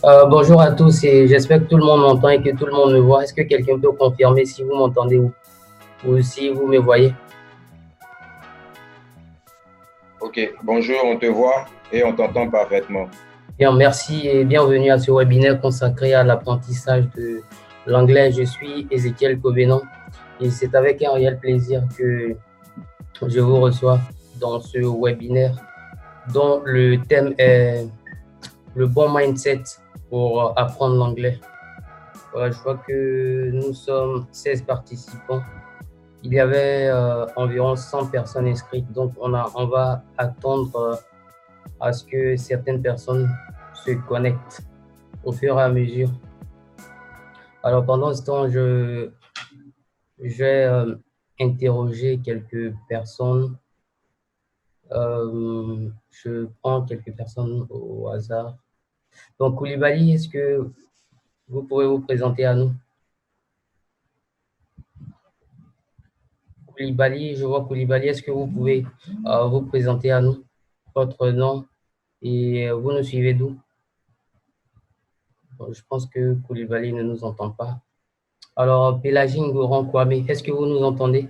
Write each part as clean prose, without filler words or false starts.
Bonjour à tous et j'espère que tout le monde m'entend et que tout le monde me voit. Est-ce que quelqu'un peut confirmer si vous m'entendez ou si vous me voyez? Ok, bonjour, on te voit et on t'entend parfaitement. Bien, merci et bienvenue à ce webinaire consacré à l'apprentissage de l'anglais. Je suis Ézéchiel Kobenon et c'est avec un réel plaisir que je vous reçois dans ce webinaire dont le thème est le bon mindset pour apprendre l'anglais. Voilà, je vois que nous sommes 16 participants. Il y avait environ 100 personnes inscrites, donc on va attendre à ce que certaines personnes se connectent au fur et à mesure. Alors pendant ce temps, je vais interroger quelques personnes. Je prends quelques personnes au hasard. Donc Koulibaly, est-ce que vous pouvez vous présenter à nous? Koulibaly, je vois Koulibaly, est-ce que vous pouvez vous présenter à nous, votre nom et vous nous suivez d'où? Bon, je pense que Koulibaly ne nous entend pas. Alors, Pélagine Goran Kwame, est-ce que vous nous entendez?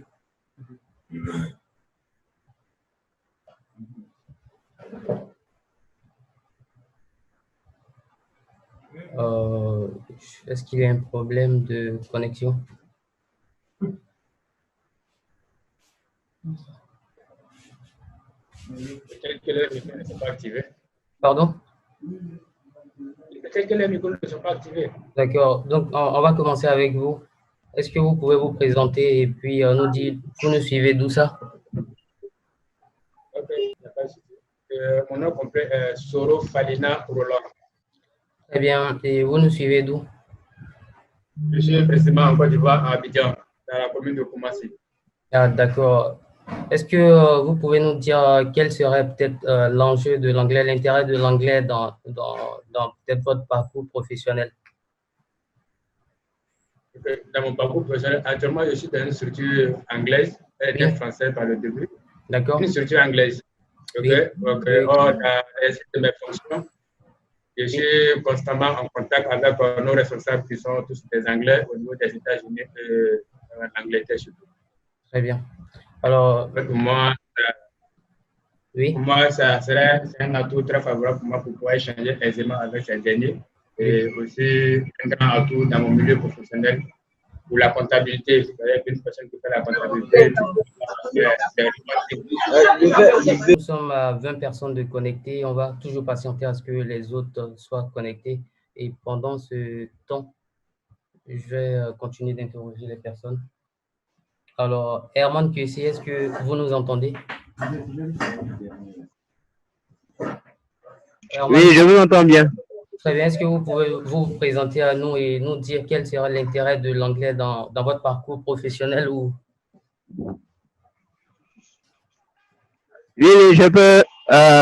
Est-ce qu'il y a un problème de connexion? Peut-être que les micros ne sont pas activés. Pardon? Peut-être que les micros ne sont pas activés. D'accord, donc on va commencer avec vous. Est-ce que vous pouvez vous présenter et puis nous dire, vous nous suivez d'où ça? Ok, il n'y a pas de souci. Mon nom complet est Soro Falina Roland. Très bien, et vous nous suivez d'où? Je suis précisément en Côte d'Ivoire, à Abidjan, dans la commune de Koumassi. Ah, d'accord. Est-ce que vous pouvez nous dire quel serait peut-être l'enjeu de l'anglais, l'intérêt de l'anglais dans peut-être votre parcours professionnel? Dans mon parcours professionnel, actuellement, je suis dans une structure anglaise. Elle était française par le début. D'accord. Une structure anglaise. Ok. Oui. Ok. Oui. Or, dans l'exercice de mes fonctions, je suis constamment en contact avec nos responsables qui sont tous des Anglais au niveau des États-Unis et l'Angleterre surtout. Très bien. Alors, Pour moi, oui. ça serait un atout très favorable pour moi pour pouvoir échanger aisément avec ces derniers et aussi un grand atout dans mon milieu professionnel pour la comptabilité. C'est-à-dire qu'une personne qui fait la comptabilité, nous sommes à 20 personnes de connectées. On va toujours patienter à ce que les autres soient connectés. Et pendant ce temps, je vais continuer d'interroger les personnes. Alors, Herman QC, est-ce que vous nous entendez? Herman, oui, je vous entends bien. Très bien. Est-ce que vous pouvez vous présenter à nous et nous dire quel sera l'intérêt de l'anglais dans votre parcours professionnel ou... Oui, je peux.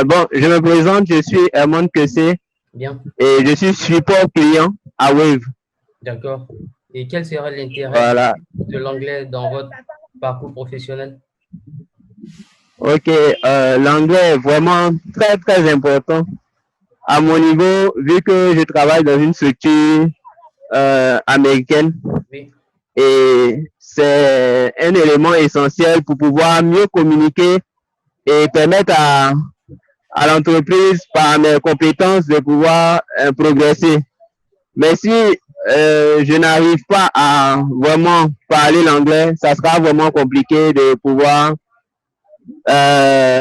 Bon, je me présente, je suis Herman Kessé. Bien. Et je suis support client à Wave. D'accord. Et quel sera l'intérêt de l'anglais dans votre parcours professionnel? Ok, l'anglais est vraiment très, très important. À mon niveau, vu que je travaille dans une structure américaine, oui. Et c'est un élément essentiel pour pouvoir mieux communiquer et permettre à l'entreprise, par mes compétences, de pouvoir progresser. Mais si je n'arrive pas à vraiment parler l'anglais, ça sera vraiment compliqué de pouvoir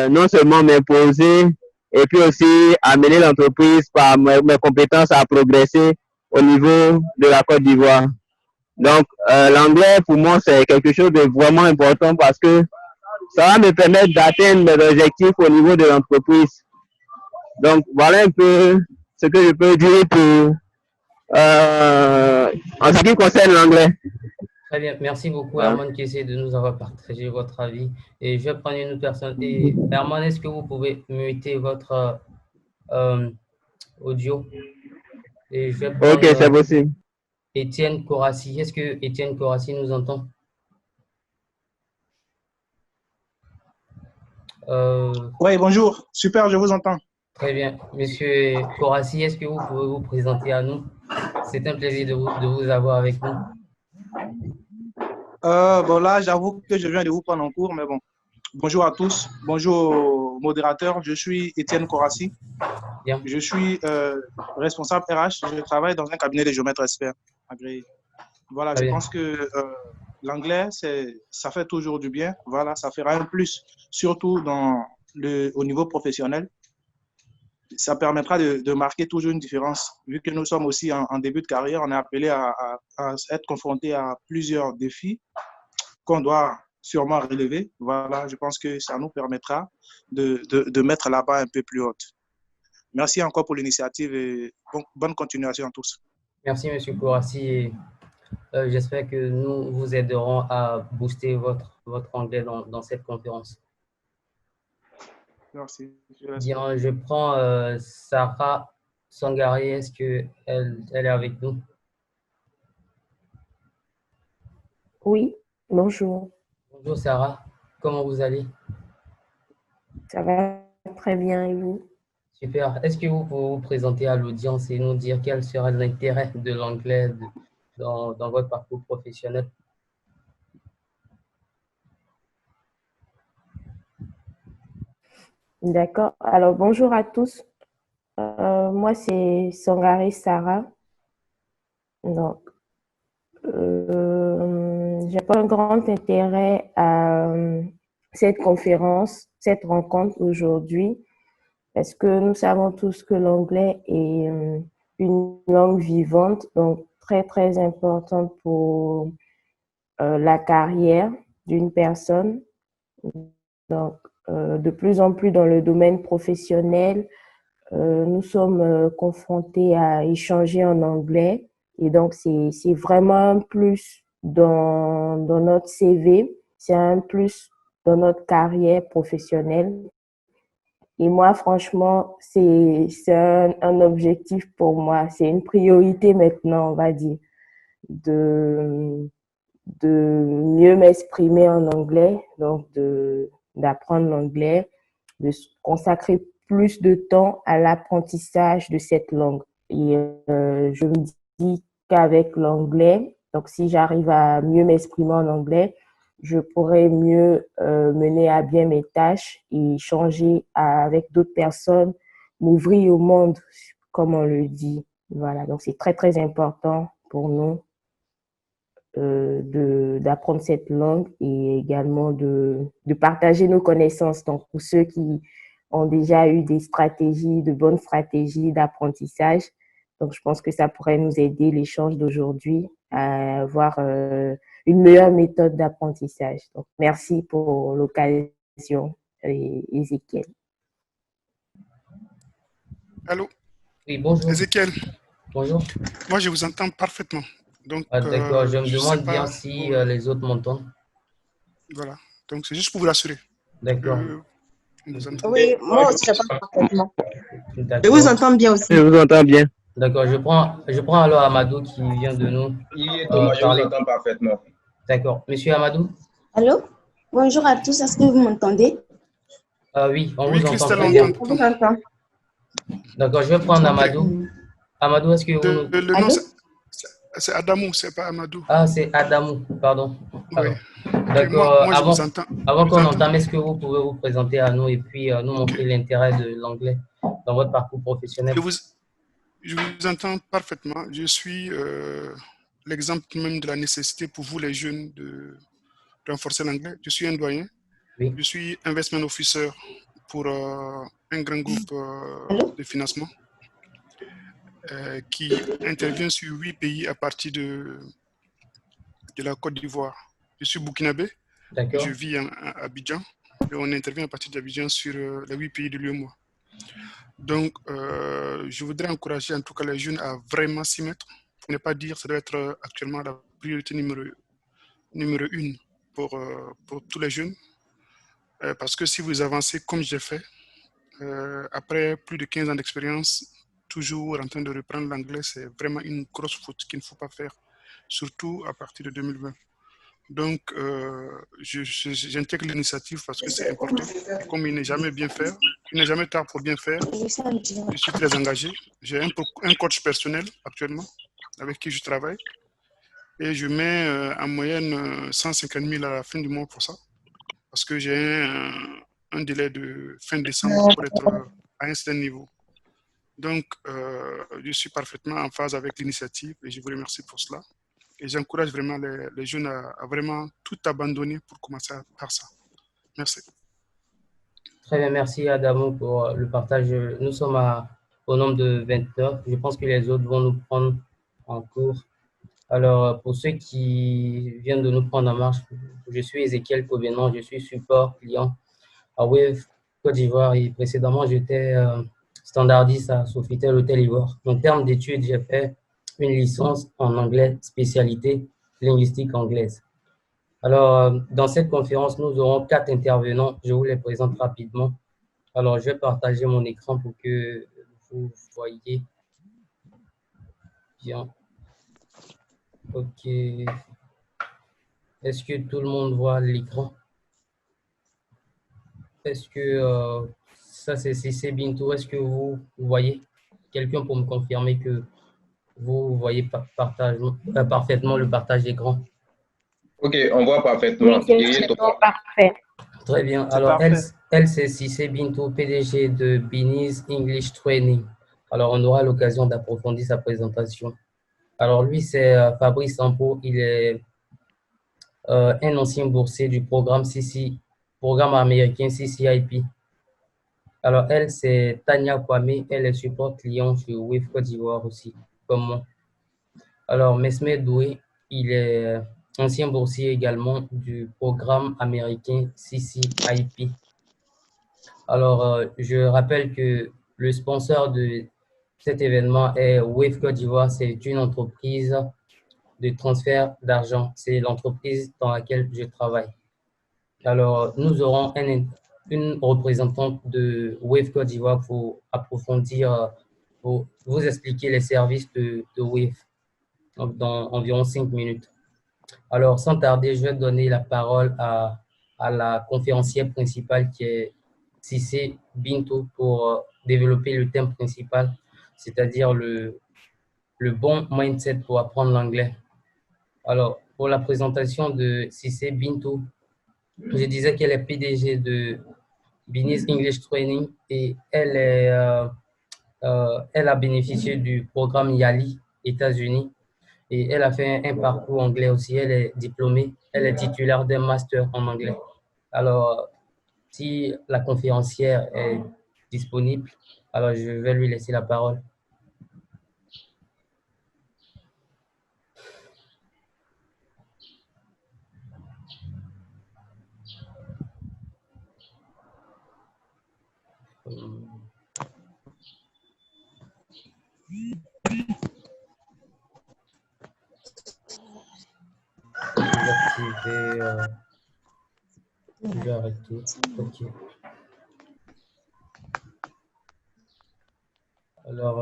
non seulement m'imposer et puis aussi amener l'entreprise par mes compétences à progresser au niveau de la Côte d'Ivoire. Donc, l'anglais, pour moi, c'est quelque chose de vraiment important parce que ça va me permettre d'atteindre mes objectifs au niveau de l'entreprise. Donc, voilà un peu ce que je peux dire pour en ce qui concerne l'anglais. Très bien. Merci beaucoup, Herman, qui essaie de nous avoir partagé votre avis. Et je vais prendre une autre personne. Et Herman, est-ce que vous pouvez muter votre audio? Et je vais prendre, ok, c'est possible. Étienne Corassi. Est-ce que Étienne Corassi nous entend? Oui, bonjour. Super, je vous entends. Très bien. Monsieur Korassi, est-ce que vous pouvez vous présenter à nous? C'est un plaisir de vous avoir avec nous. Bon, là, j'avoue que je viens de vous prendre en cours, mais bon. Bonjour à tous. Bonjour, modérateur. Je suis Étienne Korassi. Bien. Je suis responsable RH. Je travaille dans un cabinet de géomètres experts agréés. Voilà, Très je bien. pense que l'anglais, ça fait toujours du bien. Voilà, ça fera un plus, surtout au niveau professionnel. Ça permettra de marquer toujours une différence. Vu que nous sommes aussi en début de carrière, on est appelé à être confronté à plusieurs défis qu'on doit sûrement relever. Voilà, je pense que ça nous permettra de mettre la barre un peu plus haute. Merci encore pour l'initiative et bonne continuation à tous. Merci, Monsieur Korassi. J'espère que nous vous aiderons à booster votre anglais dans cette conférence. Merci. Bien, je prends Sarah Sangari. Est-ce qu'elle est avec nous? Oui, bonjour. Bonjour Sarah, comment vous allez? Ça va très bien et vous? Super. Est-ce que vous pouvez vous présenter à l'audience et nous dire quel sera l'intérêt de l'anglais dans votre parcours professionnel? D'accord. Alors, bonjour à tous. Moi, c'est Sangari Sarah. Donc, j'ai pas un grand intérêt à cette conférence, cette rencontre aujourd'hui, parce que nous savons tous que l'anglais est une langue vivante, donc très, très importante pour la carrière d'une personne. Donc, de plus en plus dans le domaine professionnel, nous sommes confrontés à échanger en anglais. Et donc, c'est vraiment un plus dans notre CV, c'est un plus dans notre carrière professionnelle. Et moi, franchement, c'est un objectif pour moi. C'est une priorité maintenant, on va dire, de mieux m'exprimer en anglais, donc d'apprendre l'anglais, de consacrer plus de temps à l'apprentissage de cette langue. Et je me dis qu'avec l'anglais, donc si j'arrive à mieux m'exprimer en anglais, je pourrais mieux mener à bien mes tâches et changer avec d'autres personnes, m'ouvrir au monde, comme on le dit. Voilà, donc c'est très, très important pour nous d'apprendre cette langue et également de partager nos connaissances. Donc, pour ceux qui ont déjà eu des stratégies, de bonnes stratégies d'apprentissage, donc je pense que ça pourrait nous aider, l'échange d'aujourd'hui, à avoir une meilleure méthode d'apprentissage. Donc, merci pour l'occasion, Ézéchiel. Allô? Oui, bonjour. Ézéchiel. Bonjour. Moi, je vous entends parfaitement. Donc, d'accord, je me demande bien si les autres m'entendent. Voilà. Donc, c'est juste pour vous rassurer. D'accord. Oui, moi aussi, j'entends parfaitement. Je vous entends bien aussi. Je vous entends bien. D'accord, je prends alors Amadou qui vient de nous Thomas, je vous parler. entends parfaitement. D'accord. Monsieur Amadou? Allô? Bonjour à tous, est-ce que vous m'entendez? Oui, on vous entend très Oui, bien. on vous entend. D'accord, je vais prendre Amadou. Amadou, est-ce que vous... Le nom, c'est Adamou, c'est pas Amadou. Ah, c'est Adamou, pardon. Oui. D'accord, moi, je vous entends. Avant qu'on entame, est-ce que vous pouvez vous présenter à nous et puis nous montrer l'intérêt de l'anglais dans votre parcours professionnel? Je vous entends parfaitement. Je suis l'exemple même de la nécessité pour vous, les jeunes, de renforcer l'anglais. Je suis un doyen. Oui. Je suis investment officer pour un grand groupe de financement qui intervient sur 8 pays à partir de la Côte d'Ivoire. Je suis burkinabé. Je vis à Abidjan. Et on intervient à partir d'Abidjan sur les 8 pays de l'UEMOA. Donc, je voudrais encourager en tout cas les jeunes à vraiment s'y mettre. Pour ne pas dire que ça doit être actuellement la priorité numéro 1 pour tous les jeunes. Parce que si vous avancez comme j'ai fait, après plus de 15 ans d'expérience, toujours en train de reprendre l'anglais, c'est vraiment une grosse faute qu'il ne faut pas faire, surtout à partir de 2020. Donc, j'intègre l'initiative parce que c'est important. Comme il n'est jamais bien faire, il n'est jamais tard pour bien faire. Je suis très engagé. J'ai un coach personnel actuellement avec qui je travaille. Et je mets en moyenne 150 000 à la fin du mois pour ça. Parce que j'ai un délai de fin décembre pour être à un certain niveau. Donc, je suis parfaitement en phase avec l'initiative et je vous remercie pour cela. Et j'encourage vraiment les jeunes à vraiment tout abandonner pour commencer à faire ça. Merci. Très bien, merci Adamo pour le partage. Nous sommes au nombre de 29. Je pense que les autres vont nous prendre en cours. Alors, pour ceux qui viennent de nous prendre en marche, je suis Ézéchiel Covenant, je suis support client à Wave Côte d'Ivoire et précédemment, j'étais standardiste à Sofitel Hôtel Ivoire. En termes d'études, j'ai fait une licence en anglais, spécialité linguistique anglaise. Alors, dans cette conférence, nous aurons 4 intervenants. Je vous les présente rapidement. Alors, je vais partager mon écran pour que vous voyez bien. OK. Est-ce que tout le monde voit l'écran? Est-ce que ça, c'est Bintou? Est-ce que vous voyez? Quelqu'un pour me confirmer que vous voyez parfaitement le partage d'écran? OK, on voit parfaitement. Oui, c'est parfait. Très bien. Alors, elle c'est Cissé Bintou, PDG de Bini's English Training. Alors, on aura l'occasion d'approfondir sa présentation. Alors, lui, c'est Fabrice Sampo. Il est un ancien boursier du programme américain CCIP. Alors, elle, c'est Tania Kwame. Elle est support client chez Wave Côte d'Ivoire aussi, comme moi. Alors, Mesme Doué, il est ancien boursier également du programme américain CCIP. Alors, je rappelle que le sponsor de cet événement est Wave Côte d'Ivoire. C'est une entreprise de transfert d'argent. C'est l'entreprise dans laquelle je travaille. Alors, nous aurons une représentante de Wave Côte d'Ivoire pour approfondir, pour vous expliquer les services de Wave dans environ 5 minutes. Alors, sans tarder, je vais donner la parole à la conférencière principale qui est Cissé Bintou pour développer le thème principal, c'est-à-dire le bon mindset pour apprendre l'anglais. Alors, pour la présentation de Cissé Bintou, je disais qu'elle est PDG de Bini's English Training et elle a bénéficié du programme YALI États-Unis et elle a fait un parcours anglais aussi. Elle est diplômée, elle est titulaire d'un master en anglais. Alors, si la conférencière est disponible, alors je vais lui laisser la parole. Je vais arrêter. OK. Alors,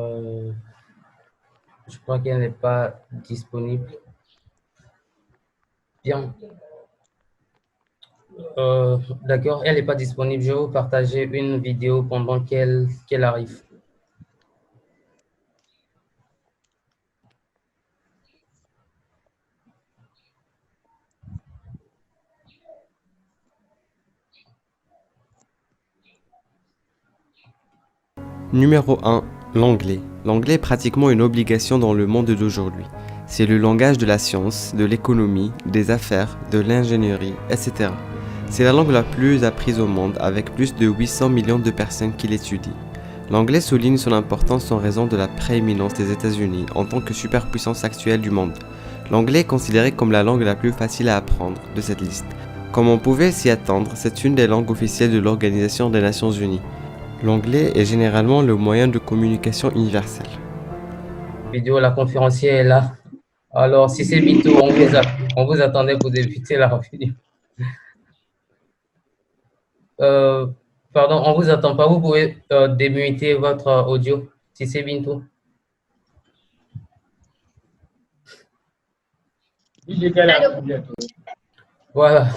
je crois qu'elle n'est pas disponible. Bien. D'accord, elle n'est pas disponible. Je vais vous partager une vidéo pendant qu'elle arrive. Numéro 1. L'anglais. L'anglais est pratiquement une obligation dans le monde d'aujourd'hui. C'est le langage de la science, de l'économie, des affaires, de l'ingénierie, etc. C'est la langue la plus apprise au monde avec plus de 800 millions de personnes qui l'étudient. L'anglais souligne son importance en raison de la prééminence des États-Unis en tant que superpuissance actuelle du monde. L'anglais est considéré comme la langue la plus facile à apprendre de cette liste. Comme on pouvait s'y attendre, c'est une des langues officielles de l'Organisation des Nations Unies. L'anglais est généralement le moyen de communication universel. Vidéo, la conférencière est là. Alors, si c'est Bintou, on vous attendait pour débuter la vidéo. Pardon, on vous attend pas. Vous pouvez démuter votre audio, si c'est Bintou. Voilà,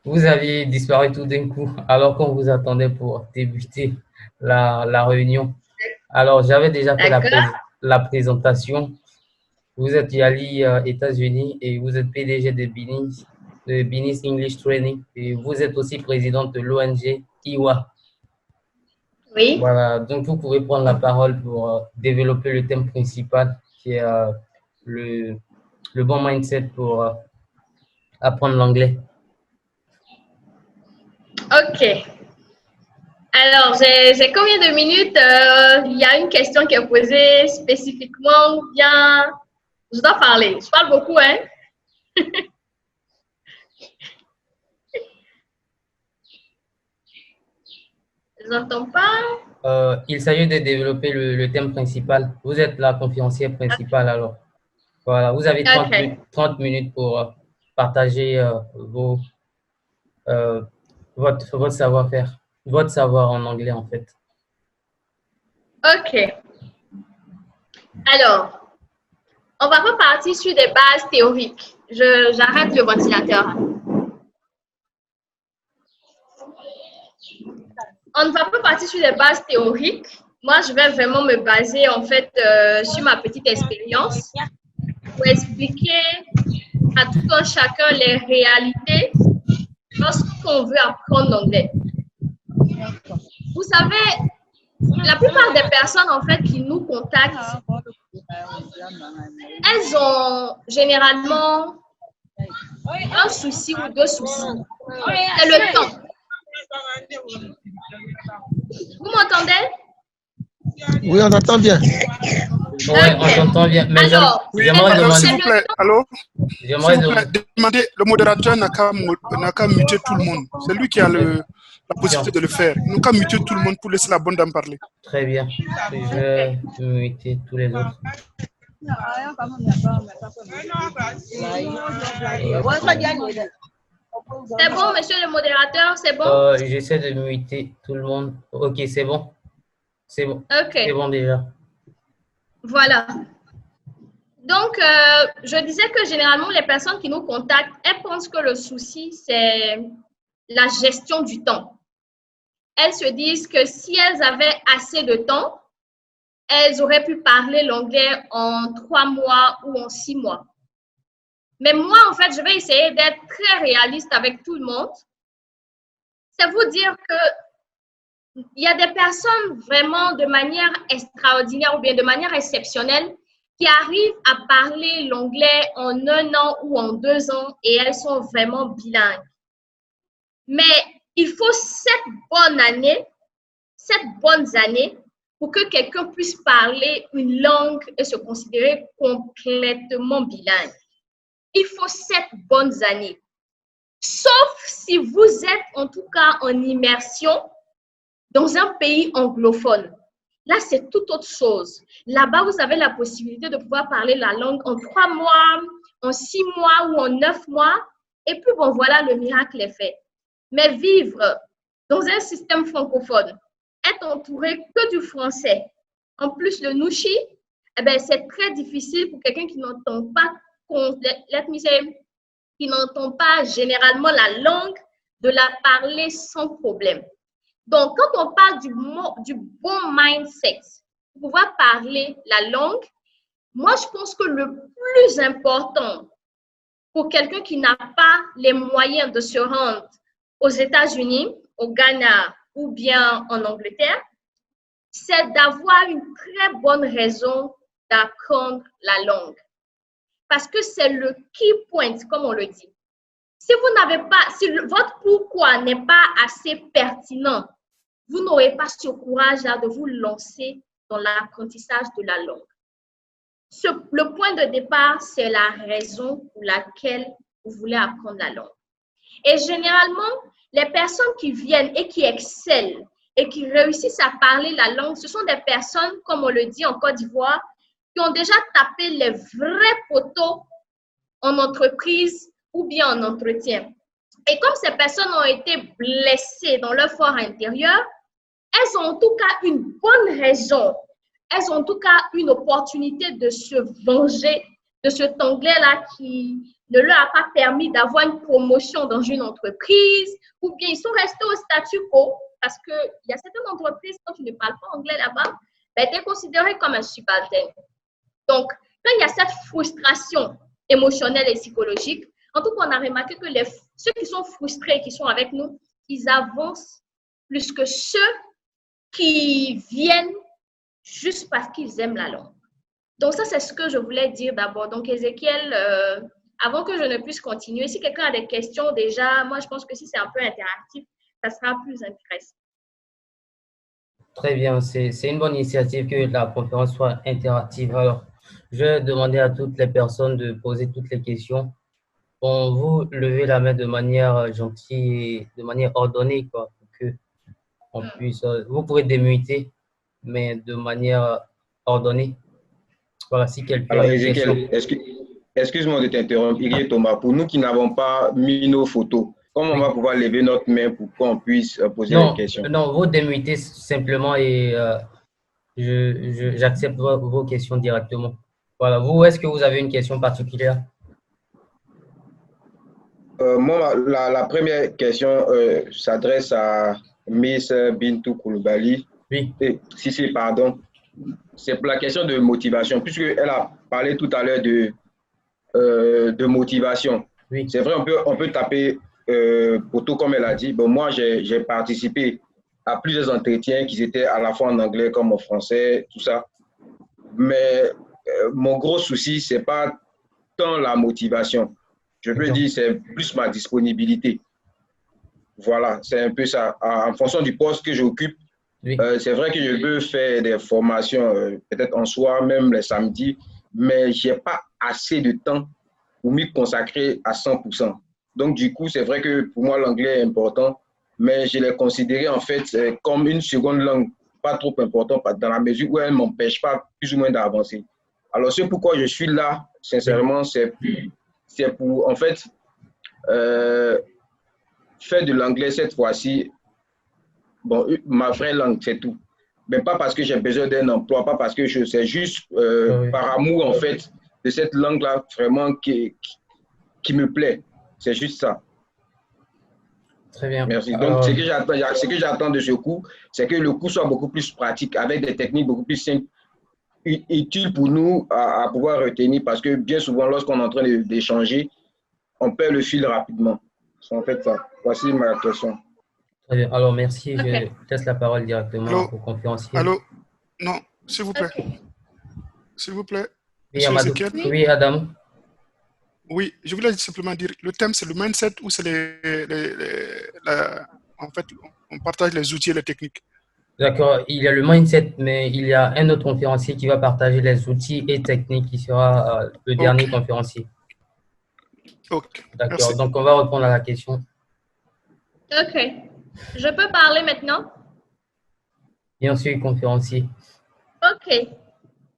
vous aviez disparu tout d'un coup alors qu'on vous attendait pour débuter la réunion. Alors, j'avais déjà fait la présentation. Vous êtes Yali, États-Unis, et vous êtes PDG de Binis English Training, et vous êtes aussi présidente de l'ONG IWA. Oui. Voilà, donc vous pouvez prendre la parole pour développer le thème principal qui est le bon mindset pour apprendre l'anglais. Ok. Alors, j'ai combien de minutes? Il y a une question qui est posée spécifiquement ou bien je dois parler? Je parle beaucoup, hein? Je n'entends pas. Il s'agit de développer le thème principal. Vous êtes la conférencière principale, alors. Voilà, vous avez 30 minutes pour partager votre savoir-faire, votre savoir en anglais, en fait. Ok. Alors, on va pas partir sur des bases théoriques. J'arrête le ventilateur. On ne va pas partir sur des bases théoriques. Moi, je vais vraiment me baser, en fait, sur ma petite expérience pour expliquer à tout un chacun les réalités lorsqu'on veut apprendre l'anglais. Vous savez, la plupart des personnes, en fait, qui nous contactent, elles ont généralement un souci ou deux soucis. C'est le temps. Vous m'entendez? Oui, on entend bien. Oui, on t'entend bien. Mais j'aimerais demander... S'il vous plaît, allô? J'aimerais demander, le modérateur n'a qu'à muter tout le monde. C'est lui qui a la possibilité de le faire. Il n'a qu'à muter tout le monde pour laisser la bonne dame parler. Très bien. Je vais muter tous les autres. C'est bon, monsieur le modérateur, c'est bon? J'essaie de muter tout le monde. Ok, c'est bon. C'est bon. Ok. C'est bon déjà. Voilà. Donc, je disais que généralement, les personnes qui nous contactent, elles pensent que le souci, c'est la gestion du temps. Elles se disent que si elles avaient assez de temps, elles auraient pu parler l'anglais en 3 mois ou en 6 mois. Mais moi, en fait, je vais essayer d'être très réaliste avec tout le monde. C'est vous dire que il y a des personnes vraiment de manière extraordinaire ou bien de manière exceptionnelle qui arrivent à parler l'anglais en 1 an ou en 2 ans et elles sont vraiment bilingues. Mais il faut 7 bonnes années pour que quelqu'un puisse parler une langue et se considérer complètement bilingue. Il faut 7 bonnes années. Sauf si vous êtes en tout cas en immersion dans un pays anglophone. Là, c'est tout autre chose. Là-bas, vous avez la possibilité de pouvoir parler la langue en 3 mois, en 6 mois ou en 9 mois. Et puis, bon, voilà, le miracle est fait. Mais vivre dans un système francophone, être entouré que du français, en plus le nushi, eh bien, c'est très difficile pour quelqu'un qui n'entend pas, qui n'entend pas généralement la langue, de la parler sans problème. Donc, quand on parle du bon mindset, pour pouvoir parler la langue, moi, je pense que le plus important pour quelqu'un qui n'a pas les moyens de se rendre aux États-Unis, au Ghana ou bien en Angleterre, c'est d'avoir une très bonne raison d'apprendre la langue. Parce que c'est le key point, comme on le dit. Si vous n'avez pas, si votre pourquoi n'est pas assez pertinent, vous n'aurez pas ce courage-là de vous lancer dans l'apprentissage de la langue. Le point de départ, c'est la raison pour laquelle vous voulez apprendre la langue. Et généralement, les personnes qui viennent et qui excellent et qui réussissent à parler la langue, ce sont des personnes, comme on le dit en Côte d'Ivoire, qui ont déjà tapé les vrais poteaux en entreprise ou bien en entretien. Et comme ces personnes ont été blessées dans leur fort intérieur, elles ont en tout cas une bonne raison, elles ont en tout cas une opportunité de se venger de cet anglais-là qui ne leur a pas permis d'avoir une promotion dans une entreprise, ou bien ils sont restés au statu quo, parce qu'il y a certaines entreprises, quand tu ne parles pas anglais là-bas, ben, tu es considéré comme un subalterne. Donc, quand il y a cette frustration émotionnelle et psychologique, en tout cas, on a remarqué que ceux qui sont frustrés, qui sont avec nous, ils avancent plus que ceux qui viennent juste parce qu'ils aiment la langue. Donc, ça, c'est ce que je voulais dire d'abord. Donc, Ézéchiel, avant que je ne puisse continuer, si quelqu'un a des questions déjà, moi, je pense que si c'est un peu interactif, ça sera plus intéressant. Très bien, c'est une bonne initiative que la conférence soit interactive. Alors, je vais demander à toutes les personnes de poser toutes les questions. Bon, vous levez la main de manière gentille, de manière ordonnée, quoi, pour que on puisse. Vous pouvez démuter, mais de manière ordonnée. Voilà, si quelqu'un Alors, a une question. Excuse-moi de t'interrompre, Iri et Thomas. Pour nous qui n'avons pas mis nos photos, comment on va pouvoir lever notre main pour qu'on puisse poser des questions? Non, vous démutez simplement et j'accepte vos questions directement. Voilà, vous, est-ce que vous avez une question particulière? Moi, la première question s'adresse à Miss Bintou Koulibaly. Oui. Si c'est pardon. C'est pour la question de motivation, puisqu'elle a parlé tout à l'heure de motivation. Oui. C'est vrai, on peut taper poteau comme elle a dit. Bon, moi, j'ai participé à plusieurs entretiens qui étaient à la fois en anglais comme en français, tout ça. Mais mon gros souci, ce n'est pas tant la motivation. Je peux dire c'est plus ma disponibilité. Voilà, c'est un peu ça. En fonction du poste que j'occupe, oui. C'est vrai que je peux faire des formations, peut-être en soir, même les samedis, mais je n'ai pas assez de temps pour m'y consacrer à 100%. Donc, du coup, c'est vrai que pour moi, l'anglais est important, mais je l'ai considéré en fait comme une seconde langue, pas trop importante, dans la mesure où elle ne m'empêche pas plus ou moins d'avancer. Alors, c'est pourquoi je suis là, sincèrement, c'est pour, en fait, faire de l'anglais cette fois-ci, bon, ma vraie langue, c'est tout. Mais pas parce que j'ai besoin d'un emploi, pas parce que c'est juste par amour, en fait, de cette langue-là, vraiment, qui me plaît. C'est juste ça. Très bien. Merci. Donc, ce que j'attends de ce cours, c'est que le cours soit beaucoup plus pratique, avec des techniques beaucoup plus simples, utiles pour nous à pouvoir retenir, parce que bien souvent, lorsqu'on est en train d'échanger, on perd le fil rapidement. C'est en fait ça. Voici ma question. Très bien. Alors, merci. Je laisse la parole directement au conférencier. Allô? Non, s'il vous plaît. S'il vous plaît. Oui, oui, Adam. Oui, je voulais simplement dire, le thème, c'est le mindset ou c'est en fait, on partage les outils et les techniques? D'accord, il y a le mindset, mais il y a un autre conférencier qui va partager les outils et techniques, qui sera le dernier conférencier. Ok. D'accord, donc on va répondre à la question. Ok. Je peux parler maintenant? Bien sûr, conférencier. Ok.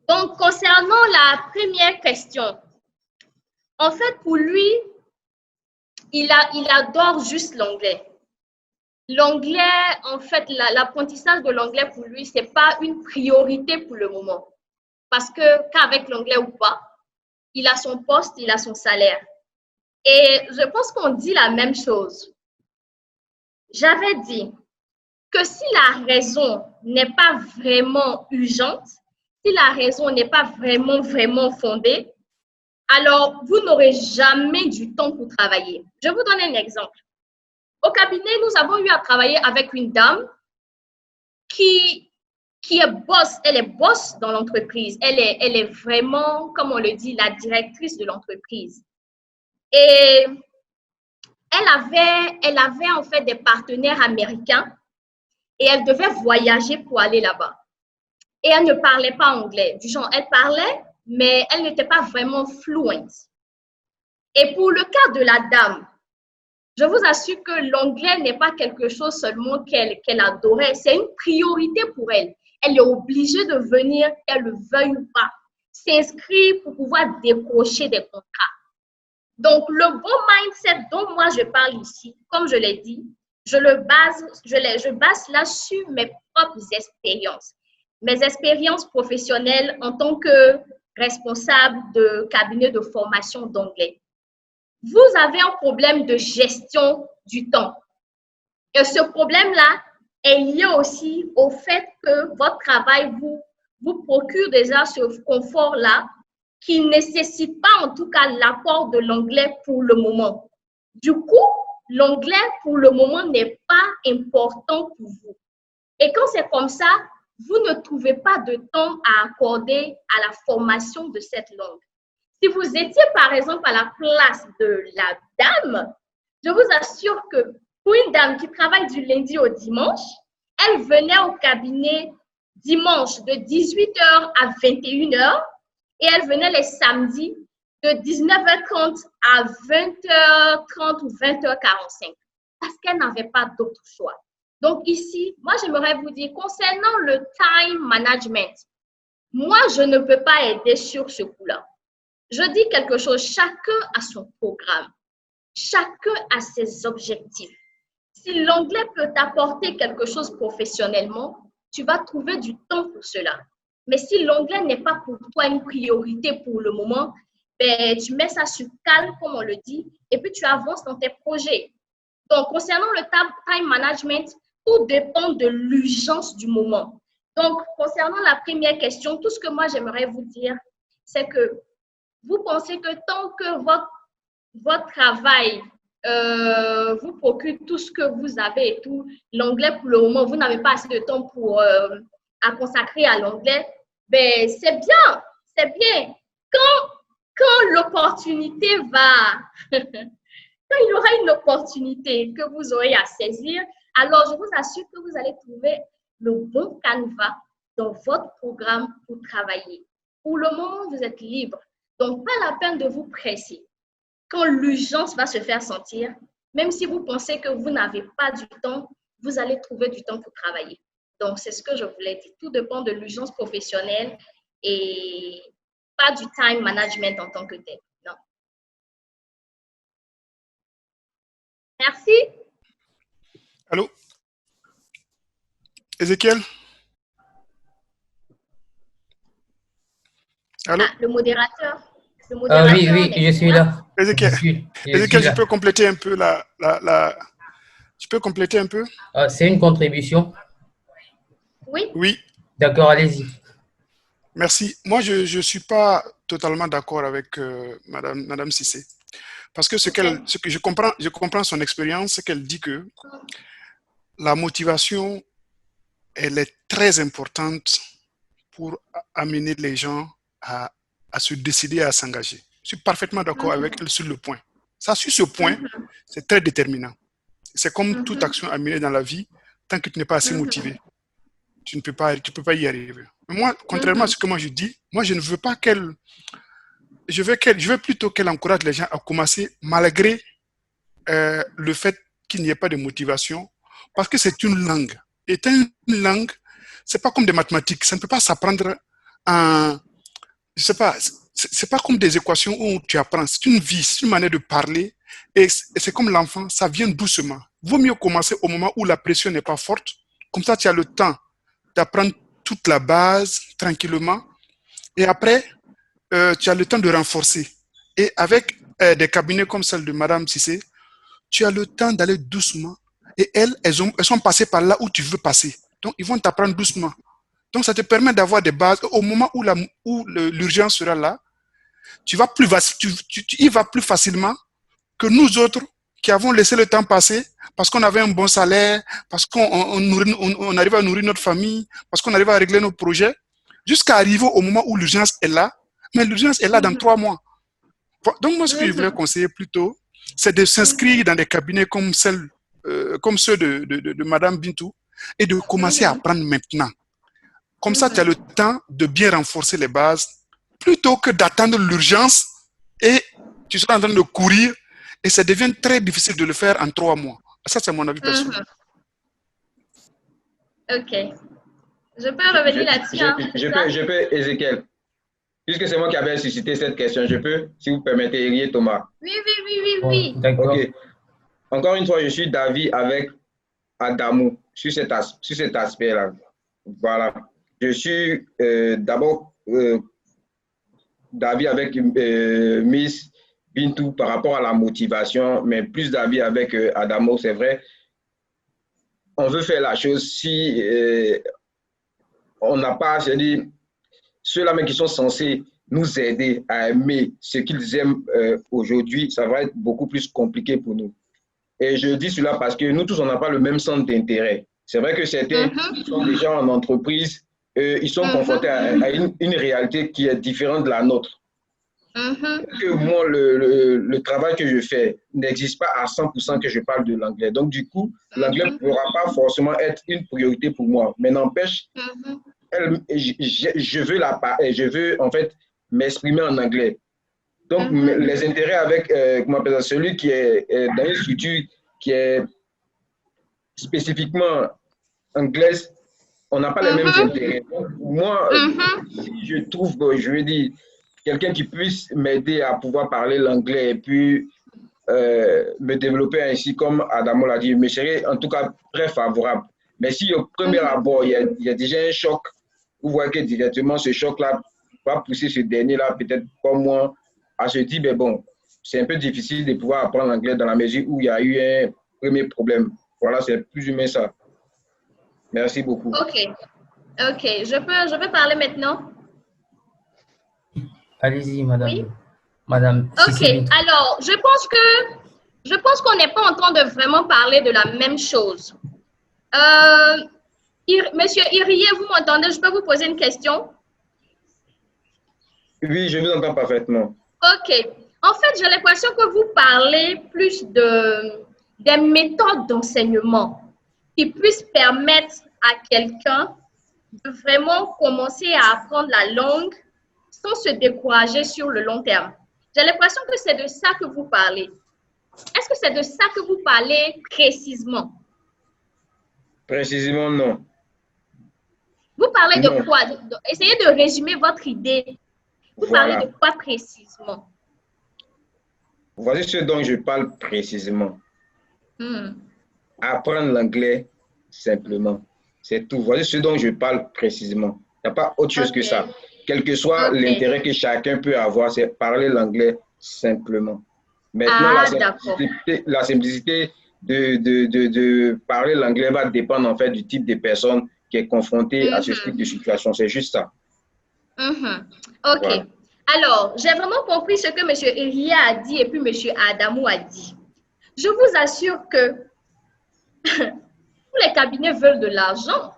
Donc, concernant la première question, en fait, pour lui, il adore juste l'anglais. L'anglais, en fait, l'apprentissage de l'anglais pour lui, ce n'est pas une priorité pour le moment. Parce qu'avec l'anglais ou pas, il a son poste, il a son salaire. Et je pense qu'on dit la même chose. J'avais dit que si la raison n'est pas vraiment urgente, si la raison n'est pas vraiment fondée, alors vous n'aurez jamais du temps pour travailler. Je vous donne un exemple. Au cabinet, nous avons eu à travailler avec une dame qui est boss. Elle est boss dans l'entreprise. Elle est vraiment, comme on le dit, la directrice de l'entreprise. Et elle avait en fait des partenaires américains et elle devait voyager pour aller là-bas. Et elle ne parlait pas anglais. Du genre, elle parlait, mais elle n'était pas vraiment fluente. Et pour le cas de la dame, je vous assure que l'anglais n'est pas quelque chose seulement qu'elle adorait, c'est une priorité pour elle. Elle est obligée de venir, qu'elle le veuille ou pas, s'inscrire pour pouvoir décrocher des contrats. Donc, le bon mindset dont moi je parle ici, comme je l'ai dit, je base là sur mes propres expériences. Mes expériences professionnelles en tant que responsable de cabinet de formation d'anglais. vous avez un problème de gestion du temps. Et ce problème-là est lié aussi au fait que votre travail vous procure déjà ce confort-là qui ne nécessite pas en tout cas l'apport de l'anglais pour le moment. Du coup, l'anglais pour le moment n'est pas important pour vous. Et quand c'est comme ça, vous ne trouvez pas de temps à accorder à la formation de cette langue. Si vous étiez par exemple à la place de la dame, je vous assure que pour une dame qui travaille du lundi au dimanche, elle venait au cabinet dimanche de 18h à 21h et elle venait les samedis de 19h30 à 20h30 ou 20h45 parce qu'elle n'avait pas d'autre choix. Donc ici, moi j'aimerais vous dire concernant le time management, moi je ne peux pas aider sur ce coup-là. Je dis quelque chose, chacun a son programme, chacun a ses objectifs. Si l'anglais peut t'apporter quelque chose professionnellement, tu vas trouver du temps pour cela. Mais si l'anglais n'est pas pour toi une priorité pour le moment, ben, tu mets ça sur calme, comme on le dit, et puis tu avances dans tes projets. Donc, concernant le time management, tout dépend de l'urgence du moment. Donc, concernant la première question, tout ce que moi j'aimerais vous dire, c'est que vous pensez que tant que votre travail vous procure tout ce que vous avez et tout, l'anglais pour le moment, vous n'avez pas assez de temps à consacrer à l'anglais, ben c'est bien, c'est bien. Quand l'opportunité va, quand il y aura une opportunité que vous aurez à saisir, alors je vous assure que vous allez trouver le bon canevas dans votre programme pour travailler. Pour le moment, vous êtes libre, donc pas la peine de vous presser. Quand l'urgence va se faire sentir, même si vous pensez que vous n'avez pas du temps, vous allez trouver du temps pour travailler. Donc, c'est ce que je voulais dire. Tout dépend de l'urgence professionnelle et pas du time management en tant que tel. Non. Merci. Allô? Ézéchiel? Allô? Ah, le modérateur. Oui, je suis là. Ézéchiel, je peux compléter un peu Tu peux compléter un peu? C'est une contribution? Oui. Oui. D'accord, allez-y. Merci. Moi, je ne suis pas totalement d'accord avec Madame Cissé. Parce que ce que je comprends son expérience, c'est qu'elle dit que la motivation, elle est très importante pour amener les gens à se décider à s'engager. Je suis parfaitement d'accord avec elle sur le point. Ça, sur ce point, c'est très déterminant. C'est comme toute action à mener dans la vie, tant que tu n'es pas assez motivé, tu ne peux pas y arriver. Mais moi, contrairement à ce que moi je dis, moi je ne veux pas qu'elle... Je veux plutôt qu'elle encourage les gens à commencer malgré le fait qu'il n'y ait pas de motivation, parce que c'est une langue. Et une langue, c'est pas comme des mathématiques. Ça ne peut pas s'apprendre en... Je sais pas, c'est pas comme des équations où tu apprends. C'est une vie, c'est une manière de parler. Et c'est comme l'enfant, ça vient doucement. Vaut mieux commencer au moment où la pression n'est pas forte. Comme ça, tu as le temps d'apprendre toute la base tranquillement. Et après, tu as le temps de renforcer. Et avec des cabinets comme celle de Madame Cissé, tu as le temps d'aller doucement. Et elles sont passées par là où tu veux passer. Donc, ils vont t'apprendre doucement. Donc, ça te permet d'avoir des bases. Au moment où l'urgence sera là, tu y vas plus facilement que nous autres qui avons laissé le temps passer parce qu'on avait un bon salaire, parce qu'on arrive à nourrir notre famille, parce qu'on arrive à régler nos projets, jusqu'à arriver au moment où l'urgence est là. Mais l'urgence est là dans 3 mois. Donc, moi, ce que je voulais conseiller plutôt, c'est de s'inscrire dans des cabinets comme ceux de Madame Bintou et de commencer à apprendre maintenant. Comme ça, tu as le temps de bien renforcer les bases plutôt que d'attendre l'urgence et tu seras en train de courir et ça devient très difficile de le faire en 3 mois. Ça, c'est mon avis personnel. Ok. Je peux revenir là-dessus. Je peux, Ézéchiel. Puisque c'est moi qui avais suscité cette question, je peux, si vous permettez, Érié Thomas. Oui. D'accord. Ok. Encore une fois, je suis d'avis avec Adamou sur cet aspect-là. Voilà. Je suis d'abord d'avis avec Miss Bintou, par rapport à la motivation, mais plus d'avis avec Adamo, c'est vrai. On veut faire la chose si on n'a pas, je dis, ceux-là qui sont censés nous aider à aimer ce qu'ils aiment aujourd'hui, ça va être beaucoup plus compliqué pour nous. Et je dis cela parce que nous tous, on n'a pas le même centre d'intérêt. C'est vrai que certains sont déjà en entreprise, ils sont confrontés à une réalité qui est différente de la nôtre. Que moi, le travail que je fais n'existe pas à 100% que je parle de l'anglais. Donc, du coup, l'anglais ne pourra pas forcément être une priorité pour moi. Mais n'empêche, je veux en fait m'exprimer en anglais. Donc, les intérêts avec celui qui est dans une structure qui est spécifiquement anglaise, on n'a pas les mêmes intérêts. Donc, moi, si je trouve, je veux dire, quelqu'un qui puisse m'aider à pouvoir parler l'anglais et puis me développer ainsi, comme Adamo l'a dit, je serais en tout cas très favorable. Mais si au premier abord, il y a déjà un choc, vous voyez que directement ce choc-là va pousser ce dernier-là, peut-être comme moi, à se dire, mais bon, c'est un peu difficile de pouvoir apprendre l'anglais dans la mesure où il y a eu un premier problème. Voilà, c'est plus ou moins ça. Merci beaucoup. OK. Je peux parler maintenant? Allez-y, madame. Oui? Madame. OK. Alors, je pense qu'on n'est pas en train de vraiment parler de la même chose. Monsieur Irié, vous m'entendez? Je peux vous poser une question? Oui, je vous entends parfaitement. OK. En fait, j'ai l'impression que vous parlez plus des méthodes d'enseignement qui puissent permettre à quelqu'un de vraiment commencer à apprendre la langue sans se décourager sur le long terme. J'ai l'impression que c'est de ça que vous parlez. Est-ce que c'est de ça que vous parlez précisément? Précisément, non. Vous parlez de quoi? Essayez de résumer votre idée. Vous parlez de quoi précisément? Voici ce dont je parle précisément. Apprendre l'anglais simplement. C'est tout. Voici ce dont je parle précisément. Il n'y a pas autre chose que ça. Quel que soit l'intérêt que chacun peut avoir, c'est parler l'anglais simplement. Maintenant, la simplicité de parler l'anglais va dépendre en fait du type de personne qui est confrontée à ce type de situation. C'est juste ça. OK. Voilà. Alors, j'ai vraiment compris ce que M. Eria a dit et puis M. Adamo a dit. Je vous assure que tous les cabinets veulent de l'argent.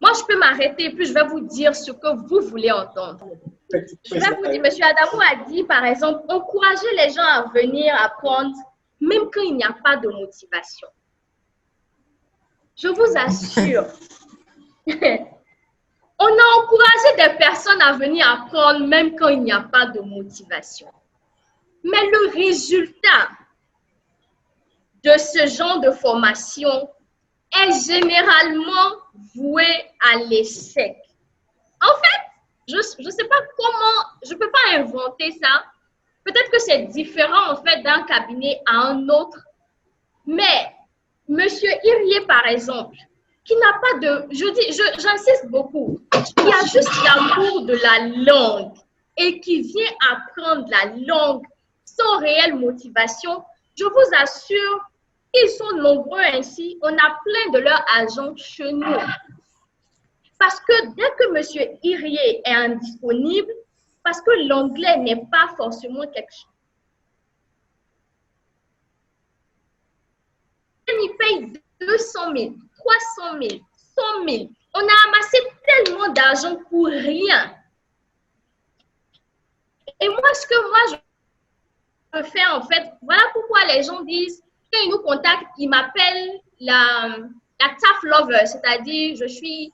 Moi, je peux m'arrêter et puis je vais vous dire ce que vous voulez entendre. Je vais vous dire, M. Adamo a dit, par exemple, encourager les gens à venir apprendre même quand il n'y a pas de motivation. Je vous assure, on a encouragé des personnes à venir apprendre même quand il n'y a pas de motivation. Mais le résultat de ce genre de formation est généralement voué à l'échec. En fait, je ne sais pas comment, je ne peux pas inventer ça. Peut-être que c'est différent en fait d'un cabinet à un autre. Mais M. Irié, par exemple, qui n'a pas de, j'insiste beaucoup, qui a juste l'amour de la langue et qui vient apprendre la langue sans réelle motivation, je vous assure qu'ils sont nombreux ainsi. On a plein de leurs agents chez nous. Parce que dès que M. Irié est indisponible, parce que l'anglais n'est pas forcément quelque chose. Il paye 200 000, 300 000, 100 000. On a amassé tellement d'argent pour rien. Et moi, ce que moi, je peux faire, en fait, voilà pourquoi les gens disent, quand ils nous contactent, ils m'appellent la tough lover, c'est-à-dire, je sais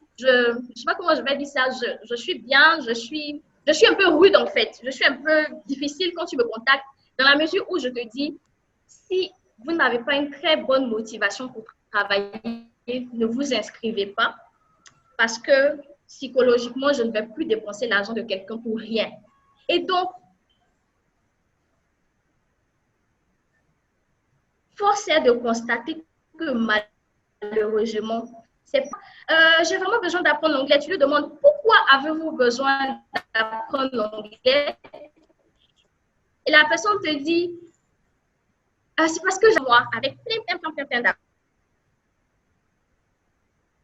pas comment je vais dire ça, je suis bien, je suis un peu rude, en fait. Je suis un peu difficile quand tu me contactes, dans la mesure où je te dis, si vous n'avez pas une très bonne motivation pour travailler, ne vous inscrivez pas parce que psychologiquement, je ne vais plus dépenser l'argent de quelqu'un pour rien. Et donc, force est de constater que malheureusement, j'ai vraiment besoin d'apprendre l'anglais. Tu lui demandes pourquoi avez-vous besoin d'apprendre l'anglais? et la personne te dit, c'est parce que j'ai moi, avec plein d'argent.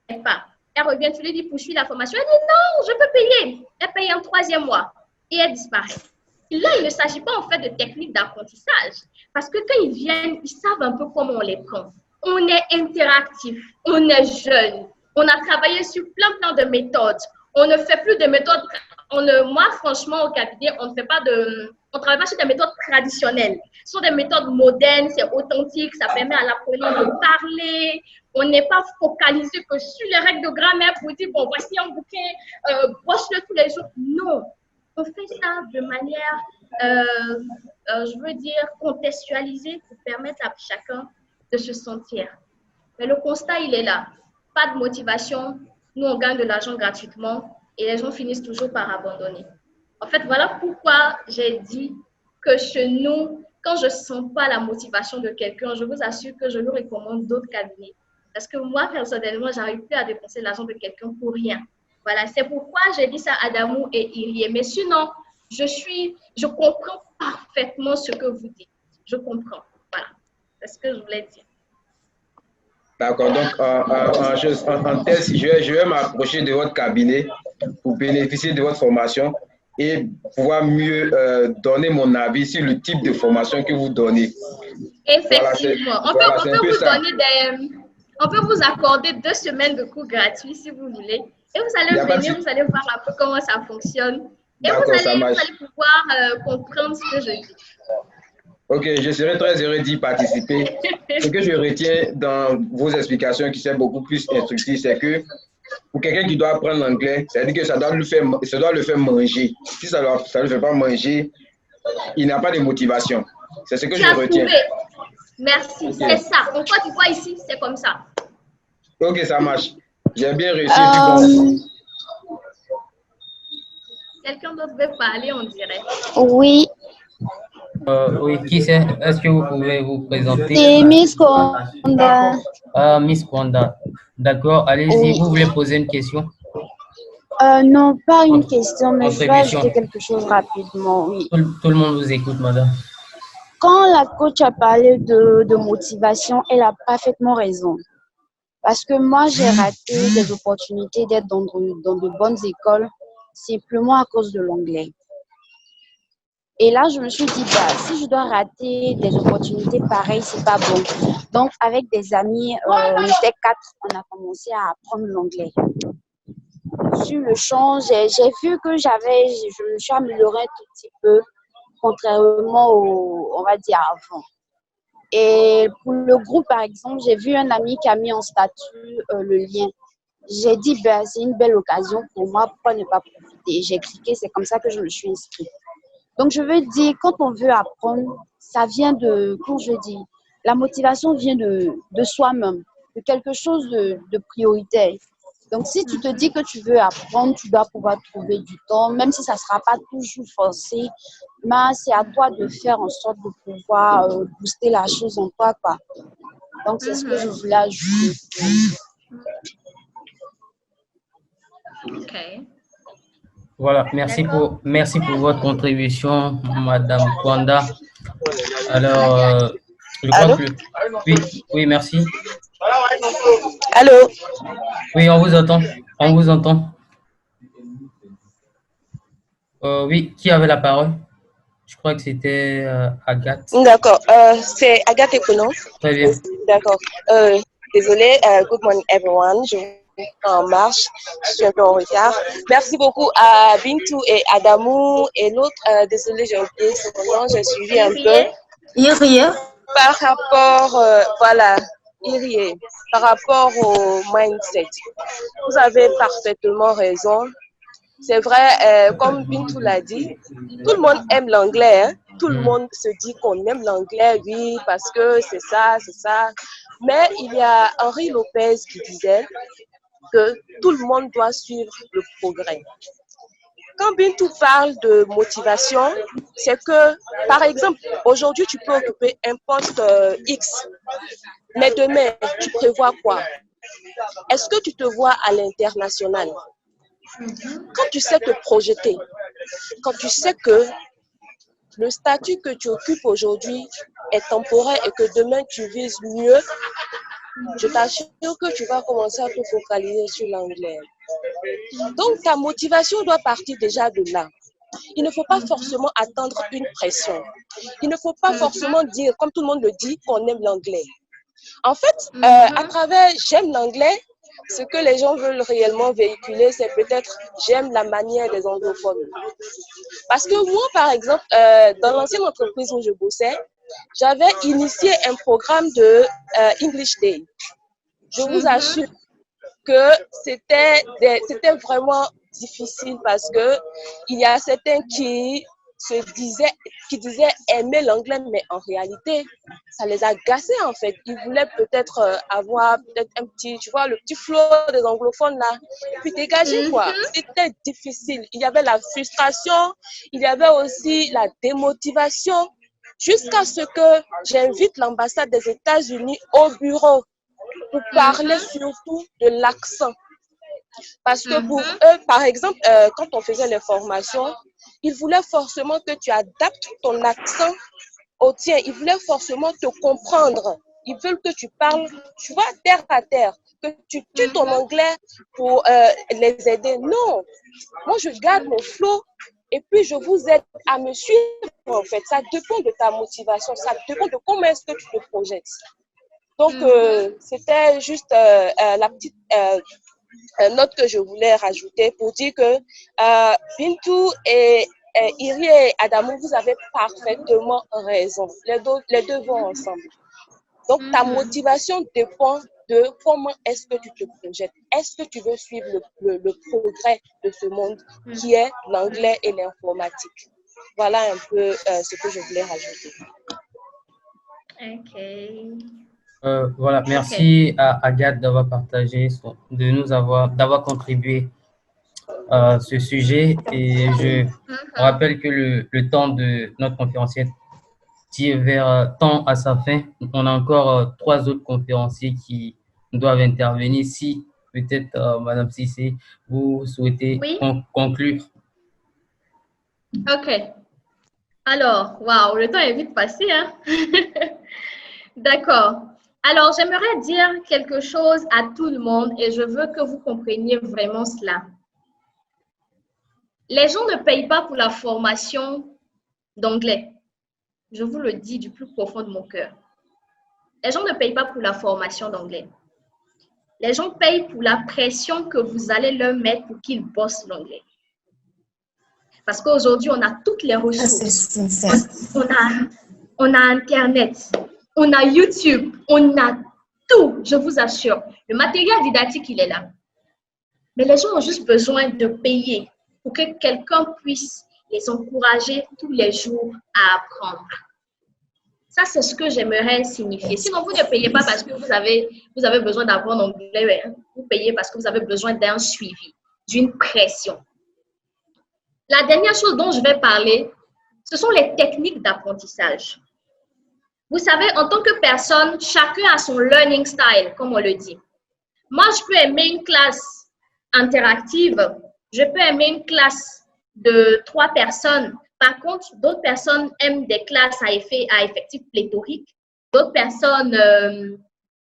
Elle revient, tu lui dis, poursuis la formation. Elle dit, non, je peux payer. Elle paye un 3e mois et elle disparaît. Et là, il ne s'agit pas en fait de technique d'apprentissage. Parce que quand ils viennent, ils savent un peu comment on les prend. On est interactif, on est jeune, on a travaillé sur plein de méthodes. On ne fait plus de méthodes. Moi, franchement, au cabinet, on ne travaille pas sur des méthodes traditionnelles. Ce sont des méthodes modernes, c'est authentique, ça permet à l'apprenant de parler. On n'est pas focalisé que sur les règles de grammaire pour dire, bon, voici un bouquin, broche-le tous les jours. Non, on fait ça de manière, je veux dire, contextualisée pour permettre à chacun de se sentir. Mais le constat, il est là. Pas de motivation. Nous, on gagne de l'argent gratuitement et les gens finissent toujours par abandonner. En fait, voilà pourquoi j'ai dit que chez nous, quand je ne sens pas la motivation de quelqu'un, je vous assure que je lui recommande d'autres cabinets. Parce que moi, personnellement, je n'arrive plus à dépenser l'argent de quelqu'un pour rien. Voilà, c'est pourquoi j'ai dit ça à Adamou et Irie. Mais sinon, je comprends parfaitement ce que vous dites. Je comprends. Voilà, c'est ce que je voulais dire. D'accord, donc en test, je vais m'approcher de votre cabinet pour bénéficier de votre formation et pouvoir mieux donner mon avis sur le type de formation que vous donnez. Effectivement, on peut vous accorder 2 semaines de cours gratuits si vous voulez. Et vous allez venir, vous allez voir un peu comment ça fonctionne. Et vous allez pouvoir comprendre ce que je dis. Ok, je serai très heureux d'y participer. Ce que je retiens dans vos explications qui sont beaucoup plus instructives, c'est que pour quelqu'un qui doit apprendre l'anglais, c'est-à-dire que ça doit le faire manger. Si ça ne le fait pas manger, il n'a pas de motivation. C'est ce que je retiens. Merci, okay. C'est ça. En Côte d'Ivoire ici, c'est comme ça. Ok, ça marche. J'ai bien réussi. Quelqu'un d'autre veut parler, on dirait. Oui. Oui, qui c'est? Est-ce que vous pouvez vous présenter? C'est Miss Kwanda. Miss Kwanda. D'accord, allez-y, oui. Vous voulez poser une question? Non, pas une question, mais je vais ajouter quelque chose rapidement. Oui. Tout le monde vous écoute, madame. Quand la coach a parlé de motivation, elle a parfaitement raison. Parce que moi, j'ai raté des opportunités d'être dans de bonnes écoles simplement à cause de l'anglais. Et là, je me suis dit, si je dois rater des opportunités pareilles, c'est pas bon. Donc, avec des amis, on était 4, on a commencé à apprendre l'anglais. Sur le champ, j'ai vu que je me suis améliorée un tout petit peu, contrairement on va dire, avant. Et pour le groupe, par exemple, j'ai vu un ami qui a mis en statut le lien. J'ai dit, c'est une belle occasion pour moi, pourquoi ne pas profiter? J'ai cliqué, c'est comme ça que je me suis inscrite. Donc, je veux dire, quand on veut apprendre, ça vient comment je dis, la motivation vient de soi-même, de quelque chose de prioritaire. Donc, si tu te dis que tu veux apprendre, tu dois pouvoir trouver du temps, même si ça ne sera pas toujours forcé, mais c'est à toi de faire en sorte de pouvoir booster la chose en toi, quoi. Donc, c'est ce que je voulais ajouter. OK. Voilà, merci pour votre contribution, Madame Kwanda. Alors, je crois que... Oui, merci. Allô? Oui, on vous entend. Oui, qui avait la parole? Je crois que c'était Agathe. D'accord, c'est Agathe Ekono. Très bien. D'accord. Désolée, good morning everyone. Je en marche, je suis un peu en retard. Merci beaucoup à Bintou et Adamou et l'autre, désolée, j'ai oublié son nom, j'ai suivi un peu. Irie. Par rapport, voilà, Irie, par rapport au mindset, vous avez parfaitement raison. C'est vrai, comme Bintou l'a dit, tout le monde aime l'anglais, hein? Tout le monde se dit qu'on aime l'anglais, oui, parce que c'est ça. Mais il y a Henri Lopez qui disait que tout le monde doit suivre le progrès. Quand Bintou parle de motivation, c'est que, par exemple, aujourd'hui, tu peux occuper un poste X, mais demain, tu prévois quoi? Est-ce que tu te vois à l'international? Quand tu sais te projeter, quand tu sais que le statut que tu occupes aujourd'hui est temporaire et que demain tu vises mieux, je t'assure que tu vas commencer à te focaliser sur l'anglais. Donc, ta motivation doit partir déjà de là. Il ne faut pas forcément attendre une pression. Il ne faut pas forcément dire, comme tout le monde le dit, qu'on aime l'anglais. En fait, à travers « j'aime l'anglais », ce que les gens veulent réellement véhiculer, c'est peut-être « j'aime la manière des anglophones ». Parce que moi, par exemple, dans l'ancienne entreprise où je bossais, j'avais initié un programme de English Day. Je vous assure que c'était vraiment difficile parce que il y a certains qui disaient aimer l'anglais, mais en réalité, ça les agaçait en fait. Ils voulaient peut-être avoir un petit, tu vois, le petit flow des anglophones là, et puis dégager quoi. C'était difficile. Il y avait la frustration, il y avait aussi la démotivation, jusqu'à ce que j'invite l'ambassade des États-Unis au bureau pour parler surtout de l'accent. Parce que pour eux, par exemple, quand on faisait les formations, ils voulaient forcément que tu adaptes ton accent au tien. Ils voulaient forcément te comprendre. Ils veulent que tu parles, tu vois, terre à terre, que tu tues ton anglais pour les aider. Non, moi je garde mon flow et puis je vous aide à me suivre en fait. Ça dépend de ta motivation, ça dépend de comment est-ce que tu te projettes. Donc, c'était juste la petite note que je voulais rajouter pour dire que Bintou et Iri et Adamou, vous avez parfaitement raison. Les deux vont ensemble. Donc, ta motivation dépend de comment est-ce que tu te projettes. Est-ce que tu veux suivre le progrès de ce monde qui est l'anglais et l'informatique? Voilà un peu ce que je voulais rajouter. OK. Voilà, merci à Agathe d'avoir partagé, d'avoir contribué à ce sujet. Et je rappelle que le temps de notre conférencier tend à sa fin. On a encore 3 autres conférenciers qui doivent intervenir. Si peut-être, Madame Cissé, vous souhaitez conclure. OK. Alors, waouh, le temps est vite passé, hein? D'accord. Alors, j'aimerais dire quelque chose à tout le monde et je veux que vous compreniez vraiment cela. Les gens ne payent pas pour la formation d'anglais. Je vous le dis du plus profond de mon cœur. Les gens ne payent pas pour la formation d'anglais. Les gens payent pour la pression que vous allez leur mettre pour qu'ils bossent l'anglais. Parce qu'aujourd'hui, on a toutes les ressources. On a Internet, on a YouTube, on a tout, je vous assure. Le matériel didactique, il est là. Mais les gens ont juste besoin de payer pour que quelqu'un puisse les encourager tous les jours à apprendre. Ça, c'est ce que j'aimerais signifier. Sinon, vous ne payez pas parce que vous avez besoin d'apprendre l'anglais. Vous payez parce que vous avez besoin d'un suivi, d'une pression. La dernière chose dont je vais parler, ce sont les techniques d'apprentissage. Vous savez, en tant que personne, chacun a son learning style, comme on le dit. Moi, je peux aimer une classe interactive. Je peux aimer une classe de 3 personnes. Par contre, d'autres personnes aiment des classes à effectif pléthorique. D'autres personnes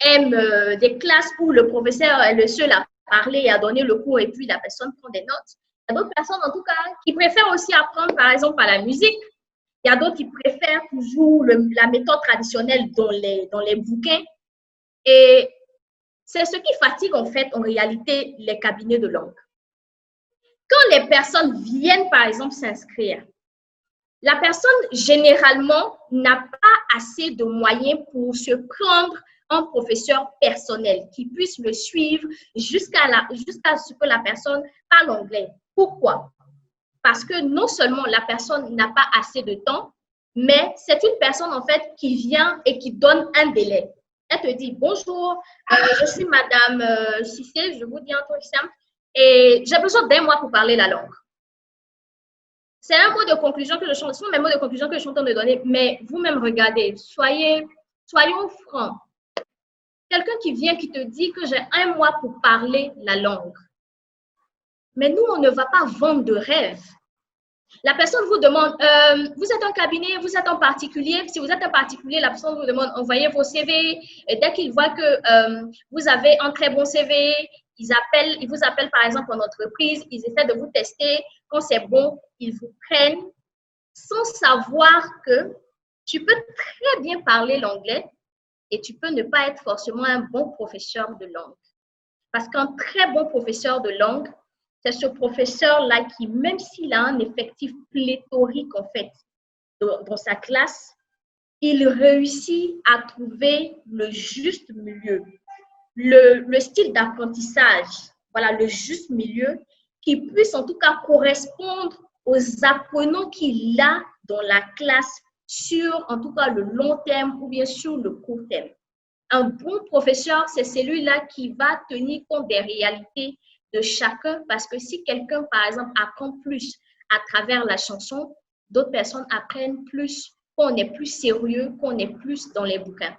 aiment des classes où le professeur est le seul à parler et à donner le cours et puis la personne prend des notes. Il y a d'autres personnes, en tout cas, qui préfèrent aussi apprendre, par exemple, par la musique. Il y a d'autres qui préfèrent toujours la méthode traditionnelle dans les bouquins. Et c'est ce qui fatigue, en fait, en réalité, les cabinets de langue. Quand les personnes viennent, par exemple, s'inscrire, la personne, généralement, n'a pas assez de moyens pour se prendre un professeur personnel qui puisse le suivre jusqu'à ce que la personne parle anglais. Pourquoi? Parce que non seulement la personne n'a pas assez de temps, mais c'est une personne, en fait, qui vient et qui donne un délai. Elle te dit, bonjour, je suis Madame Cissé, je vous dis un truc simple, et j'ai besoin d'1 mois pour parler la langue. C'est un mot de conclusion que ce sont mes mots de conclusion que je suis en train de donner, mais vous-même regardez, soyons francs. Quelqu'un qui vient, qui te dit que j'ai 1 mois pour parler la langue. Mais nous, on ne va pas vendre de rêve. La personne vous demande, vous êtes un cabinet, vous êtes un particulier. Si vous êtes un particulier, la personne vous demande, envoyez vos CV. Et dès qu'ils voient que vous avez un très bon CV, ils vous appellent par exemple en entreprise, ils essaient de vous tester. Quand c'est bon, ils vous prennent sans savoir que tu peux très bien parler l'anglais et tu peux ne pas être forcément un bon professeur de langue. Parce qu'un très bon professeur de langue, c'est ce professeur-là qui, même s'il a un effectif pléthorique en fait dans sa classe, il réussit à trouver le juste milieu, le style d'apprentissage, voilà, le juste milieu qui puisse en tout cas correspondre aux apprenants qu'il a dans la classe sur en tout cas le long terme ou bien sur le court terme. Un bon professeur, c'est celui-là qui va tenir compte des réalités de chacun, parce que si quelqu'un, par exemple, apprend plus à travers la chanson, d'autres personnes apprennent plus, qu'on est plus sérieux, qu'on est plus dans les bouquins.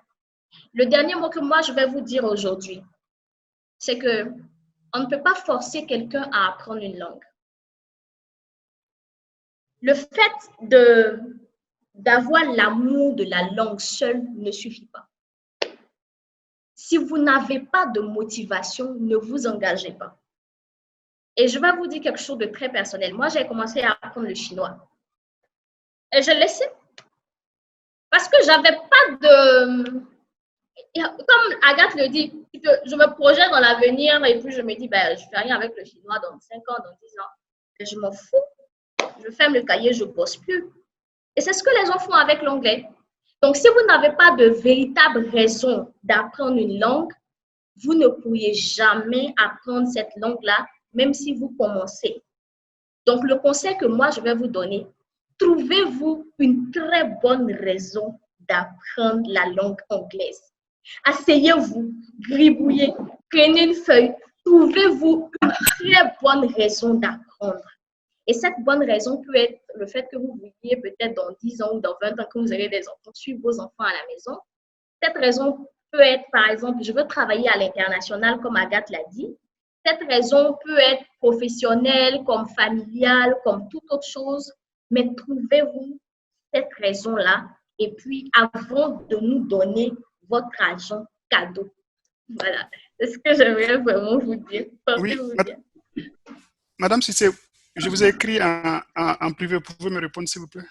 Le dernier mot que moi, je vais vous dire aujourd'hui, c'est que on ne peut pas forcer quelqu'un à apprendre une langue. Le fait d'avoir l'amour de la langue seule ne suffit pas. Si vous n'avez pas de motivation, ne vous engagez pas. Et je vais vous dire quelque chose de très personnel. Moi, j'ai commencé à apprendre le chinois. Et je l'ai laissé. Parce que je n'avais pas de... Comme Agathe le dit, je me projette dans l'avenir et puis je me dis, ben, je ne fais rien avec le chinois dans 5 ans, dans 10 ans. Et je m'en fous. Je ferme le cahier, je ne bosse plus. Et c'est ce que les gens font avec l'anglais. Donc, si vous n'avez pas de véritable raison d'apprendre une langue, vous ne pourriez jamais apprendre cette langue-là, même si vous commencez. Donc, le conseil que moi, je vais vous donner, trouvez-vous une très bonne raison d'apprendre la langue anglaise. Asseyez-vous, gribouillez, prenez une feuille, trouvez-vous une très bonne raison d'apprendre. Et cette bonne raison peut être le fait que vous vouliez peut-être dans 10 ans ou dans 20 ans que vous avez des enfants, suivre vos enfants à la maison. Cette raison peut être, par exemple, je veux travailler à l'international, comme Agathe l'a dit. Cette raison peut être professionnelle, comme familiale, comme toute autre chose. Mais trouvez-vous cette raison-là et puis avant de nous donner votre argent cadeau. Voilà. C'est ce que j'aimerais vraiment vous dire. Oui, Madame, si c'est... Je vous ai écrit en privé. Vous pouvez me répondre, s'il vous plaît?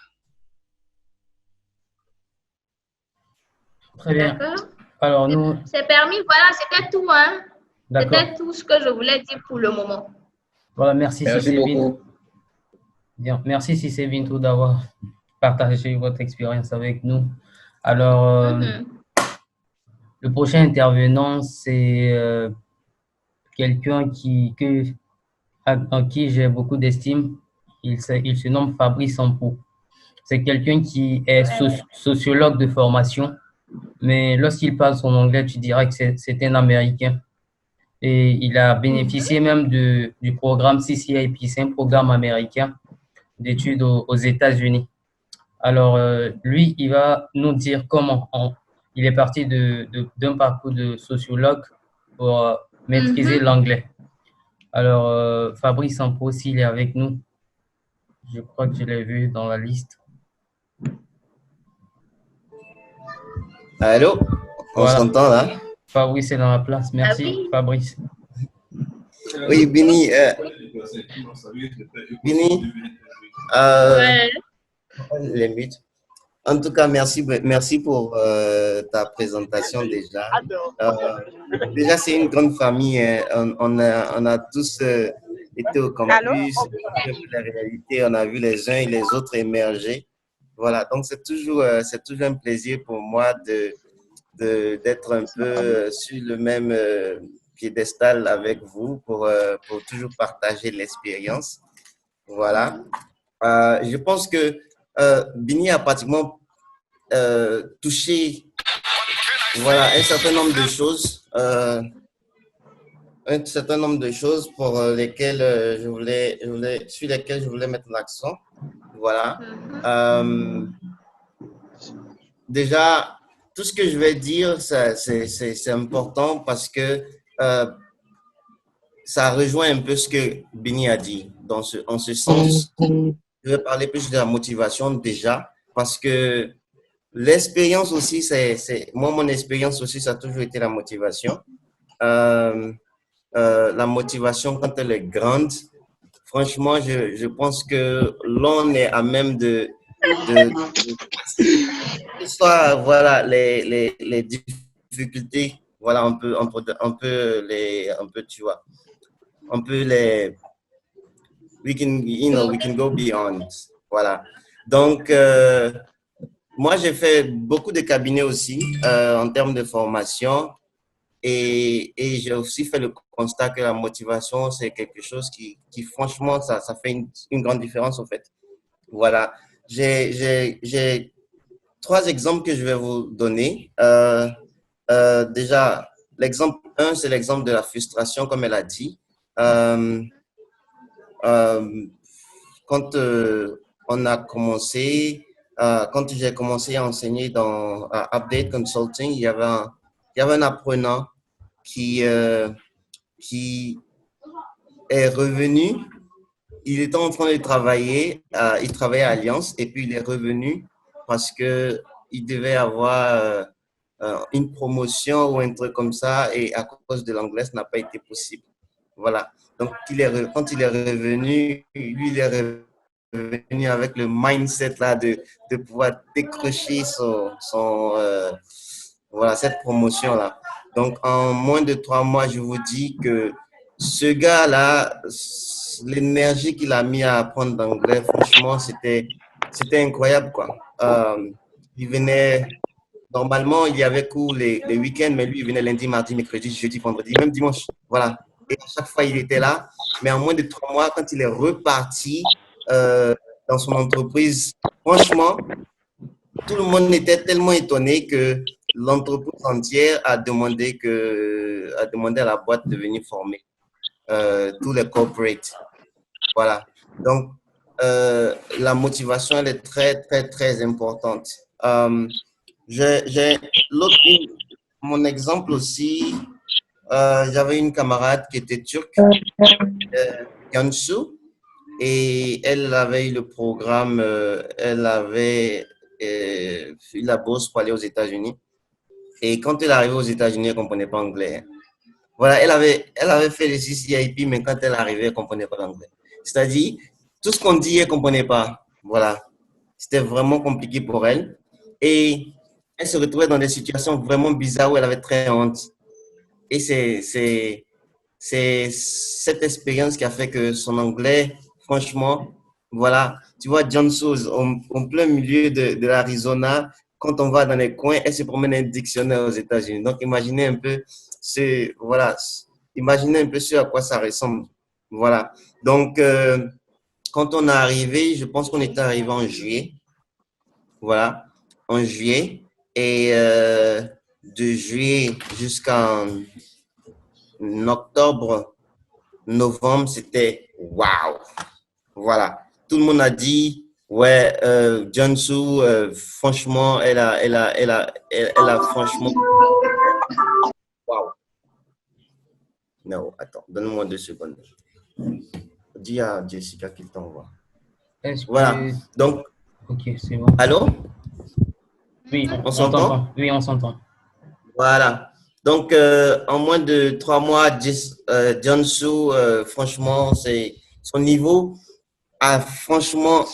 Très bien. D'accord. Alors, nous... C'est permis. Voilà, c'était tout. Hein? C'était tout ce que je voulais dire pour le moment. Voilà, merci beaucoup. Bien, merci Cissé Bintou d'avoir partagé votre expérience avec nous. Alors, le prochain intervenant, c'est quelqu'un en qui j'ai beaucoup d'estime. Il se nomme Fabrice Ampou. C'est quelqu'un qui est sociologue de formation, mais lorsqu'il parle son anglais, tu dirais que c'est un Américain. Et il a bénéficié même du programme CCIP, c'est un programme américain d'études aux États-Unis. Alors, lui, il va nous dire comment il est parti d'un parcours de sociologue pour maîtriser l'anglais. Alors, Fabrice Ampou, s'il est avec nous, je crois que je l'ai vu dans la liste. Allô? On s'entend là? Fabrice est dans la place. Merci, Fabrice. Oui, Bini. Bini. Les mythes. En tout cas, merci pour ta présentation déjà. Déjà, c'est une grande famille. On a tous été au campus, on a vu la réalité, on a vu les uns et les autres émerger. Voilà, donc c'est toujours un plaisir pour moi d'être un peu sur le même piédestal avec vous pour toujours partager l'expérience. Voilà. Je pense que Bini a pratiquement touché un certain nombre de choses pour lesquelles sur lesquelles je voulais mettre l'accent. Voilà. Déjà, tout ce que je vais dire, c'est important parce que ça rejoint un peu ce que Bini a dit, en ce sens je vais parler plus de la motivation déjà, parce que l'expérience aussi, moi, mon expérience aussi, ça a toujours été la motivation. La motivation, quand elle est grande, franchement, je pense que l'on est à même de soit, voilà, les difficultés, voilà, tu vois, on peut we can go beyond, voilà. Donc, moi, j'ai fait beaucoup de cabinets aussi en termes de formation et j'ai aussi fait le constat que la motivation, c'est quelque chose qui franchement, ça fait une grande différence, en fait. Voilà. J'ai 3 exemples que je vais vous donner. Déjà, l'exemple 1, c'est l'exemple de la frustration, comme elle a dit. Quand on a commencé, quand j'ai commencé à enseigner dans Update Consulting, il y avait un apprenant qui est revenu. Il était en train de travailler, il travaillait à Alliance et puis il est revenu parce que il devait avoir une promotion ou un truc comme ça et à cause de l'anglais, ça n'a pas été possible. Voilà. Donc, quand il est revenu, lui, il est revenu avec le mindset là de pouvoir décrocher voilà, cette promotion là. Donc, en moins de 3 mois, je vous dis que ce gars-là, l'énergie qu'il a mis à apprendre l'anglais, franchement, c'était incroyable, quoi. Il venait, normalement, il y avait cours les week-ends, mais lui, il venait lundi, mardi, mercredi, jeudi, vendredi, même dimanche. Voilà. Et à chaque fois, il était là. Mais en moins de 3 mois, quand il est reparti dans son entreprise, franchement, tout le monde était tellement étonné que l'entreprise entière a demandé à la boîte de venir former tous les corporates. Voilà. Donc, la motivation, elle est très, très, très importante. J'ai mon exemple aussi, j'avais une camarade qui était turque, Yansu, et elle avait eu le programme, elle avait eu la bourse pour aller aux États-Unis. Et quand elle est arrivée aux États-Unis, elle ne comprenait pas anglais. Voilà, elle avait fait les CCIP, mais quand elle arrivait, elle ne comprenait pas l'anglais. C'est-à-dire, tout ce qu'on dit, elle ne comprenait pas. Voilà. C'était vraiment compliqué pour elle. Et elle se retrouvait dans des situations vraiment bizarres où elle avait très honte. Et c'est cette expérience qui a fait que son anglais, franchement, voilà. Tu vois, John Sauce, en plein milieu de l'Arizona, quand on va dans les coins, elle se promène un dictionnaire aux États-Unis. Donc, imaginez un peu imaginez un peu ce à quoi ça ressemble. Voilà. Donc, quand on est arrivé, je pense qu'on était arrivé en juillet. Voilà, en juillet. Et de juillet jusqu'en octobre, novembre, c'était waouh. Voilà. Tout le monde a dit, ouais, Jansu, franchement, elle a franchement. Waouh. Non, attends, donne-moi 2 secondes. Dis à Jessica qu'il t'envoie. Voilà. Donc. Ok, c'est bon. Allô? Oui, on s'entend? Oui, on s'entend. Voilà. Donc, en moins de 3 mois, Jansu, franchement, son niveau a franchement,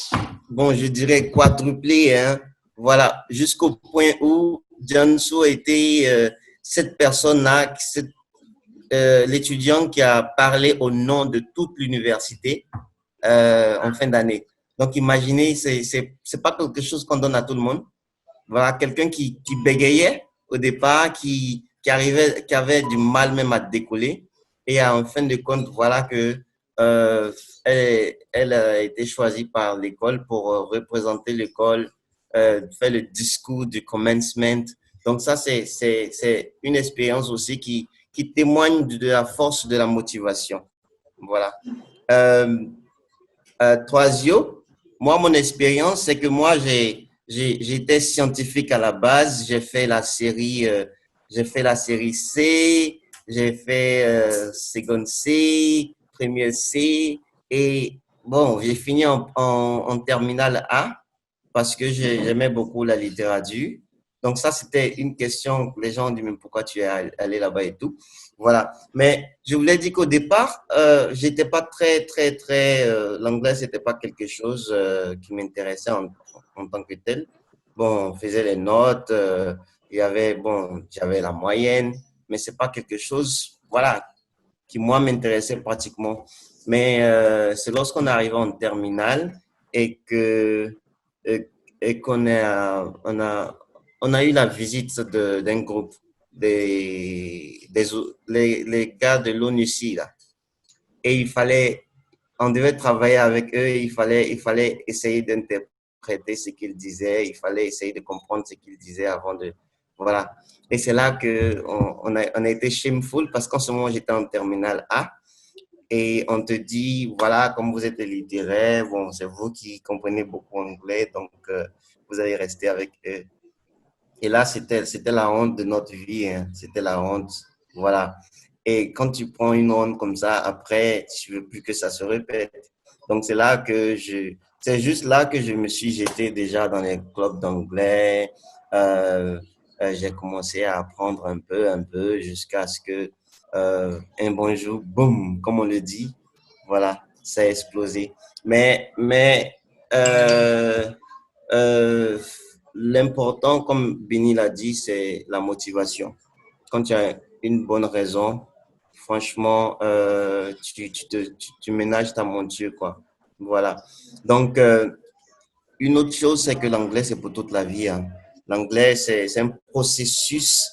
bon, je dirais quadruplé, hein. Voilà, jusqu'au point où Jansu était cette personne-là, l'étudiant qui a parlé au nom de toute l'université en fin d'année. Donc, imaginez, c'est pas quelque chose qu'on donne à tout le monde. Voilà, quelqu'un qui bégayait au départ, qui avait du mal même à décoller. Et en fin de compte, voilà que elle a été choisie par l'école pour représenter l'école, faire le discours du commencement. Donc ça, c'est une expérience aussi qui témoigne de la force de la motivation. Voilà. Troisième, moi, mon expérience, c'est que moi, j'étais scientifique à la base. J'ai fait la série C, j'ai fait seconde C, première C, et bon, j'ai fini en terminale A parce que j'aimais beaucoup la littérature. Donc, ça, c'était une question que les gens ont dit, mais pourquoi tu es allé là-bas et tout. Voilà. Mais je voulais dire qu'au départ, j'étais pas l'anglais, c'était pas quelque chose qui m'intéressait en tant que tel. Bon, on faisait les notes, j'avais la moyenne, mais c'est pas quelque chose, voilà, qui moi m'intéressait pratiquement. Mais c'est lorsqu'on est arrivé en terminale et qu'on on a eu la visite d'un groupe les gars de l'ONUCI là. Et on devait travailler avec eux, il fallait essayer d'interpréter ce qu'ils disaient, il fallait essayer de comprendre ce qu'ils disaient avant de, voilà. Et c'est là qu'on a été shameful parce qu'en ce moment, j'étais en terminale A et on te dit, voilà, comme vous êtes littéraire, bon, c'est vous qui comprenez beaucoup anglais, donc vous allez rester avec eux. Et là, c'était la honte de notre vie, hein. C'était la honte, voilà. Et quand tu prends une honte comme ça, après, tu veux plus que ça se répète. Donc, c'est juste là que je me suis jeté déjà dans les clubs d'anglais. J'ai commencé à apprendre un peu, jusqu'à ce que un bon jour, boum, comme on le dit, voilà, ça a explosé. Mais l'important, comme Benny l'a dit, c'est la motivation. Quand tu as une bonne raison, franchement, tu ménages ta monture, quoi. Voilà. Donc, une autre chose, c'est que l'anglais, c'est pour toute la vie, hein. L'anglais, c'est un processus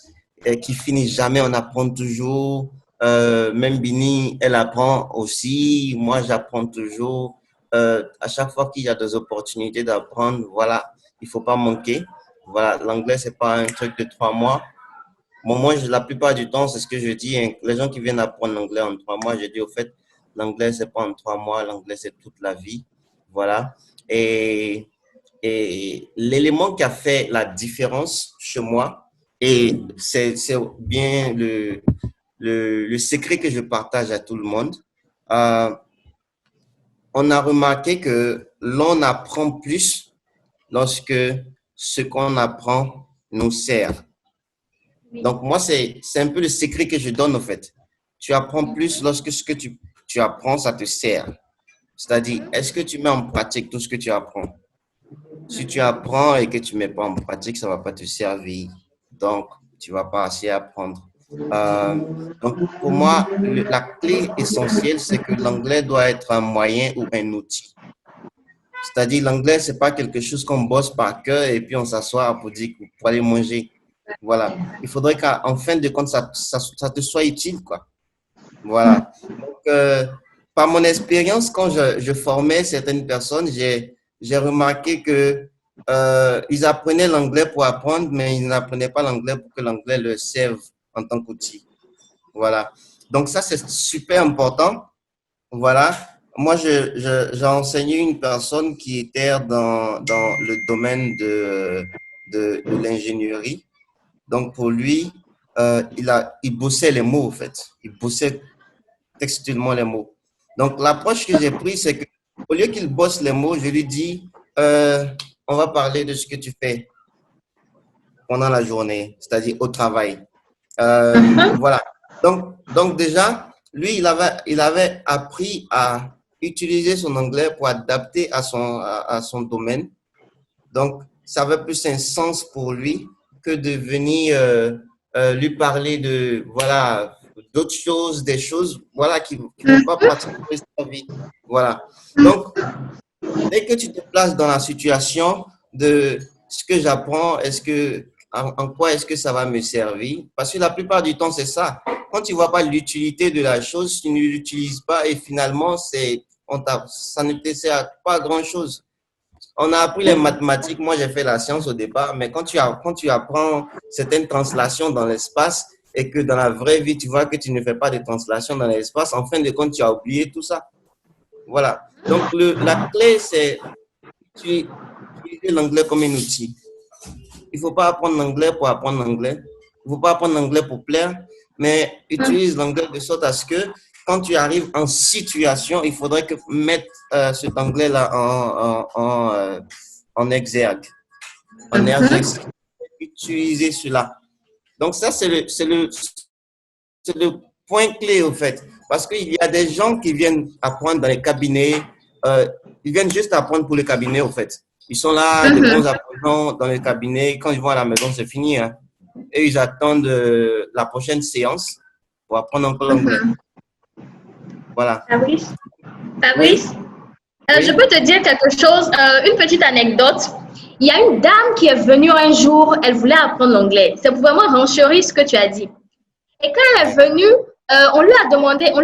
qui finit jamais. On apprend toujours. Même Bini, elle apprend aussi. Moi, j'apprends toujours. À chaque fois qu'il y a des opportunités d'apprendre, voilà, il faut pas manquer. Voilà, l'anglais, c'est pas un truc de 3 mois. Bon, moi, la plupart du temps, c'est ce que je dis, hein. Les gens qui viennent apprendre l'anglais en 3 mois, je dis au fait, l'anglais, c'est pas en 3 mois, l'anglais, c'est toute la vie. Voilà. Et l'élément qui a fait la différence chez moi, et c'est bien le secret que je partage à tout le monde, on a remarqué que l'on apprend plus lorsque ce qu'on apprend nous sert. Donc, moi, c'est un peu le secret que je donne, en fait. Tu apprends plus lorsque ce que tu apprends, ça te sert. C'est-à-dire, est-ce que tu mets en pratique tout ce que tu apprends? Si tu apprends et que tu ne mets pas en pratique, ça ne va pas te servir. Donc, tu ne vas pas assez apprendre. Donc, pour moi, la clé essentielle, c'est que l'anglais doit être un moyen ou un outil. C'est-à-dire, l'anglais, ce n'est pas quelque chose qu'on bosse par cœur et puis on s'assoit pour dire pour aller manger. Voilà. Il faudrait qu'en fin de compte, ça te soit utile, quoi. Voilà. Donc, par mon expérience, quand je formais certaines personnes, j'ai remarqué que ils apprenaient l'anglais pour apprendre, mais ils n'apprenaient pas l'anglais pour que l'anglais leur serve en tant qu'outil. Voilà. Donc, ça, c'est super important. Voilà. Moi, j'ai enseigné une personne qui était dans le domaine de l'ingénierie. Donc, pour lui, il bossait les mots, en fait. Il bossait textuellement les mots. Donc, l'approche que j'ai prise, c'est qu'au lieu qu'il bosse les mots, je lui dis, on va parler de ce que tu fais pendant la journée, c'est-à-dire au travail. Voilà. Donc, déjà, lui, il avait appris à utiliser son anglais pour adapter à son domaine. Donc, ça avait plus un sens pour lui que de venir lui parler de, voilà, d'autres choses, des choses, voilà, qui ne vont pas pratiquer sa vie. Voilà. Donc, dès que tu te places dans la situation de ce que j'apprends, en quoi est-ce que ça va me servir? Parce que la plupart du temps, c'est ça. Quand tu ne vois pas l'utilité de la chose, tu ne l'utilises pas et finalement, ça ne te sert pas à grand-chose. On a appris les mathématiques. Moi, j'ai fait la science au départ, mais quand tu apprends certaines translations dans l'espace et que dans la vraie vie, tu vois que tu ne fais pas de translation dans l'espace, en fin de compte, tu as oublié tout ça. Voilà. Donc, la clé, c'est utiliser l'anglais comme un outil. Il ne faut pas apprendre l'anglais pour apprendre l'anglais. Il ne faut pas apprendre l'anglais pour plaire, mais utilise l'anglais de sorte à ce que quand tu arrives en situation, il faudrait que mettre cet anglais-là en exergue. En exergue, utiliser cela. Donc ça, c'est le point clé, au fait. Parce qu'il y a des gens qui viennent apprendre dans les cabinets. Ils viennent juste apprendre pour le cabinet, au fait. Ils sont là, des bons apprenants dans le cabinet. Quand ils vont à la maison, c'est fini. Hein. Et ils attendent la prochaine séance pour apprendre un peu l'anglais. Voilà. Fabrice, Oui. Je peux te dire quelque chose, une petite anecdote. Il y a une dame qui est venue un jour, elle voulait apprendre l'anglais. C'est vraiment renchérir ce que tu as dit. Et quand elle est venue, on lui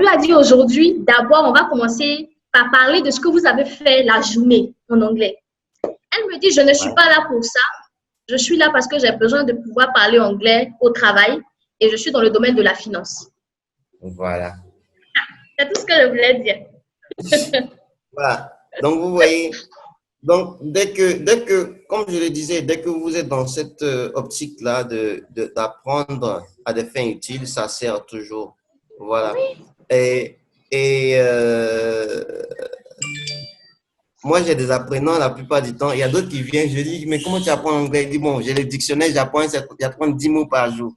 a dit aujourd'hui, d'abord, on va commencer par parler de ce que vous avez fait la journée en anglais. Elle me dit, je ne suis pas là pour ça. Je suis là parce que j'ai besoin de pouvoir parler anglais au travail et je suis dans le domaine de la finance. Voilà. C'est tout ce que je voulais dire. Voilà. Donc, vous voyez, donc, dès que, comme je le disais, dès que vous êtes dans cette optique-là d'apprendre à des fins utiles, ça sert toujours. Voilà. Et moi, j'ai des apprenants la plupart du temps. Il y a d'autres qui viennent, je dis, mais comment tu apprends l'anglais? Il dit, bon, j'ai le dictionnaire, j'apprends 10 mots par jour.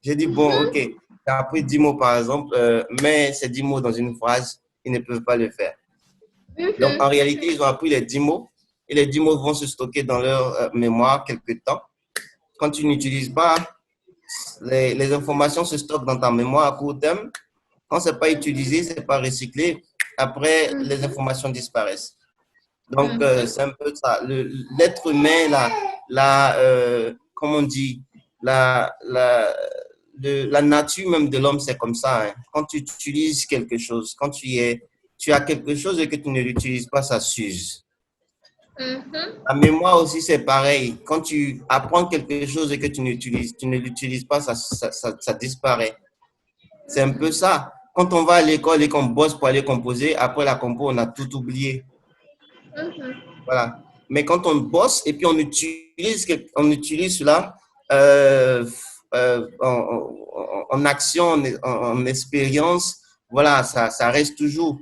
Je dis, bon, ok, j'ai appris 10 mots par exemple, mais ces 10 mots dans une phrase, ils ne peuvent pas le faire. Donc, en réalité, ils ont appris les 10 mots et les 10 mots vont se stocker dans leur mémoire quelque temps. Quand tu n'utilises pas, les informations se stockent dans ta mémoire à court terme. Quand ce n'est pas utilisé, ce n'est pas recyclé, après, les informations disparaissent. Donc, c'est un peu ça. L'être humain, comment on dit, la nature même de l'homme, c'est comme ça. Hein. Quand tu utilises quelque chose, quand tu as quelque chose et que tu ne l'utilises pas, ça s'use. La mémoire aussi, c'est pareil. Quand tu apprends quelque chose et que tu ne l'utilises pas, ça disparaît. C'est un peu ça. Quand on va à l'école et qu'on bosse pour aller composer, après la compo, on a tout oublié. Voilà. Mais quand on bosse et puis on utilise cela en action, en expérience, voilà, ça reste toujours.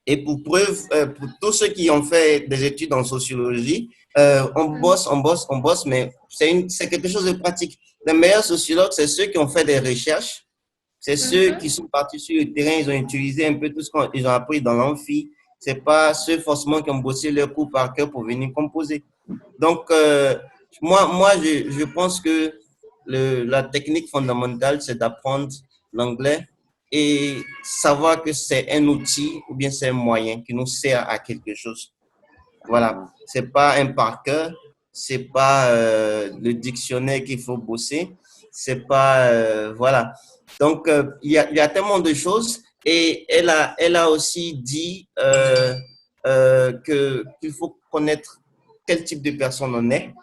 Et pour preuve, pour tous ceux qui ont fait des études en sociologie, on bosse, mais c'est quelque chose de pratique. Les meilleurs sociologues, c'est ceux qui ont fait des recherches, c'est ceux qui sont partis sur le terrain, ils ont utilisé un peu tout ce qu'ils ont appris dans l'amphi. Ce n'est pas ceux forcément qui ont bossé leur cours par cœur pour venir composer. Donc, moi je pense que la technique fondamentale, c'est d'apprendre l'anglais et savoir que c'est un outil ou bien c'est un moyen qui nous sert à quelque chose. Voilà. Ce n'est pas un par cœur, ce n'est pas le dictionnaire qu'il faut bosser, c'est pas… voilà. Donc, il y a tellement de choses. Et elle a aussi dit qu'il faut connaître quel type de personne on est.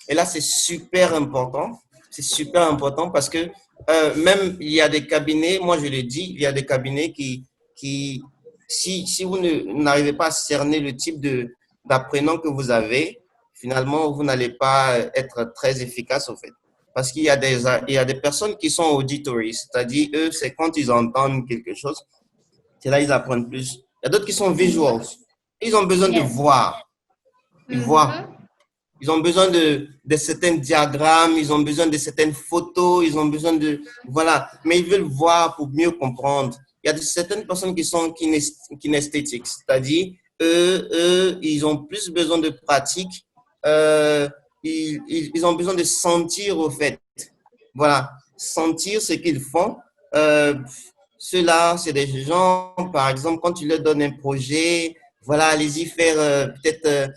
Et là, c'est super important. C'est super important parce que même il y a des cabinets, moi je le dis, il y a des cabinets qui si vous n'arrivez pas à cerner le type d'apprenant que vous avez, finalement, vous n'allez pas être très efficace au fait. Parce qu'il y a des personnes qui sont auditory, c'est-à-dire, eux, c'est quand ils entendent quelque chose, c'est là ils apprennent plus. Il y a d'autres qui sont visuals. Ils ont besoin de voir. Ils voient. Ils ont besoin de certains diagrammes, ils ont besoin de certaines photos, ils ont besoin de… Voilà. Mais ils veulent voir pour mieux comprendre. Il y a certaines personnes qui sont kinesthétiques, c'est-à-dire, eux, ils ont plus besoin de pratique. Ils ont besoin de sentir au fait. Voilà, sentir ce qu'ils font. Ceux-là, c'est des gens, par exemple, quand tu leur donnes un projet, voilà, allez-y faire peut-être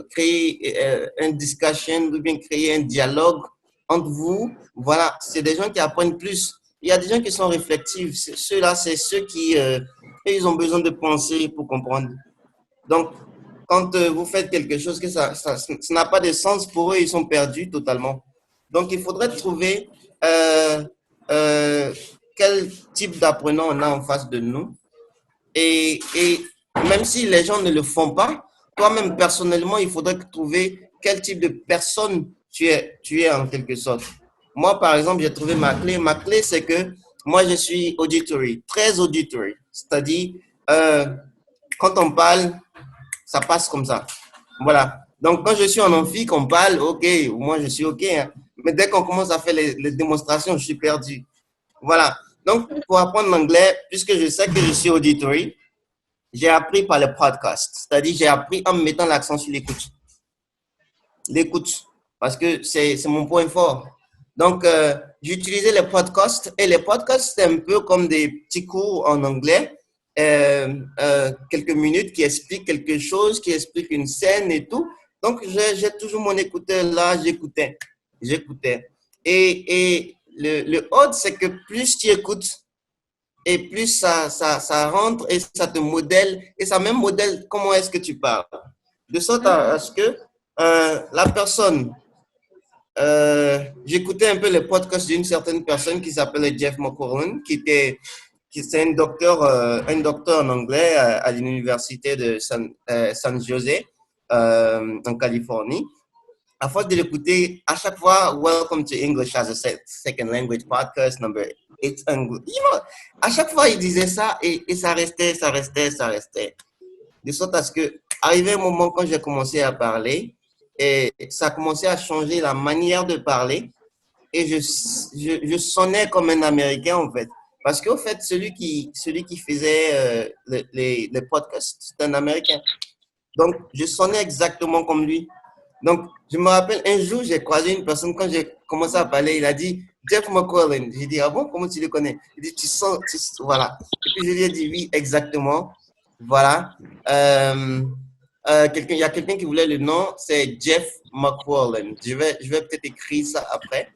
créer un discussion ou bien créer un dialogue entre vous. Voilà, c'est des gens qui apprennent plus. Il y a des gens qui sont réflexifs. Ceux-là, c'est ceux qui ils ont besoin de penser pour comprendre. Donc, quand vous faites quelque chose que ça n'a pas de sens pour eux, ils sont perdus totalement. Donc, il faudrait trouver quel type d'apprenant on a en face de nous. Et même si les gens ne le font pas, toi-même, personnellement, il faudrait trouver quel type de personne tu es en quelque sorte. Moi, par exemple, j'ai trouvé ma clé. Ma clé, c'est que Moi, je suis auditory, très auditory. C'est-à-dire, quand on parle, ça passe comme ça. Voilà. Donc, quand je suis en amphi, qu'on parle, OK, moi, je suis OK. Hein. Mais dès qu'on commence à faire les démonstrations, je suis perdu. Voilà. Donc, pour apprendre l'anglais, puisque je sais que je suis auditory, j'ai appris par le podcast. C'est-à-dire, j'ai appris en me mettant l'accent sur l'écoute. L'écoute, parce que c'est mon point fort. Donc, j'utilisais les podcasts et les podcasts, c'est un peu comme des petits cours en anglais, quelques minutes qui expliquent quelque chose, qui expliquent une scène et tout. Donc, j'ai toujours mon écouteur là, j'écoutais. Et le haut, c'est que plus tu écoutes et plus ça rentre et ça te modèle et ça même modèle comment est-ce que tu parles. De sorte à ce que la personne, j'écoutais un peu les podcasts d'une certaine personne qui s'appelle Jeff McCorlan, qui c'est un docteur en anglais à l'université de San Jose en Californie. À force de l'écouter, à chaque fois, Welcome to English as a Second Language Podcast number 8. À chaque fois, il disait ça et ça restait. De sorte à ce que, arrivé un moment quand j'ai commencé à parler, et ça a commencé à changer la manière de parler et je sonnais comme un Américain en fait. Parce qu'au fait, celui qui faisait les podcasts, c'est un Américain. Donc, je sonnais exactement comme lui. Donc, je me rappelle, un jour, j'ai croisé une personne, quand j'ai commencé à parler, il a dit, Jeff McCorlan. J'ai dit, ah bon, comment tu le connais? Il dit, voilà. Et puis, je lui ai dit, oui, exactement. Voilà. Il y a quelqu'un qui voulait le nom, c'est Jeff McCorlan. Je vais peut-être écrire ça après.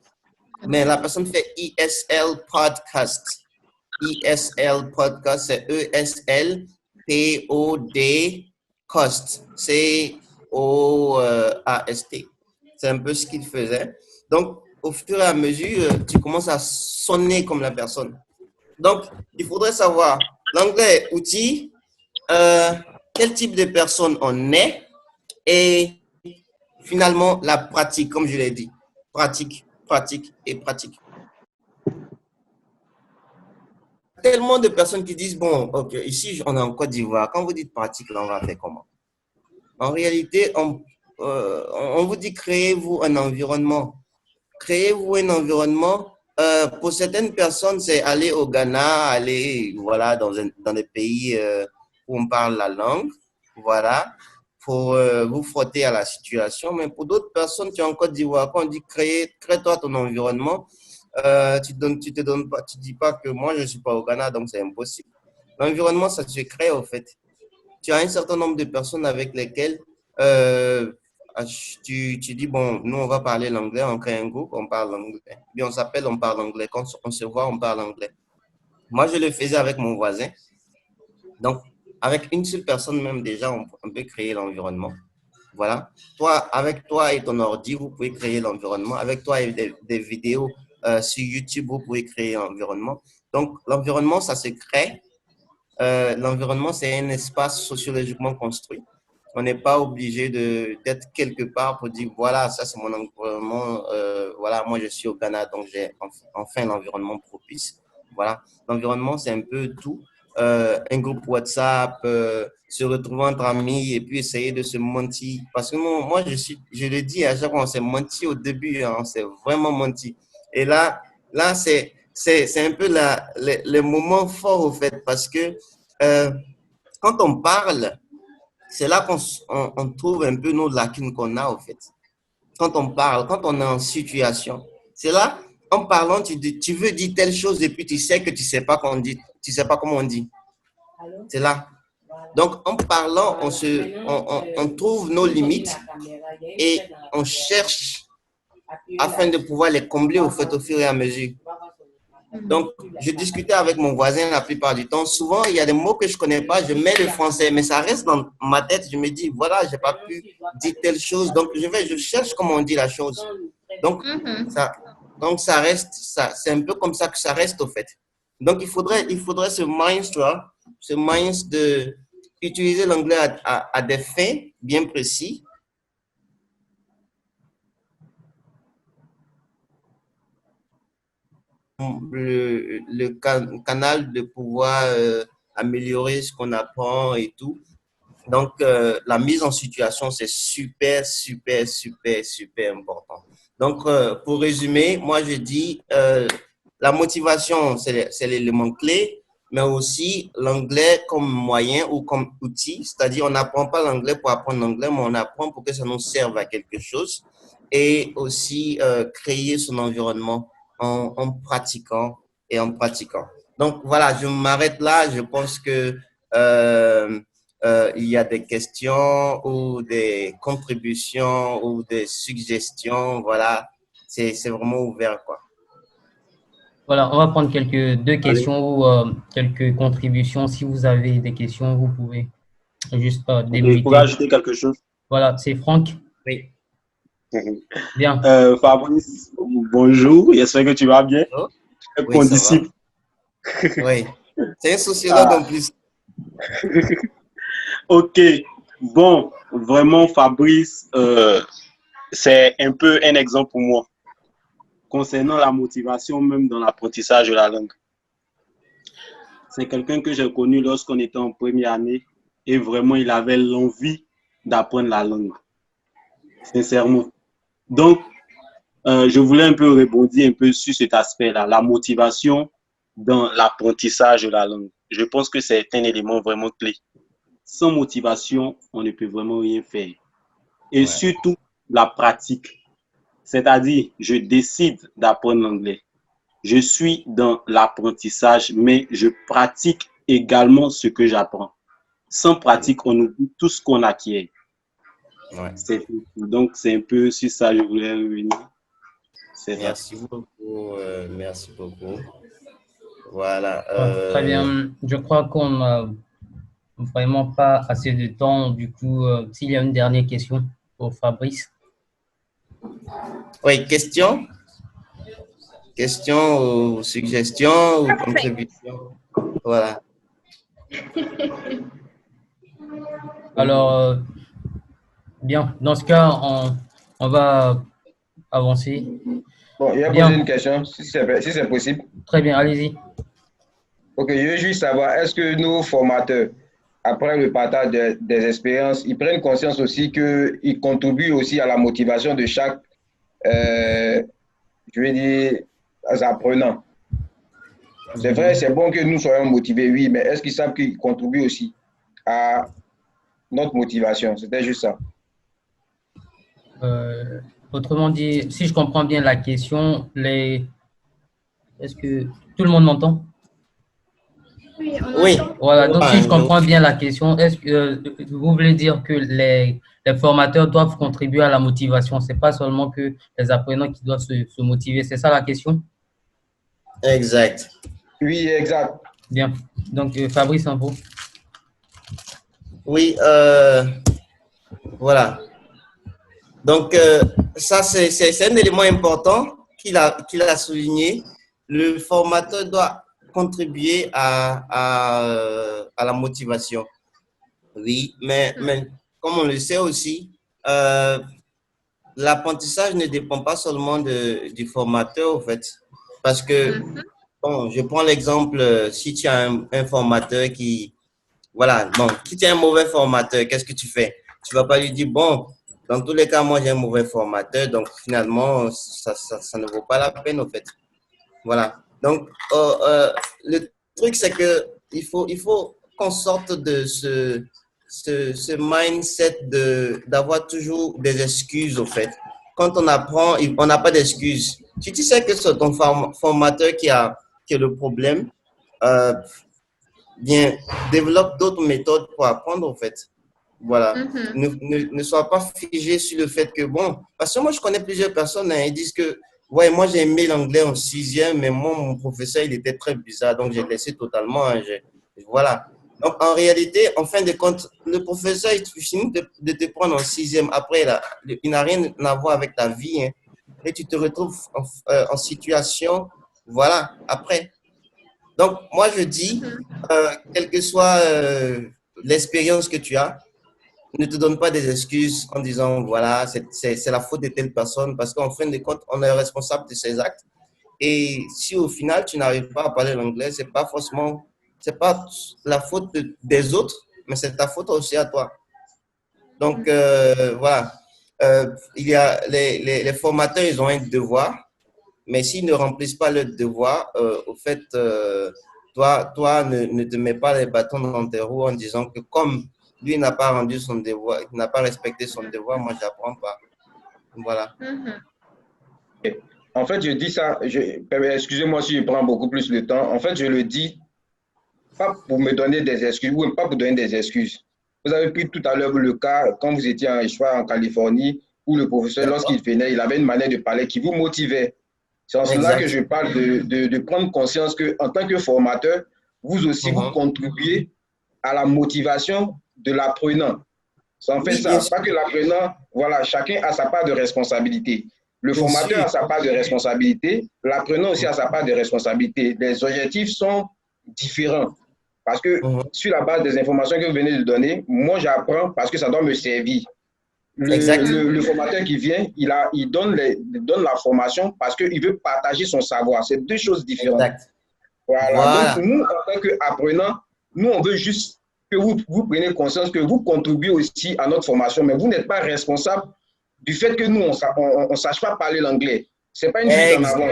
Mais la personne fait ESL Podcast. ESL Podcast, c'est ESL-POD Cost. C-O-A-S-T. C'est un peu ce qu'il faisait. Donc, au fur et à mesure, tu commences à sonner comme la personne. Donc, il faudrait savoir l'anglais outil, quel type de personne on est et finalement la pratique, comme je l'ai dit. Pratique. Tellement de personnes qui disent, bon, ok, ici on est en Côte d'Ivoire, quand vous dites pratique, là on va faire comment? En réalité, on vous dit créez-vous un environnement. Créez-vous un environnement. Pour certaines personnes, c'est aller au Ghana, aller voilà, dans des pays où on parle la langue, voilà, pour vous frotter à la situation. Mais pour d'autres personnes qui sont en Côte d'Ivoire, quand on dit crée-toi ton environnement, tu dis pas que moi je ne suis pas au Ghana, donc c'est impossible. L'environnement, ça se crée au fait. Tu as un certain nombre de personnes avec lesquelles tu dis, bon, nous, on va parler l'anglais, on crée un groupe, on parle anglais. Puis on s'appelle, on parle anglais. Quand on se voit, on parle anglais. Moi, je le faisais avec mon voisin. Donc, avec une seule personne même, déjà, on peut créer l'environnement. Voilà. Avec toi et ton ordi, vous pouvez créer l'environnement. Avec toi et des vidéos sur YouTube, vous pouvez créer l'environnement. Donc, l'environnement, ça se crée. L'environnement, c'est un espace sociologiquement construit. On n'est pas obligé d'être quelque part pour dire, voilà, ça c'est mon environnement, voilà, moi je suis au Ghana, donc j'ai enfin l'environnement propice. Voilà, l'environnement, c'est un peu tout. Un groupe WhatsApp, se retrouver entre amis et puis essayer de se mentir. Parce que moi, je le dis à chaque fois, on s'est menti au début, hein, on s'est vraiment menti. Et là c'est un peu le moment fort, au fait, parce que quand on parle, c'est là qu'on trouve un peu nos lacunes qu'on a, au fait. Quand on parle, quand on est en situation, c'est là, en parlant, tu veux dire telle chose et puis tu sais que tu ne sais pas comment on dit. C'est là. Donc, en parlant, on trouve nos limites et on cherche afin de pouvoir les combler, au fait, au fur et à mesure. Donc, je discutais avec mon voisin la plupart du temps. Souvent, il y a des mots que je ne connais pas, je mets le français, mais ça reste dans ma tête. Je me dis, voilà, je n'ai pas pu dire telle chose. Donc, je cherche comment on dit la chose. Donc, ça reste, c'est un peu comme ça que ça reste, au fait. Donc, il faudrait ce mindset de utiliser l'anglais à des fins bien précis. canal de pouvoir améliorer ce qu'on apprend et tout. Donc, la mise en situation, c'est super, super, super, super important. Donc, pour résumer, moi, je dis la motivation, c'est l'élément clé, mais aussi l'anglais comme moyen ou comme outil. C'est-à-dire, on n'apprend pas l'anglais pour apprendre l'anglais, mais on apprend pour que ça nous serve à quelque chose. Et aussi créer son environnement en pratiquant et en pratiquant. Donc, voilà, je m'arrête là. Je pense que il y a des questions ou des contributions ou des suggestions. Voilà, c'est vraiment ouvert, quoi. Voilà, on va prendre deux questions ou quelques contributions. Si vous avez des questions, vous pouvez juste débuter. Je pourrais ajouter quelque chose. Voilà, c'est Franck. Oui. Bien. Fabrice, bonjour. J'espère que tu vas bien. Oh. Oui, condisciple. Oui. C'est un sociologue en plus. Ok. Bon, vraiment, Fabrice, c'est un peu un exemple pour moi concernant la motivation même dans l'apprentissage de la langue. C'est quelqu'un que j'ai connu lorsqu'on était en première année et vraiment, il avait l'envie d'apprendre la langue. Sincèrement. Donc, je voulais un peu rebondir un peu sur cet aspect-là, la motivation dans l'apprentissage de la langue. Je pense que c'est un élément vraiment clé. Sans motivation, on ne peut vraiment rien faire. Et surtout, la pratique. C'est-à-dire, je décide d'apprendre l'anglais. Je suis dans l'apprentissage, mais je pratique également ce que j'apprends. Sans pratique, on oublie tout ce qu'on acquiert. Donc, c'est un peu sur ça que je voulais revenir. Merci beaucoup. Merci beaucoup. Voilà. Très bien. Je crois qu'on n'a vraiment pas assez de temps. Du coup, s'il y a une dernière question pour Fabrice. Oui, question? Question ou suggestion ou contribution? Voilà. Alors, bien. Dans ce cas, on va avancer. Bon, il y a posé une question, si c'est possible. Très bien, allez-y. Ok, je veux juste savoir, est-ce que nos formateurs, après le partage des expériences, ils prennent conscience aussi qu'ils contribuent aussi à la motivation de chaque, je veux dire, apprenants. C'est vrai, c'est bon que nous soyons motivés, oui, mais est-ce qu'ils savent qu'ils contribuent aussi à notre motivation? C'était juste ça. Autrement dit, si je comprends bien la question, est-ce que tout le monde m'entend? Oui. Voilà, donc si je comprends bien la question, est-ce que vous voulez dire que les formateurs doivent contribuer à la motivation? Ce n'est pas seulement que les apprenants qui doivent se motiver, c'est ça la question? Exact. Oui, exact. Bien. Donc, Fabrice, un peu. Oui, voilà. Donc, ça, c'est un élément important qu'il a souligné. Le formateur doit contribuer à la motivation. Oui, mais comme on le sait aussi, l'apprentissage ne dépend pas seulement du formateur, en fait. Parce que, bon, je prends l'exemple, si tu as un formateur qui... Voilà, bon, si tu as un mauvais formateur, qu'est-ce que tu fais? Tu ne vas pas lui dire, bon, dans tous les cas, moi, j'ai un mauvais formateur, donc finalement, ça ne vaut pas la peine, en fait. Voilà. Donc, le truc, c'est qu'il faut qu'on sorte de ce mindset d'avoir toujours des excuses, au fait. Quand on apprend, on n'a pas d'excuses. Si tu sais que c'est ton formateur qui a le problème, bien, développe d'autres méthodes pour apprendre, en fait. Voilà. Ne sois pas figé sur le fait que, bon, parce que moi, je connais plusieurs personnes, hein, ils disent que, ouais, moi, j'ai aimé l'anglais en 6e, mais moi, mon professeur, il était très bizarre, donc j'ai laissé totalement. Hein, voilà. Donc, en réalité, en fin de compte, le professeur, il finit de te prendre en 6e. Après, il n'a rien à voir avec ta vie. Hein, et tu te retrouves en situation, voilà, après. Donc, moi, je dis, quelle que soit l'expérience que tu as, ne te donne pas des excuses en disant, voilà, c'est la faute de telle personne, parce qu'en fin de compte, on est responsable de ses actes. Et si au final, tu n'arrives pas à parler l'anglais, c'est pas la faute des autres, mais c'est ta faute aussi à toi. Donc, voilà. Il y a les formateurs, ils ont un devoir, mais s'ils ne remplissent pas le devoir, au fait, toi ne te mets pas les bâtons dans tes roues en disant que comme lui n'a pas rendu son devoir, il n'a pas respecté son devoir, moi, je n'apprends pas. Voilà. En fait, je dis ça, excusez-moi si je prends beaucoup plus de temps. En fait, je le dis pas pour me donner des excuses, ou pas pour donner des excuses. Vous avez pris tout à l'heure le cas, quand vous étiez en Californie, où le professeur, lorsqu'il venait, il avait une manière de parler qui vous motivait. C'est en cela que je parle de prendre conscience qu'en tant que formateur, vous aussi, vous contribuez à la motivation de l'apprenant. C'est en fait ça, pas que l'apprenant, voilà, chacun a sa part de responsabilité. Le formateur a sa part de responsabilité, l'apprenant aussi a sa part de responsabilité. Les objectifs sont différents. Parce que sur la base des informations que vous venez de donner, moi j'apprends parce que ça doit me servir. Le formateur qui vient, il donne la formation parce qu'il veut partager son savoir. C'est deux choses différentes. Voilà. Donc nous, en tant qu'apprenants, nous on veut juste que vous preniez conscience que vous contribuez aussi à notre formation, mais vous n'êtes pas responsable du fait que nous, on ne sache pas parler l'anglais. Ce n'est pas une fuite en avant.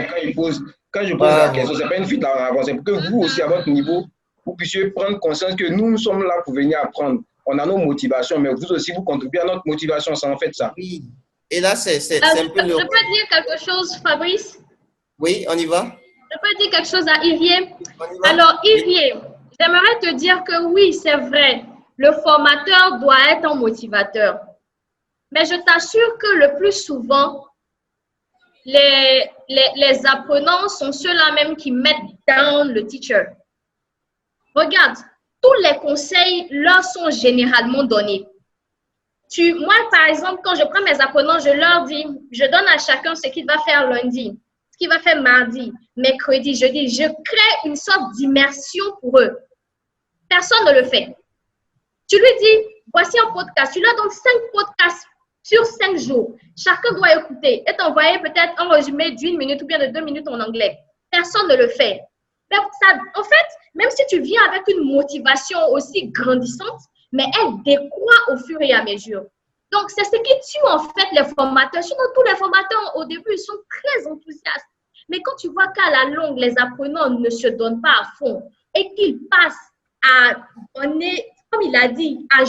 Quand je pose la question, ce n'est pas une fuite en avant. C'est pour que vous aussi, à votre niveau, vous puissiez prendre conscience que nous sommes là pour venir apprendre. On a nos motivations, mais vous aussi, vous contribuez à notre motivation. C'est en fait ça. Oui. Et là, c'est un peu Je peux dire quelque chose, Fabrice? Oui, on y va. Je peux dire quelque chose à Yvier? Alors, Yvier, j'aimerais te dire que oui, c'est vrai, le formateur doit être un motivateur. Mais je t'assure que le plus souvent, les apprenants sont ceux-là même qui mettent down le teacher. Regarde, tous les conseils leur sont généralement donnés. Moi, par exemple, quand je prends mes apprenants, je leur dis, je donne à chacun ce qu'il va faire lundi, ce qu'il va faire mardi, mercredi, jeudi. Je crée une sorte d'immersion pour eux. Personne ne le fait. Tu lui dis, voici un podcast. Tu leur donnes 5 podcasts sur 5 jours. Chacun doit écouter et t'envoyer peut-être un résumé d'1 minute ou bien de 2 minutes en anglais. Personne ne le fait. Mais ça, en fait, même si tu viens avec une motivation aussi grandissante, mais elle décroît au fur et à mesure. Donc, c'est ce qui tue en fait les formateurs. Sinon, tous les formateurs au début sont très enthousiastes. Mais quand tu vois qu'à la longue, les apprenants ne se donnent pas à fond et qu'ils passent à donner, comme il a dit, à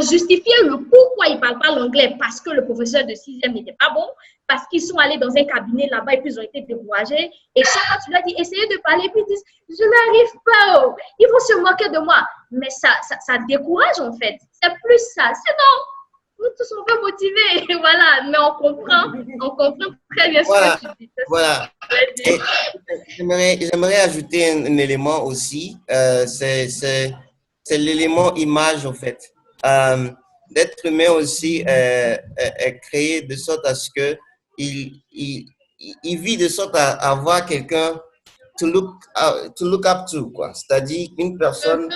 justifier le pourquoi ils ne parlent pas l'anglais parce que le professeur de 6e n'était pas bon, parce qu'ils sont allés dans un cabinet là-bas et puis ils ont été découragés. Et chaque fois, tu leur dis, essayez de parler, puis ils disent, je n'arrive pas, oh. Ils vont se moquer de moi. Mais ça décourage en fait. C'est plus ça. Sinon, nous tous on veut motiver, voilà. Mais on comprend très bien ce que tu dis. Voilà. J'aimerais ajouter un élément aussi. C'est l'élément image en fait. L'être humain aussi est créé de sorte à ce que il vit de sorte à avoir quelqu'un to look up to, quoi. C'est-à-dire une personne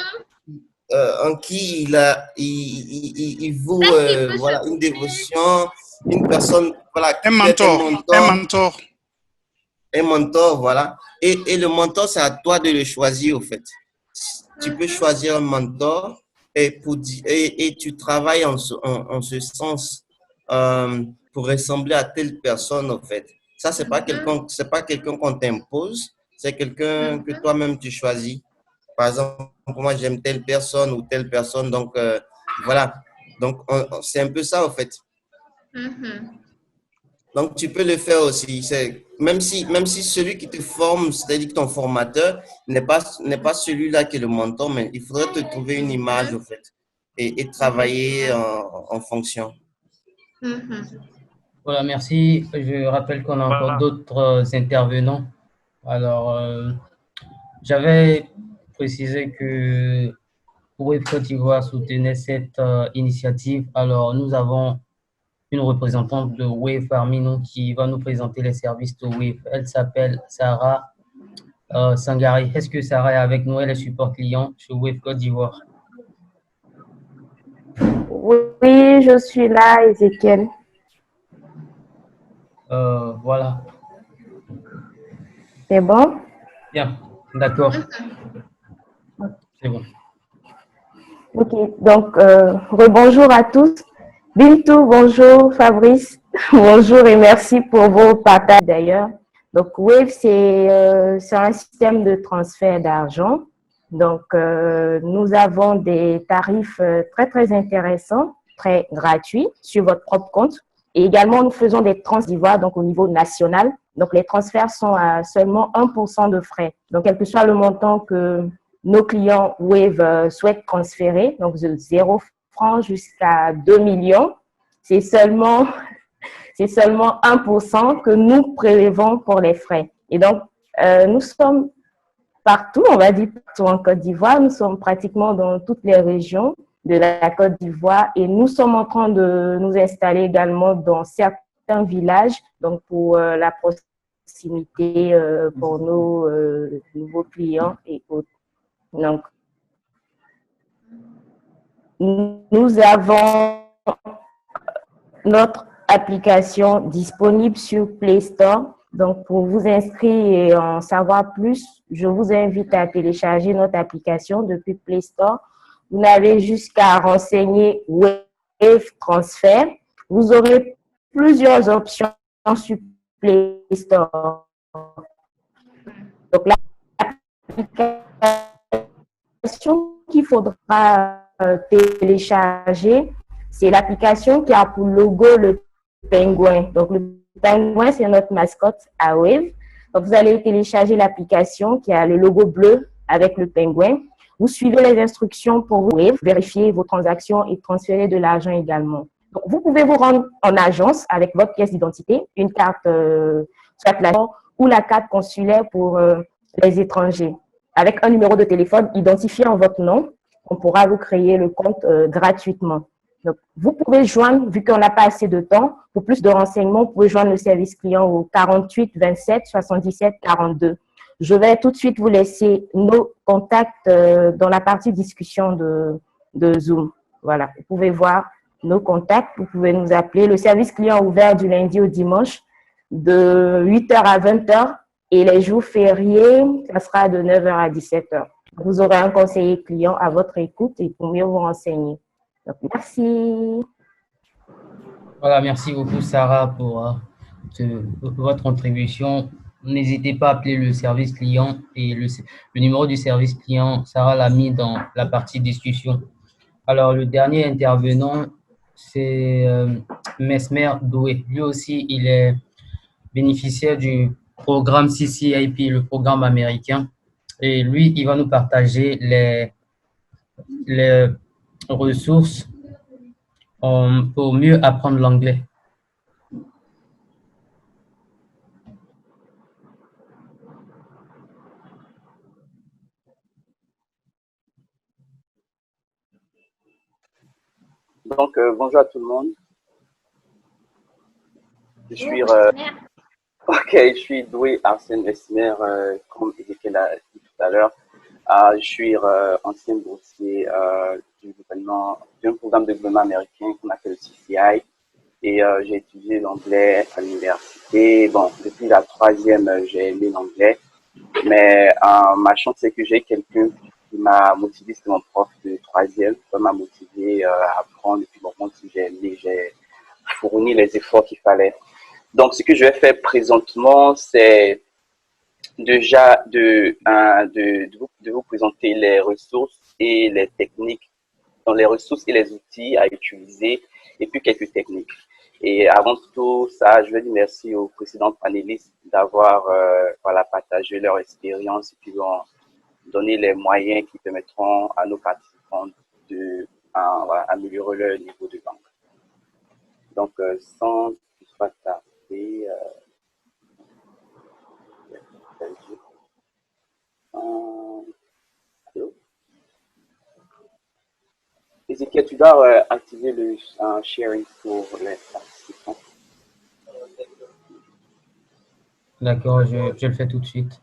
en qui il vaut voilà, une dévotion, une personne, voilà, un mentor, voilà. Et le mentor, c'est à toi de le choisir, au fait. Tu peux choisir un mentor et tu travailles en ce sens pour ressembler à telle personne, en fait. Ça, c'est pas quelqu'un qu'on t'impose, c'est quelqu'un que toi-même tu choisis. Par exemple, moi, j'aime telle personne ou telle personne, donc voilà. Donc, c'est un peu ça, en fait. Donc, tu peux le faire aussi. Même si celui qui te forme, c'est-à-dire que ton formateur, n'est pas celui-là qui est le mentor, mais il faudrait te trouver une image, en fait, et travailler en fonction. Voilà, merci. Je rappelle qu'on a encore d'autres intervenants. Alors, j'avais précisé que Wave Côte d'Ivoire soutenait cette initiative. Alors, nous avons une représentante de Wave parmi nous qui va nous présenter les services de Wave. Elle s'appelle Sarah Sangari. Est-ce que Sarah est avec nous? Elle est support client chez Wave Côte d'Ivoire. Oui, je suis là, Ezekiel. Voilà. C'est bon? Bien, d'accord. C'est bon. Ok, donc rebonjour à tous. Bintou, bonjour. Fabrice, bonjour et merci pour vos partages d'ailleurs. Donc Wave, c'est un système de transfert d'argent. Donc nous avons des tarifs très intéressants, très gratuits sur votre propre compte. Et également, nous faisons des transferts donc au niveau national. Donc les transferts sont à seulement 1% de frais. Donc quel que soit le montant que nos clients Wave souhaitent transférer, donc de 0 francs jusqu'à 2 millions, c'est seulement 1% que nous prélevons pour les frais. Et donc, nous sommes partout, on va dire partout en Côte d'Ivoire, nous sommes pratiquement dans toutes les régions de la Côte d'Ivoire et nous sommes en train de nous installer également dans certains villages, donc pour la proximité pour nos nouveaux clients et autres. Donc, nous avons notre application disponible sur Play Store. Donc, pour vous inscrire et en savoir plus, je vous invite à télécharger notre application depuis Play Store. Vous n'avez juste qu'à renseigner Wave Transfer. Vous aurez plusieurs options sur Play Store. Donc, l'application qu'il faudra télécharger, c'est l'application qui a pour logo le pingouin. Donc, le pingouin, c'est notre mascotte à Wave. Donc, vous allez télécharger l'application qui a le logo bleu avec le pingouin. Vous suivez les instructions pour Wave, vérifier vos transactions et transférer de l'argent également. Donc, vous pouvez vous rendre en agence avec votre pièce d'identité, une carte, soit la ou la carte consulaire pour les étrangers. Avec un numéro de téléphone identifié en votre nom, on pourra vous créer le compte gratuitement. Donc, vous pouvez joindre, vu qu'on n'a pas assez de temps, pour plus de renseignements, vous pouvez joindre le service client au 48 27 77 42. Je vais tout de suite vous laisser nos contacts dans la partie discussion de Zoom. Voilà, vous pouvez voir nos contacts, vous pouvez nous appeler. Le service client ouvert du lundi au dimanche de 8h à 20h et les jours fériés, ça sera de 9h à 17h. Vous aurez un conseiller client à votre écoute et pour mieux vous renseigner. Donc, merci. Voilà, merci beaucoup Sarah pour votre contribution. N'hésitez pas à appeler le service client et le numéro du service client, Sarah l'a mis dans la partie discussion. Alors, le dernier intervenant, c'est Mesmer Doué. Lui aussi, il est bénéficiaire du programme CCIP, le programme américain. Et lui, il va nous partager les ressources pour mieux apprendre l'anglais. Donc, bonjour à tout le monde. Je suis Doué Arsène Mesmer, comme Ezekiel a dit tout à l'heure. Je suis ancien boursier d'un programme de gouvernement américain qu'on appelle le CCI. Et j'ai étudié l'anglais à l'université. Bon, depuis la 3e, j'ai aimé l'anglais. Mais ma chance, c'est que j'ai quelqu'un qui m'a motivé, c'était mon prof de 3e, qui m'a motivé à apprendre. Et puis, bon, si j'ai aimé, j'ai fourni les efforts qu'il fallait. Donc, ce que je vais faire présentement, c'est déjà de vous présenter les ressources et les techniques, donc les ressources et les outils à utiliser, et puis quelques techniques. Et avant tout ça, je veux dire merci aux précédents panélistes d'avoir partagé leur expérience et puis donné les moyens qui permettront à nos participants de améliorer leur niveau de langue. Donc, sans plus tarder, Ezekiel, tu dois activer le sharing pour les participants. D'accord, je le fais tout de suite.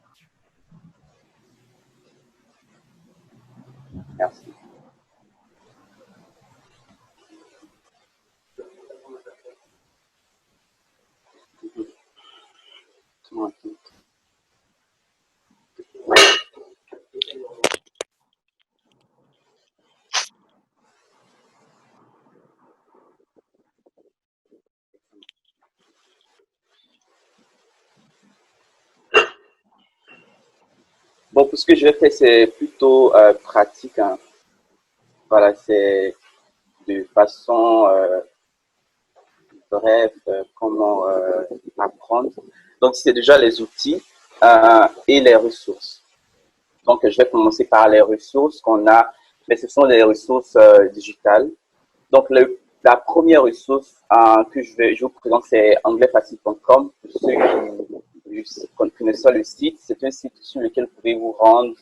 Merci. Bon, pour ce que je vais faire, c'est plutôt pratique. Hein. Voilà, c'est de façon bref, comment apprendre. Donc, c'est déjà les outils et les ressources. Donc, je vais commencer par les ressources qu'on a, mais ce sont des ressources digitales. Donc, la première ressource que je vous présente, c'est anglaiSfacile.com. Pour ceux qui connaissent le site, c'est un site sur lequel vous pouvez vous rendre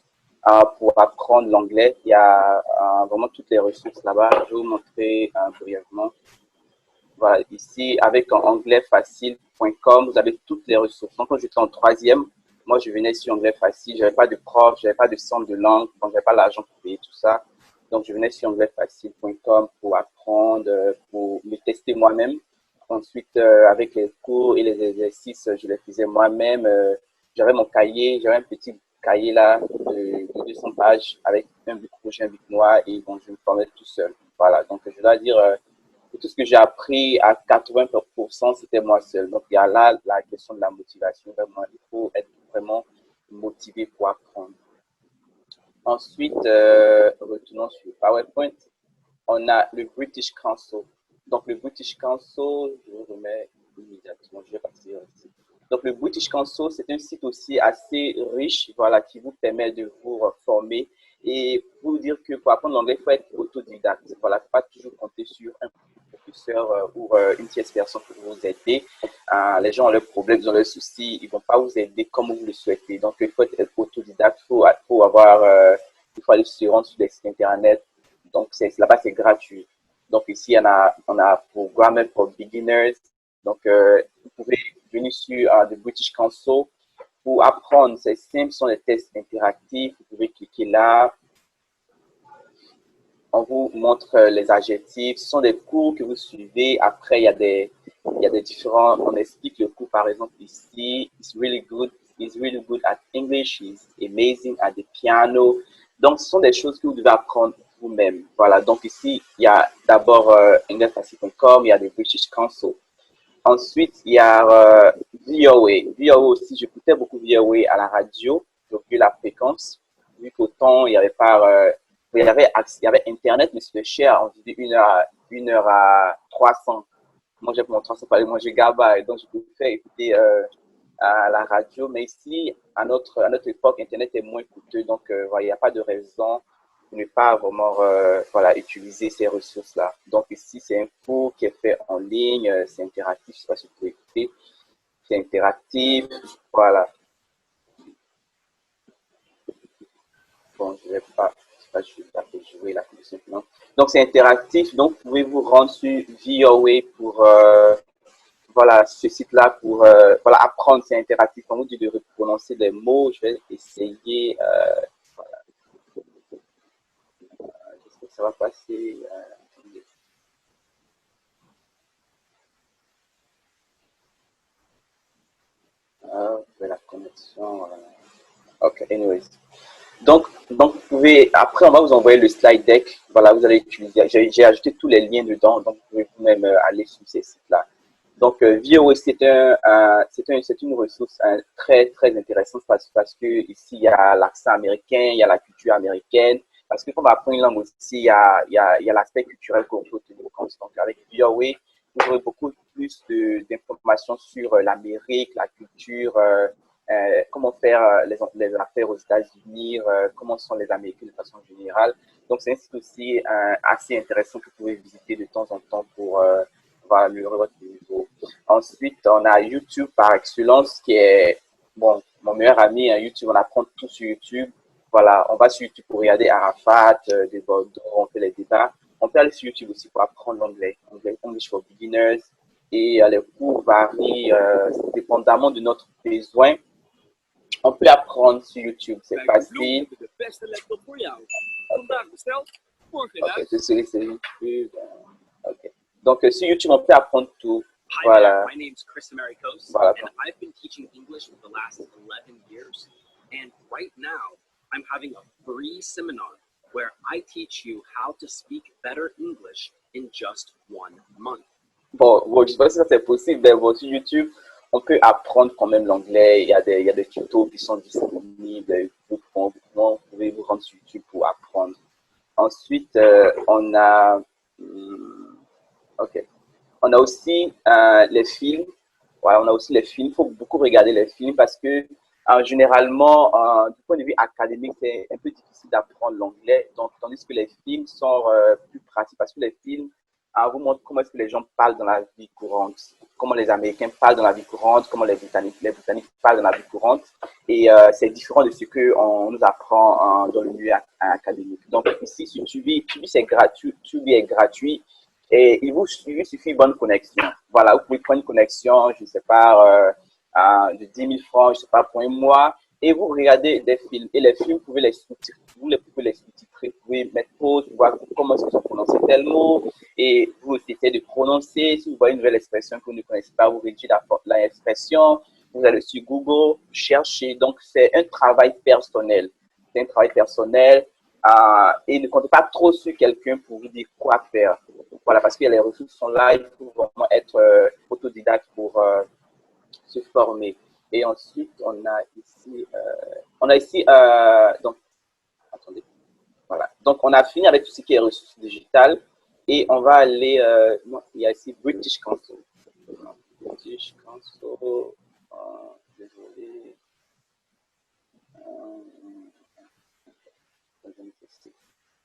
pour apprendre l'anglais. Il y a vraiment toutes les ressources là-bas. Je vais vous montrer brièvement. Voilà, ici, avec anglaiSfacile.com, vous avez toutes les ressources. Donc, quand j'étais en troisième, moi, je venais sur Anglais Facile. Je n'avais pas de prof, je n'avais pas de centre de langue, donc je n'avais pas l'argent pour payer tout ça. Donc, je venais sur anglaiSfacile.com pour apprendre, pour me tester moi-même. Ensuite, avec les cours et les exercices, je les faisais moi-même. J'avais mon cahier, j'avais un petit cahier là de 200 pages avec un bic rouge, un bic noir et bon, je me formais tout seul. Voilà, donc je dois dire, tout ce que j'ai appris à 80%, c'était moi seul. Donc, il y a là la question de la motivation. Vraiment, il faut être vraiment motivé pour apprendre. Ensuite, retournons sur PowerPoint. On a le British Council. Donc, le British Council, je vous remets immédiatement, je vais passer ici. Donc, le British Council, c'est un site aussi assez riche, voilà, qui vous permet de vous former. Et pour vous dire que pour apprendre l'anglais, il faut être autodidacte. Voilà, il ne faut pas toujours compter sur un professeur ou une tierce personne pour vous aider. Les gens ont leurs problèmes, ils ont leurs soucis, ils ne vont pas vous aider comme vous le souhaitez. Donc, il faut être autodidacte, il faut aller se rendre sur des sites internet. Donc, là-bas, c'est gratuit. Donc, ici, on a Programming for Beginners. Donc, vous pouvez venir sur The British Council pour apprendre. C'est simple, ce sont des tests interactifs. Vous pouvez cliquer là. On vous montre les adjectifs. Ce sont des cours que vous suivez. Après, il y a des différents. On explique le cours, par exemple, ici. It's really good at English. He's amazing at the piano. Donc, ce sont des choses que vous devez apprendre vous-même. Voilà. Donc, ici, il y a d'abord anglaiSfacile.com. Il y a le British Council. Ensuite, il y a VOA. VOA aussi, j'écoutais beaucoup VOA à la radio. J'ai oublié la fréquence. Vu qu'autant, il y avait pas. Il y avait Internet, mais c'était cher. On disait 1 heure à 300. Moi, j'ai mon 300 pour aller manger GABA. Et donc, je pouvais écouter à la radio. Mais ici, à notre époque, Internet est moins coûteux. Donc, voilà, il n'y a pas de raison de ne pas vraiment utiliser ces ressources-là. Donc, ici, c'est un cours qui est fait en ligne. C'est interactif. Je ne sais pas si vous pouvez écouter. C'est interactif. Voilà. Bon, je ne vais pas. Je vais jouer la condition finale. Donc, c'est interactif. Donc, vous pouvez vous rendre sur VOA pour ce site-là pour apprendre. C'est interactif. On vous dit de prononcer des mots. Je vais essayer. J'espère que ça va passer. La connexion. OK, anyways. Donc, vous pouvez, après, on va vous envoyer le slide deck. Voilà, vous allez utiliser. J'ai ajouté tous les liens dedans, donc vous pouvez vous-même aller sur ces sites-là. Donc, VOA, c'est une ressource très, très intéressante parce que ici, il y a l'accent américain, il y a la culture américaine. Parce que quand on va apprendre une langue aussi, il y a l'aspect culturel qu'on peut tenir compte. Donc, avec VOA, vous aurez beaucoup plus d'informations sur l'Amérique, la culture, comment faire les affaires aux États-Unis, comment sont les Américains de façon générale. Donc, c'est un site aussi assez intéressant que vous pouvez visiter de temps en temps pour améliorer votre niveau. Ensuite, on a YouTube par excellence qui est, bon, mon meilleur ami, YouTube, on apprend tout sur YouTube. Voilà, on va sur YouTube pour regarder Arafat, on fait les débats. On peut aller sur YouTube aussi pour apprendre l'anglais, English for Beginners. Et les cours varient dépendamment de notre besoin. On peut apprendre sur YouTube, c'est facile. Ok, désolé, c'est une pub. Ok. Donc, sur YouTube, on peut apprendre tout. Voilà. My name is Chris Americos, voilà. And I've been teaching English for the last 11 years. And right now, I'm having a free seminar where I teach you how to speak better English in just 1 month. Bon, je ne sais pas si ça c'est possible, mais bon, sur YouTube, on peut apprendre quand même l'anglais. Il y a des tutos qui sont disponibles. Vous pouvez rendre sur YouTube pour apprendre. Ensuite, on a aussi les films. Ouais, on a aussi les films. Il faut beaucoup regarder les films parce que généralement, du point de vue académique, c'est un peu difficile d'apprendre l'anglais. Donc, tandis que les films sont plus pratiques parce que les films vous montrent comment est-ce que les gens parlent dans la vie courante, comment les Américains parlent dans la vie courante, comment les Britanniques parlent dans la vie courante. Et c'est différent de ce qu'on nous apprend dans le milieu académique. Donc, ici, sur Tubi, c'est gratuit. Tubi est gratuit. Et il vous suffit une bonne connexion. Voilà, vous pouvez prendre une connexion, je ne sais pas, de 10 000 francs, je ne sais pas, pour un mois, et vous regardez des films. Et les films, vous pouvez les sous-titrer, vous pouvez mettre pause, voir comment est-ce qu'ils ont prononcé tel mot, et vous essayez de prononcer. Si vous voyez une nouvelle expression que vous ne connaissez pas, vous rédigez l'expression, vous allez sur Google, chercher. Donc, c'est un travail personnel. C'est un travail personnel. Et ne comptez pas trop sur quelqu'un pour vous dire quoi faire. Voilà, parce que les ressources sont là, il faut vraiment être autodidacte pour se former. Et ensuite, on a ici, donc, attendez, voilà. Donc, on a fini avec tout ce qui est ressources digitales et on va aller, il y a ici British Council. British Council, désolé.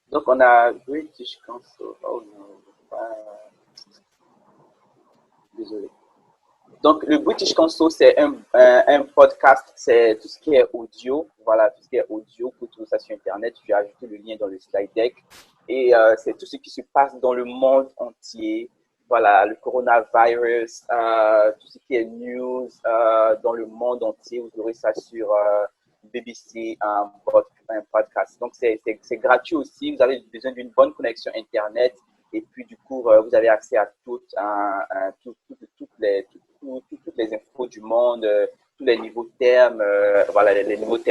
Donc, on a British Council. Oh non, désolé. Donc, le British Council, c'est un podcast, c'est tout ce qui est audio. Voilà, tout ce qui est audio, pour trouver ça sur Internet. Je vais ajouter le lien dans le slide deck. Et c'est tout ce qui se passe dans le monde entier. Voilà, le coronavirus, tout ce qui est news dans le monde entier. Vous aurez ça sur BBC, un podcast. Donc, c'est gratuit aussi. Vous avez besoin d'une bonne connexion Internet. Et puis, du coup, vous avez accès à toutes les infos du monde, tous les niveaux de termes, voilà, les niveaux de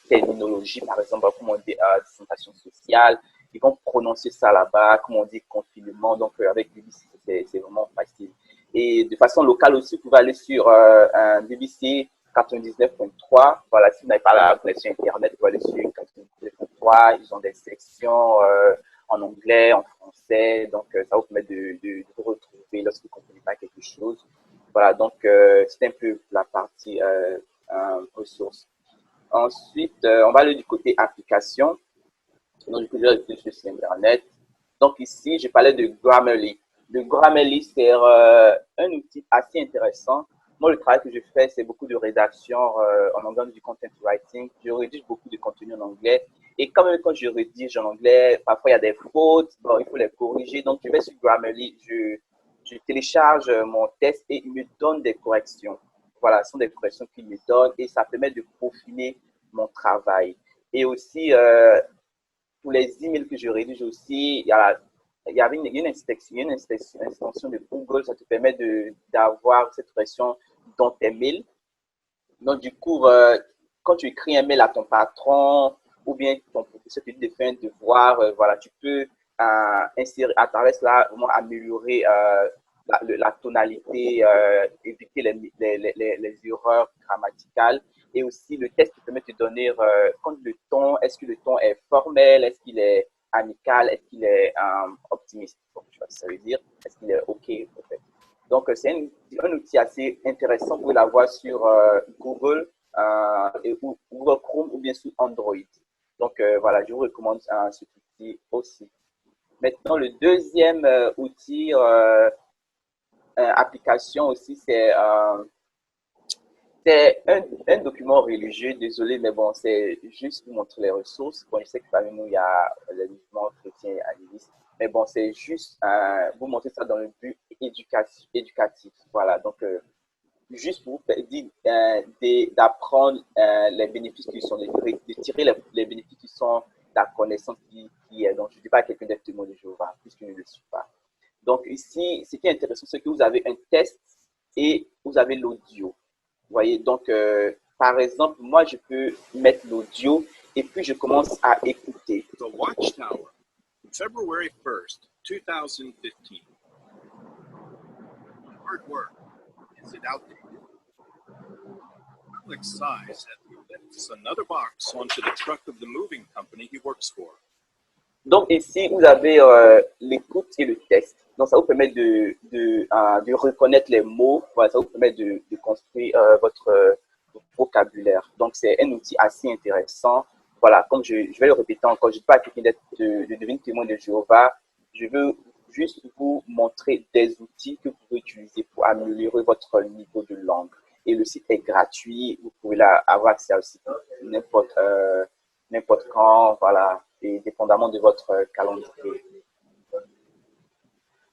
terminologie, par exemple, comment on dit distanciation sociale. Ils vont prononcer ça là-bas, comment on dit confinement. Donc, avec BBC, c'est vraiment facile. Et de façon locale aussi, vous pouvez aller sur BBC 99.3. Voilà, si vous n'avez pas la connexion Internet, vous pouvez aller sur 99.3. Ils ont des sections en anglais, en français. Donc, ça vous permet de vous retrouver lorsque vous ne comprenez pas quelque chose. Voilà, donc, c'est un peu la partie ressources. Ensuite, on va aller du côté application. Donc, du coup, je suis sur Internet. Donc, ici, je parlais de Grammarly. Le Grammarly, c'est un outil assez intéressant. Moi, le travail que je fais, c'est beaucoup de rédaction en anglais, du content writing. Je rédige beaucoup de contenu en anglais. Et quand même, quand je rédige en anglais, parfois, il y a des fautes. Bon, il faut les corriger. Donc, je vais sur Grammarly, je télécharge mon test et il me donne des corrections. Voilà, ce sont des corrections qu'il me donne et ça permet de peaufiner mon travail. Et aussi, pour les emails que je rédige aussi, il y avait une extension de Google, ça te permet d'avoir cette version dans tes mails. Donc, du coup, quand tu écris un mail à ton patron ou bien ton professeur te dit de faire un devoir, voilà, tu peux insérer à travers cela, vraiment améliorer la tonalité, éviter les erreurs grammaticales. Et aussi, le test te permet de te donner quand le ton, est-ce que le ton est formel, est-ce qu'il est amical, est-ce qu'il est optimiste, tu vois ce que ça veut dire, est-ce qu'il est OK, en fait. Donc, c'est un outil assez intéressant, vous pouvez l'avoir sur Google, et Google Chrome ou bien sur Android. Donc, voilà, je vous recommande cet outil aussi. Maintenant, le deuxième outil, application aussi, c'est un document religieux, désolé, mais bon, c'est juste pour montrer les ressources. Bon, je sais que parmi nous, il y a les documents chrétiens et animistes, mais bon, c'est juste vous montrer ça dans le but éducatif. Voilà, donc, juste pour vous dire d'apprendre les bénéfices qui sont, de tirer les bénéfices qui sont la connaissance qui est. Donc, je ne dis pas à quelqu'un d'être témoin de Jéhovah, puisque je ne le suis pas. Donc, ici, ce qui est intéressant, c'est que vous avez un test et vous avez l'audio. Vous voyez, donc, par exemple, moi, je peux mettre l'audio et puis je commence à écouter. The Watchtower, February 1st, 2015. Hard work. Is it outdated? Public size at the event shifts another box onto the truck of the moving company he works for. Donc ici, vous avez l'écoute et le test. Donc ça vous permet de reconnaître les mots, voilà, ça vous permet de construire votre vocabulaire. Donc c'est un outil assez intéressant. Voilà, comme je vais le répéter encore, je ne dis pas à quelqu'un de devenir témoin de Jéhovah. Je veux juste vous montrer des outils que vous pouvez utiliser pour améliorer votre niveau de langue. Et le site est gratuit, vous pouvez avoir accès au site n'importe quand, voilà, et dépendamment de votre calendrier.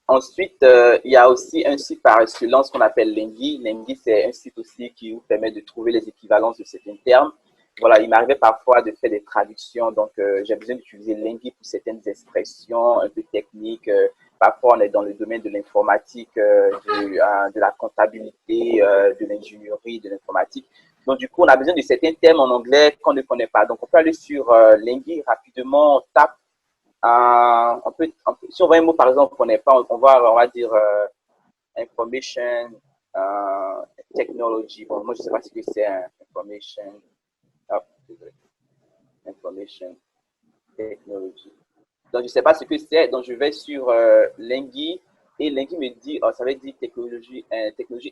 Ensuite, il y a aussi un site par excellence qu'on appelle Lenghi. Lenghi, c'est un site aussi qui vous permet de trouver les équivalences de certains termes. Voilà, il m'arrivait parfois de faire des traductions, donc j'ai besoin d'utiliser Lenghi pour certaines expressions un peu techniques. Parfois, on est dans le domaine de l'informatique, de la comptabilité, de l'ingénierie, de l'informatique. Donc, du coup, on a besoin de certains termes en anglais qu'on ne connaît pas. Donc, on peut aller sur Lenghi rapidement, on tape. Si on voit un mot, par exemple, qu'on ne connaît pas, on va dire information technology. Bon, moi, je ne sais pas ce que c'est information. Information technology. Donc, je ne sais pas ce que c'est. Donc, je vais sur Lenghi et Lenghi me dit, ça veut dire technologie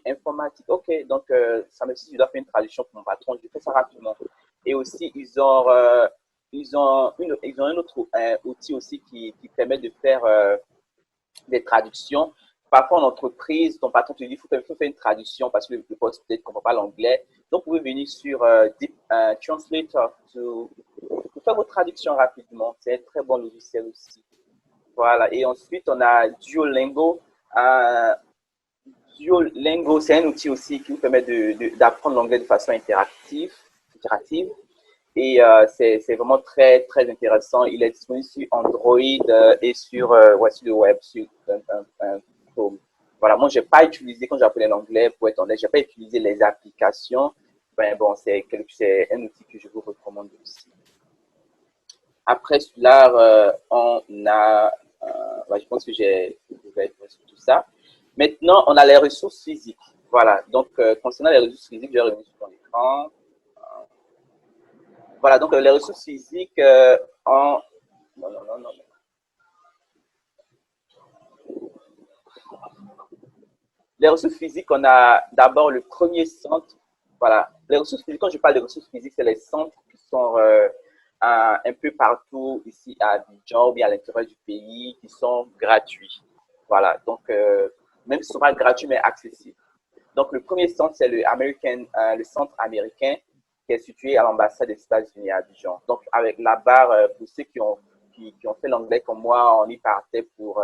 informatique. OK, donc ça me dit que je dois faire une traduction pour mon patron. Je fais ça rapidement. Et aussi, ils ont un autre outil aussi qui permet de faire des traductions. Parfois, en entreprise, ton patron te dit qu'il faut faire une traduction parce que le poste peut-être ne comprend pas l'anglais. Donc, vous pouvez venir sur Deep Translator pour faire vos traductions rapidement. C'est un très bon logiciel aussi. Voilà. Et ensuite, on a Duolingo. Duolingo, c'est un outil aussi qui vous permet d'apprendre l'anglais de façon interactive. Et c'est vraiment très, très intéressant. Il est disponible sur Android et sur le web, sur Chrome. Voilà, moi, je n'ai pas utilisé, quand j'apprenais l'anglais, pour être honnête, je n'ai pas utilisé les applications. Ben bon, c'est un outil que je vous recommande aussi. Après cela, on a, je pense que j'ai sur tout ça. Maintenant, on a les ressources physiques. Voilà, donc concernant les ressources physiques, je vais revenir sur mon écran. Voilà, donc les ressources physiques Les ressources physiques, on a d'abord le premier centre. Voilà, les ressources physiques, quand je parle de ressources physiques, c'est les centres qui sont un peu partout ici à Abidjan ou bien à l'intérieur du pays, qui sont gratuits. Voilà, donc même si ce ne sont pas gratuits, mais accessibles. Donc le premier centre, c'est le centre américain qui est situé à l'ambassade des États-Unis à Abidjan. Donc avec la barre, pour ceux qui ont fait l'anglais comme moi, on y partait pour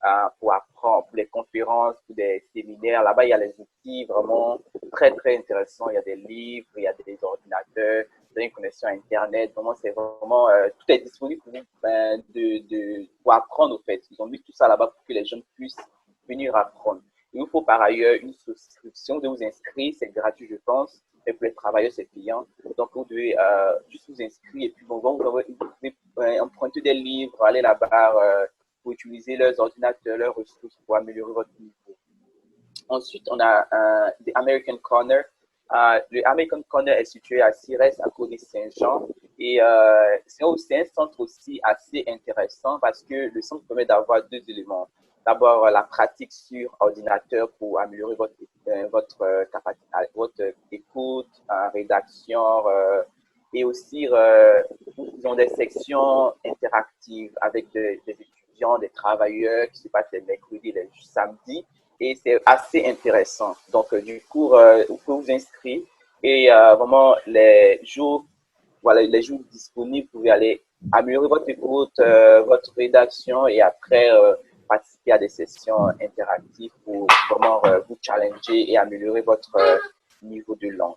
apprendre, pour les conférences, pour des séminaires. Là-bas, il y a les outils vraiment très, très intéressants. Il y a des livres, il y a des ordinateurs, il y a une connexion à Internet. Vraiment, c'est vraiment, tout est disponible pour vous pour apprendre, au fait. Ils ont mis tout ça là-bas pour que les gens puissent venir apprendre. Il vous faut par ailleurs une souscription de vous inscrire. C'est gratuit, je pense. Et pour les travailleurs, c'est payant. Donc, vous devez juste vous inscrire et puis vous pouvez emprunter des livres, aller là-bas, pour utiliser leurs ordinateurs, leurs ressources pour améliorer votre niveau. Ensuite, on a The American Corner. Le American Corner est situé à Cires, à Côte-Saint-Jean. Et c'est un centre aussi assez intéressant parce que le centre permet d'avoir deux éléments. D'abord, la pratique sur ordinateur pour améliorer votre écoute, rédaction, et aussi, ils ont des sections interactives avec des étudiants, des travailleurs qui se passent les mercredis, les samedis, et c'est assez intéressant. Donc, du coup, vous pouvez vous inscrire et vraiment les jours disponibles, vous pouvez aller améliorer votre écoute, votre rédaction et après participer à des sessions interactives pour vraiment vous challenger et améliorer votre niveau de langue.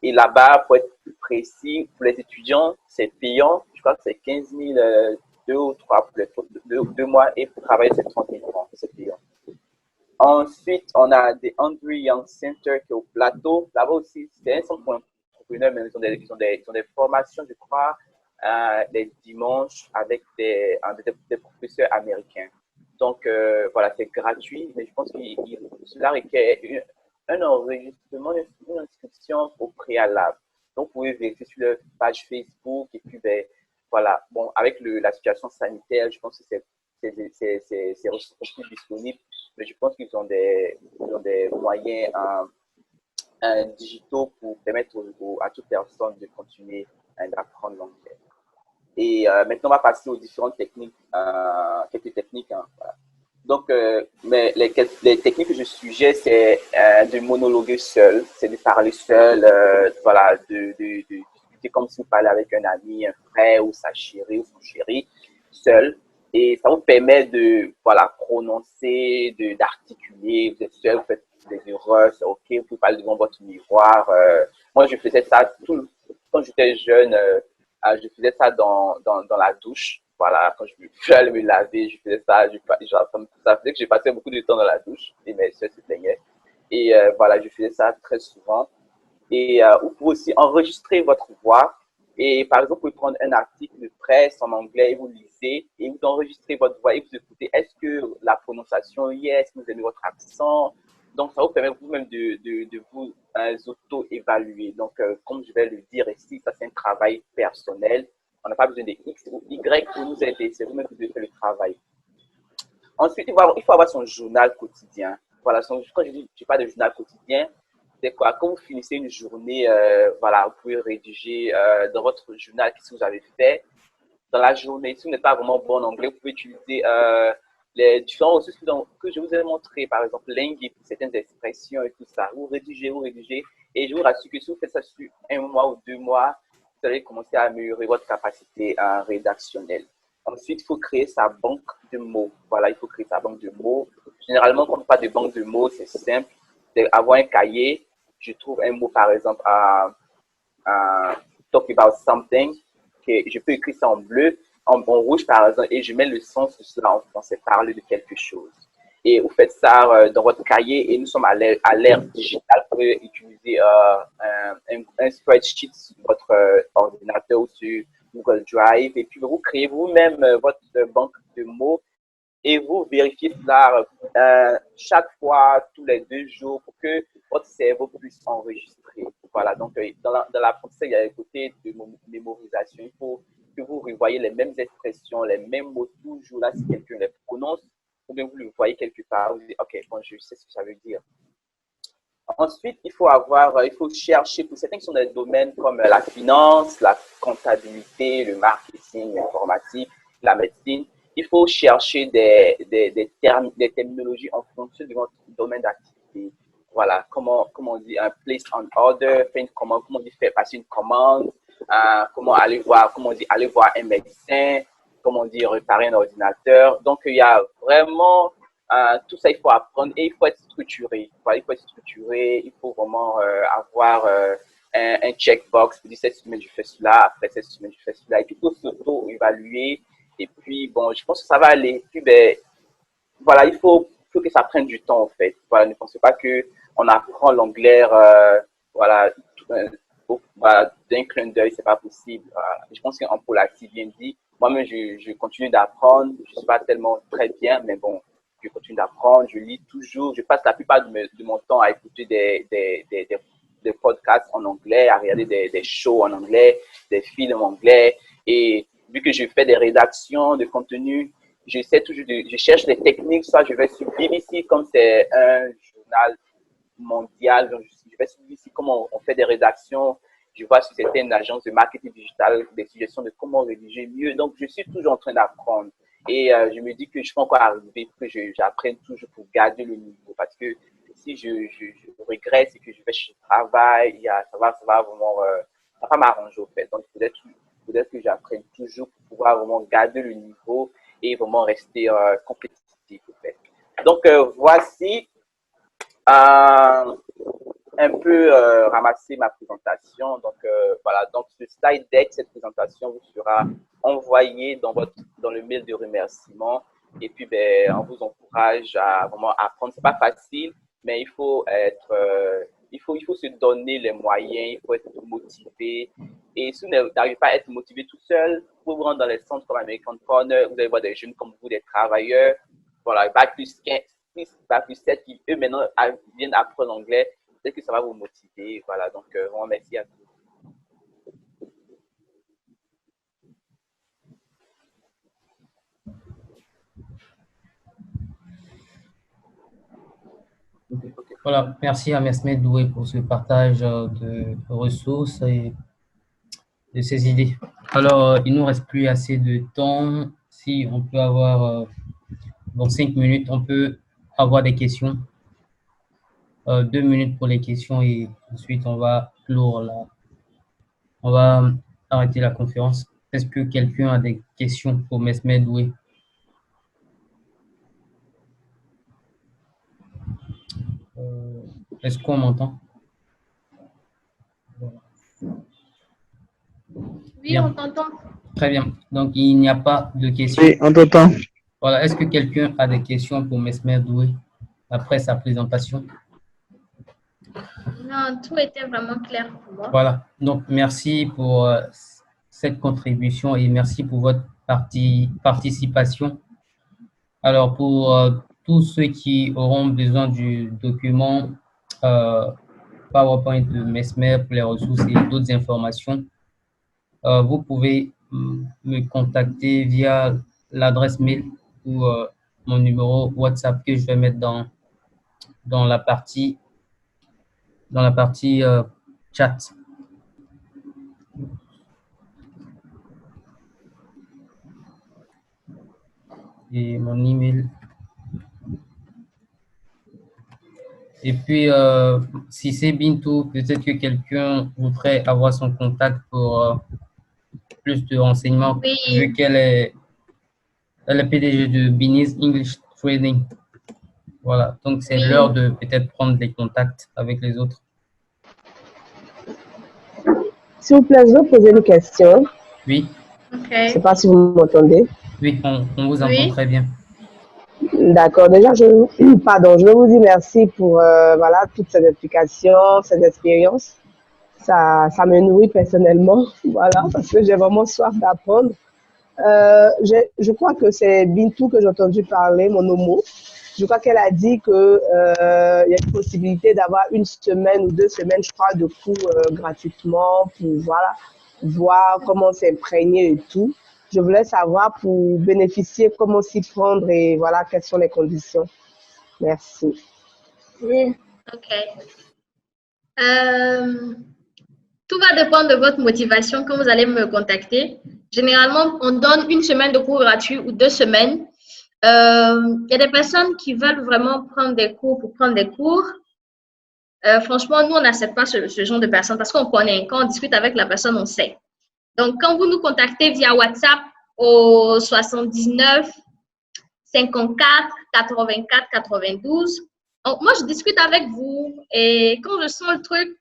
Et là-bas, pour être plus précis, pour les étudiants, c'est payant. Je crois que c'est 15 000, 2 ou 3 pour les 2 mois. Et pour travailler, c'est 30 000 francs. C'est payant. Ensuite, on a des Andrew Young Center qui est au Plateau. Là-bas aussi, c'est un centre pour entrepreneurs, mais ils ont des formations, je crois, les dimanches avec des professeurs américains. Donc, voilà, c'est gratuit, mais je pense que cela requiert un enregistrement, une inscription au préalable. Donc, vous pouvez vérifier sur leur page Facebook. Et puis, ben, voilà. Bon, avec la situation sanitaire, je pense que c'est ressources plus disponibles. Mais je pense qu'ils ont des moyens digitaux pour permettre à toute personne de continuer d'apprendre l'anglais. Et maintenant, on va passer aux différentes techniques, quelques techniques. Hein, voilà. Donc, mais les techniques que je suggère, c'est de monologuer seul, c'est de parler seul, voilà, de discuter comme si vous parlez avec un ami, un frère ou sa chérie ou son chéri, seul. Et ça vous permet de, voilà, prononcer, d'articuler, vous êtes seul, vous faites des erreurs, c'est OK, vous pouvez parler devant votre miroir. Moi, je faisais ça quand j'étais jeune, je faisais ça dans la douche. Voilà, quand je allais me laver, je faisais ça. Ça faisait que j'ai passé beaucoup de temps dans la douche et mes soeurs se plaignaient. Et voilà, je faisais ça très souvent. Et vous pouvez aussi enregistrer votre voix. Et par exemple, vous pouvez prendre un article de presse en anglais et vous lisez et vous enregistrez votre voix et vous écoutez. Est-ce que la prononciation y est? Est-ce que vous aimez votre accent? Donc, ça vous permet vous-même de vous auto-évaluer. Donc, comme je vais le dire ici, ça c'est un travail personnel. On n'a pas besoin de X ou Y pour nous aider. C'est vous-même qui devez faire le travail. Ensuite, il faut avoir son journal quotidien. Voilà, quand je parle de journal quotidien, c'est quoi? Quand vous finissez une journée, voilà, vous pouvez rédiger dans votre journal qu'est-ce que vous avez fait dans la journée. Si vous n'êtes pas vraiment bon en anglais, vous pouvez utiliser les différents ressources que je vous ai montré, par exemple, Lingy pour certaines expressions et tout ça. Vous rédigez, et je vous rassure que si vous faites ça sur 1 mois ou 2 mois, vous allez commencer à améliorer votre capacité rédactionnelle. Ensuite, il faut créer sa banque de mots. Voilà, il faut créer sa banque de mots. Généralement, quand on parle de banque de mots, c'est simple. C'est avoir un cahier. Je trouve un mot, par exemple, talk about something. Que je peux écrire ça en bleu, en rouge, par exemple, et je mets le sens de cela en français, parler de quelque chose. Et vous faites ça dans votre cahier et nous sommes à l'ère digitale. Vous pouvez utiliser un spreadsheet sur votre ordinateur ou sur Google Drive et puis vous créez vous-même votre banque de mots et vous vérifiez cela chaque fois, tous les 2 jours pour que votre cerveau puisse enregistrer. Voilà, donc dans l'apprentissage, il y a le côté de mémorisation. Il faut que vous revoyez les mêmes expressions, les mêmes mots toujours là si quelqu'un les prononce. Ou bien vous le voyez quelque part, vous dites, OK, bon, je sais ce que ça veut dire. Ensuite, il faut chercher, pour certains qui sont dans des domaines comme la finance, la comptabilité, le marketing, l'informatique, la médecine, il faut chercher des terminologies en fonction de votre domaine d'activité. Voilà, comment on dit un place on order, comment on dit faire passer une commande, comment on dit aller voir un médecin, comment on dit réparer un ordinateur. Donc, il y a vraiment tout ça, il faut apprendre et il faut être structuré. Voilà, il faut être structuré, il faut vraiment avoir un checkbox pour dire cette semaine je fais cela, après cette semaine je fais cela. Et puis, il faut s'auto-évaluer. Et puis, bon, je pense que ça va aller. Puis, ben, voilà, il faut que ça prenne du temps, en fait. Voilà, ne pensez pas qu'on apprend l'anglais, voilà, d'un clin d'œil, c'est pas possible. Voilà. Je pense qu'en Paul a si bien dit, moi-même, je continue d'apprendre. Je suis pas tellement très bien, mais bon, je continue d'apprendre. Je lis toujours. Je passe la plupart de mon temps à écouter des podcasts en anglais, à regarder des shows en anglais, des films en anglais. Et vu que je fais des rédactions de contenu, je cherche des techniques. Soit je vais sur BBC, comme c'est un journal mondial, je vais sur BBC, comment on fait des rédactions. Je vois sur certaines agences de marketing digital des suggestions de comment rédiger mieux. Donc, je suis toujours en train d'apprendre. Et je me dis que je peux encore arriver, que j'apprenne toujours pour garder le niveau. Parce que si je regrette, c'est que je vais chez le travail, ça va vraiment, ça va m'arranger au fait. Donc, il faudrait que j'apprenne toujours pour pouvoir vraiment garder le niveau et vraiment rester compétitif au fait. Donc, voici un peu ramasser ma présentation. Donc, voilà. Donc, ce slide deck, cette présentation vous sera envoyée dans le mail de remerciement. Et puis, ben, on vous encourage à vraiment apprendre. C'est pas facile, mais il faut se donner les moyens. Il faut être motivé. Et si vous n'arrivez pas à être motivé tout seul, vous pouvez vous rendre dans les centres comme American Corner. Vous allez voir des jeunes comme vous, des travailleurs. Voilà, Bac plus 15, Bac plus 7 qui, eux, maintenant, viennent apprendre l'anglais. Peut-être que ça va vous motiver. Voilà, donc, vraiment, merci à tous. Voilà, merci à Mesmed Doué pour ce partage de ressources et de ses idées. Alors, il nous reste plus assez de temps. Si on peut avoir, dans 5 minutes, on peut avoir des questions. 2 minutes pour les questions et ensuite on va clore on va arrêter la conférence. Est-ce que quelqu'un a des questions pour Mesmed Doué? Est-ce qu'on m'entend? Oui, bien. On t'entend. Très bien. Donc, il n'y a pas de questions. Oui, on t'entend. Voilà. Est-ce que quelqu'un a des questions pour Mesmed Doué après sa présentation? Non, tout était vraiment clair pour moi. Voilà. Donc, merci pour cette contribution et merci pour votre participation. Alors, pour tous ceux qui auront besoin du document PowerPoint de Mesmer pour les ressources et d'autres informations, vous pouvez me contacter via l'adresse mail ou mon numéro WhatsApp que je vais mettre dans la partie chat. Et mon email. Et puis, si c'est Bintou, peut-être que quelqu'un voudrait avoir son contact pour plus de renseignements, oui. Vu qu'elle est PDG de Bini's English Training. Voilà, donc c'est l'heure de peut-être prendre des contacts avec les autres. S'il vous plaît, je vais poser une question. Oui. Okay. Je ne sais pas si vous m'entendez. Oui, on vous entend très bien. D'accord. Déjà, je vais vous dire merci pour voilà, toutes ces explications, ces expériences. Ça me nourrit personnellement, voilà, parce que j'ai vraiment soif d'apprendre. Je crois que c'est Bintou que j'ai entendu parler, mon homo. Je crois qu'elle a dit qu'il y a une possibilité d'avoir 1 semaine ou 2 semaines, je crois, de cours gratuitement pour voilà, voir comment s'imprégner et tout. Je voulais savoir pour bénéficier, comment s'y prendre et voilà, quelles sont les conditions. Merci. Oui, ok. Tout va dépendre de votre motivation quand vous allez me contacter. Généralement, on donne 1 semaine de cours gratuits ou 2 semaines. Il y a des personnes qui veulent vraiment prendre des cours pour prendre des cours. Franchement, nous, on n'accepte pas ce genre de personnes parce qu'on connaît. Quand on discute avec la personne, on sait. Donc, quand vous nous contactez via WhatsApp au 79 54 84 92, donc moi, je discute avec vous et quand je sens le truc,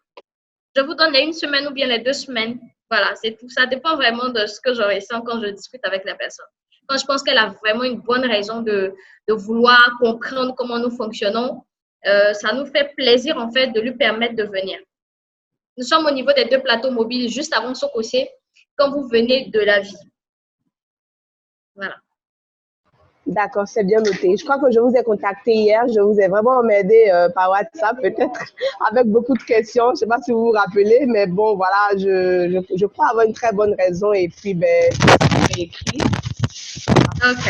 je vous donne les 1 semaine ou bien les 2 semaines. Voilà, c'est tout. Ça dépend vraiment de ce que je ressens quand je discute avec la personne. Quand je pense qu'elle a vraiment une bonne raison de vouloir comprendre comment nous fonctionnons, ça nous fait plaisir en fait de lui permettre de venir. Nous sommes au niveau des 2 plateaux mobiles juste avant Sokosé, quand vous venez de la vie. Voilà. D'accord, c'est bien noté. Je crois que je vous ai contacté hier. Je vous ai vraiment aidé par WhatsApp, peut-être, avec beaucoup de questions. Je ne sais pas si vous vous rappelez, mais bon, voilà, je crois avoir une très bonne raison. Et puis, ben, j'ai écrit. Ok.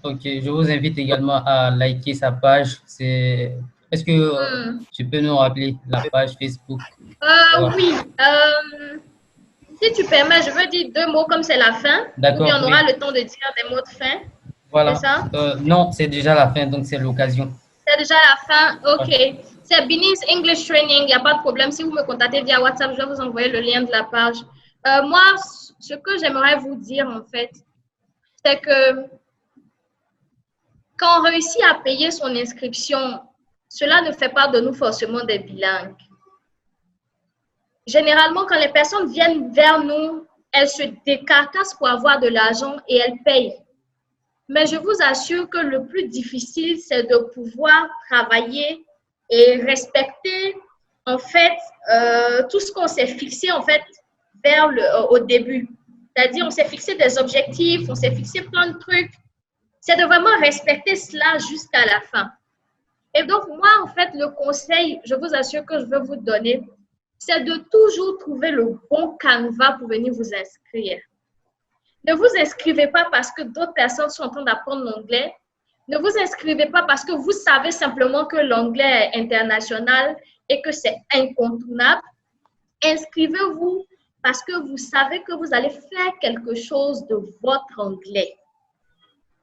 Ok, je vous invite également à liker sa page. Est-ce que tu peux nous rappeler la page Facebook? Oui. Si tu permets, je veux dire 2 mots comme c'est la fin. D'accord. Ou bien on aura le temps de dire des mots de fin. Voilà. C'est ça? Non, c'est déjà la fin, donc c'est l'occasion. C'est déjà la fin? Ok. Ouais. C'est Bini's English Training, il n'y a pas de problème. Si vous me contactez via WhatsApp, je vais vous envoyer le lien de la page. Moi, ce que j'aimerais vous dire, en fait, c'est que quand on réussit à payer son inscription, cela ne fait pas de nous forcément des bilingues. Généralement, quand les personnes viennent vers nous, elles se décarcassent pour avoir de l'argent et elles payent. Mais je vous assure que le plus difficile, c'est de pouvoir travailler et respecter, en fait, tout ce qu'on s'est fixé, en fait, au début. C'est-à-dire, on s'est fixé des objectifs, on s'est fixé plein de trucs. C'est de vraiment respecter cela jusqu'à la fin. Et donc, moi, en fait, le conseil, je vous assure que je veux vous donner, c'est de toujours trouver le bon canevas pour venir vous inscrire. Ne vous inscrivez pas parce que d'autres personnes sont en train d'apprendre l'anglais. Ne vous inscrivez pas parce que vous savez simplement que l'anglais est international et que c'est incontournable. Inscrivez-vous parce que vous savez que vous allez faire quelque chose de votre anglais.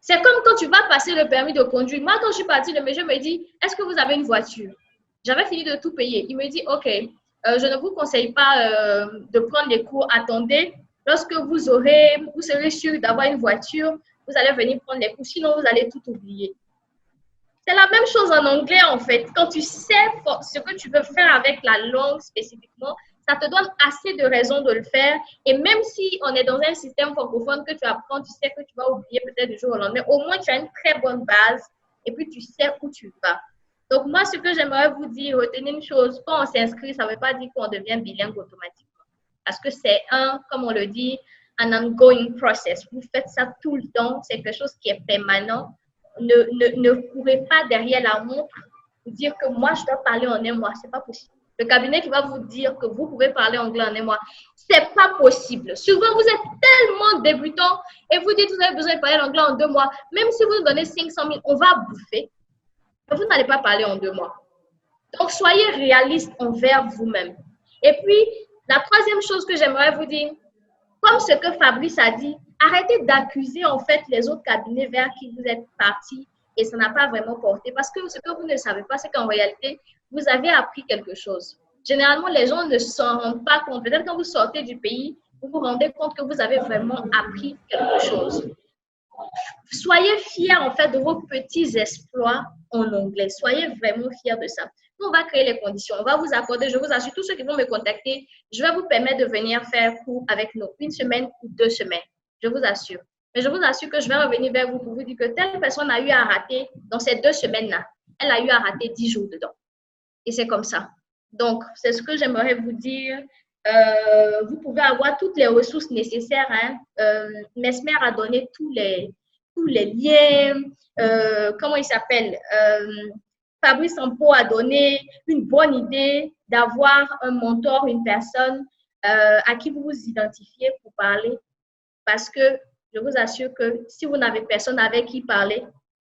C'est comme quand tu vas passer le permis de conduire. Moi, quand je suis partie, le monsieur me dit, est-ce que vous avez une voiture? J'avais fini de tout payer. Il me dit, OK, je ne vous conseille pas de prendre les cours. Attendez, lorsque vous serez sûr d'avoir une voiture, vous allez venir prendre les cours. Sinon, vous allez tout oublier. C'est la même chose en anglais, en fait. Quand tu sais ce que tu veux faire avec la langue spécifiquement, ça te donne assez de raisons de le faire. Et même si on est dans un système francophone que tu apprends, tu sais que tu vas oublier peut-être du jour au lendemain, au moins tu as une très bonne base et puis tu sais où tu vas. Donc moi, ce que j'aimerais vous dire, retenez une chose, quand on s'inscrit, ça ne veut pas dire qu'on devient bilingue automatiquement. Parce que c'est comme on le dit, un ongoing process. Vous faites ça tout le temps, c'est quelque chose qui est permanent. Ne courez pas derrière la montre pour dire que moi, je dois parler en un mois. Ce n'est pas possible. Le cabinet qui va vous dire que vous pouvez parler anglais en un mois, ce n'est pas possible. Souvent, vous êtes tellement débutant et vous dites que vous avez besoin de parler l'anglais en 2 mois. Même si vous nous donnez 500 000, on va bouffer. Mais vous n'allez pas parler en 2 mois. Donc, soyez réaliste envers vous-même. Et puis, la troisième chose que j'aimerais vous dire, comme ce que Fabrice a dit, arrêtez d'accuser en fait les autres cabinets vers qui vous êtes partis et ça n'a pas vraiment porté. Parce que ce que vous ne savez pas, c'est qu'en réalité, vous avez appris quelque chose. Généralement, les gens ne s'en rendent pas compte. Peut-être quand vous sortez du pays, vous vous rendez compte que vous avez vraiment appris quelque chose. Soyez fiers en fait de vos petits exploits en anglais. Soyez vraiment fiers de ça. Nous, on va créer les conditions. On va vous accorder, je vous assure, tous ceux qui vont me contacter, je vais vous permettre de venir faire cours avec nous 1 semaine ou 2 semaines. Je vous assure. Mais je vous assure que je vais revenir vers vous pour vous dire que telle personne a eu à rater dans ces 2 semaines-là. Elle a eu à rater 10 jours dedans. Et c'est comme ça. Donc, c'est ce que j'aimerais vous dire. Vous pouvez avoir toutes les ressources nécessaires. Mesmer a donné tous les liens. Comment il s'appelle? Fabrice Sampo a donné une bonne idée d'avoir un mentor, une personne à qui vous vous identifiez pour parler. Parce que je vous assure que si vous n'avez personne avec qui parler,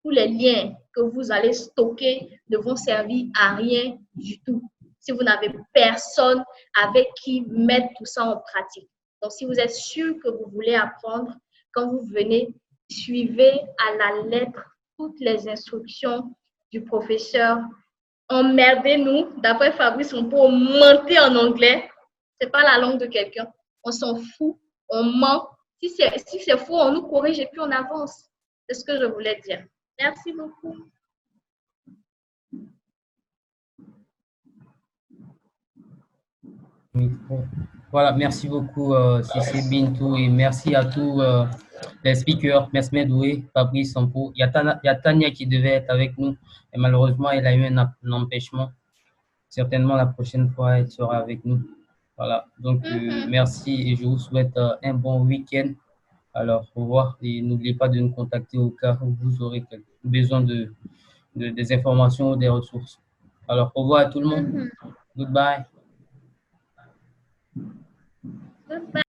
tous les liens que vous allez stocker ne vont servir à rien du tout. Si vous n'avez personne avec qui mettre tout ça en pratique. Donc, si vous êtes sûr que vous voulez apprendre, quand vous venez, suivez à la lettre toutes les instructions du professeur. Emmerdez-nous. D'après Fabrice, on peut mentir en anglais. Ce n'est pas la langue de quelqu'un. On s'en fout. On ment. Si c'est faux, on nous corrige et puis on avance. C'est ce que je voulais dire. Merci beaucoup. Voilà, merci beaucoup, Cissé Bintou, et merci à tous les speakers, Mesmer Doué, Fabrice Sampo. Il y a Tania qui devait être avec nous, et malheureusement, elle a eu un empêchement. Certainement, la prochaine fois, elle sera avec nous. Voilà, donc merci et je vous souhaite un bon week-end. Alors, au revoir et n'oubliez pas de nous contacter au cas où vous aurez besoin des informations ou des ressources. Alors, au revoir à tout le monde. Goodbye. Goodbye.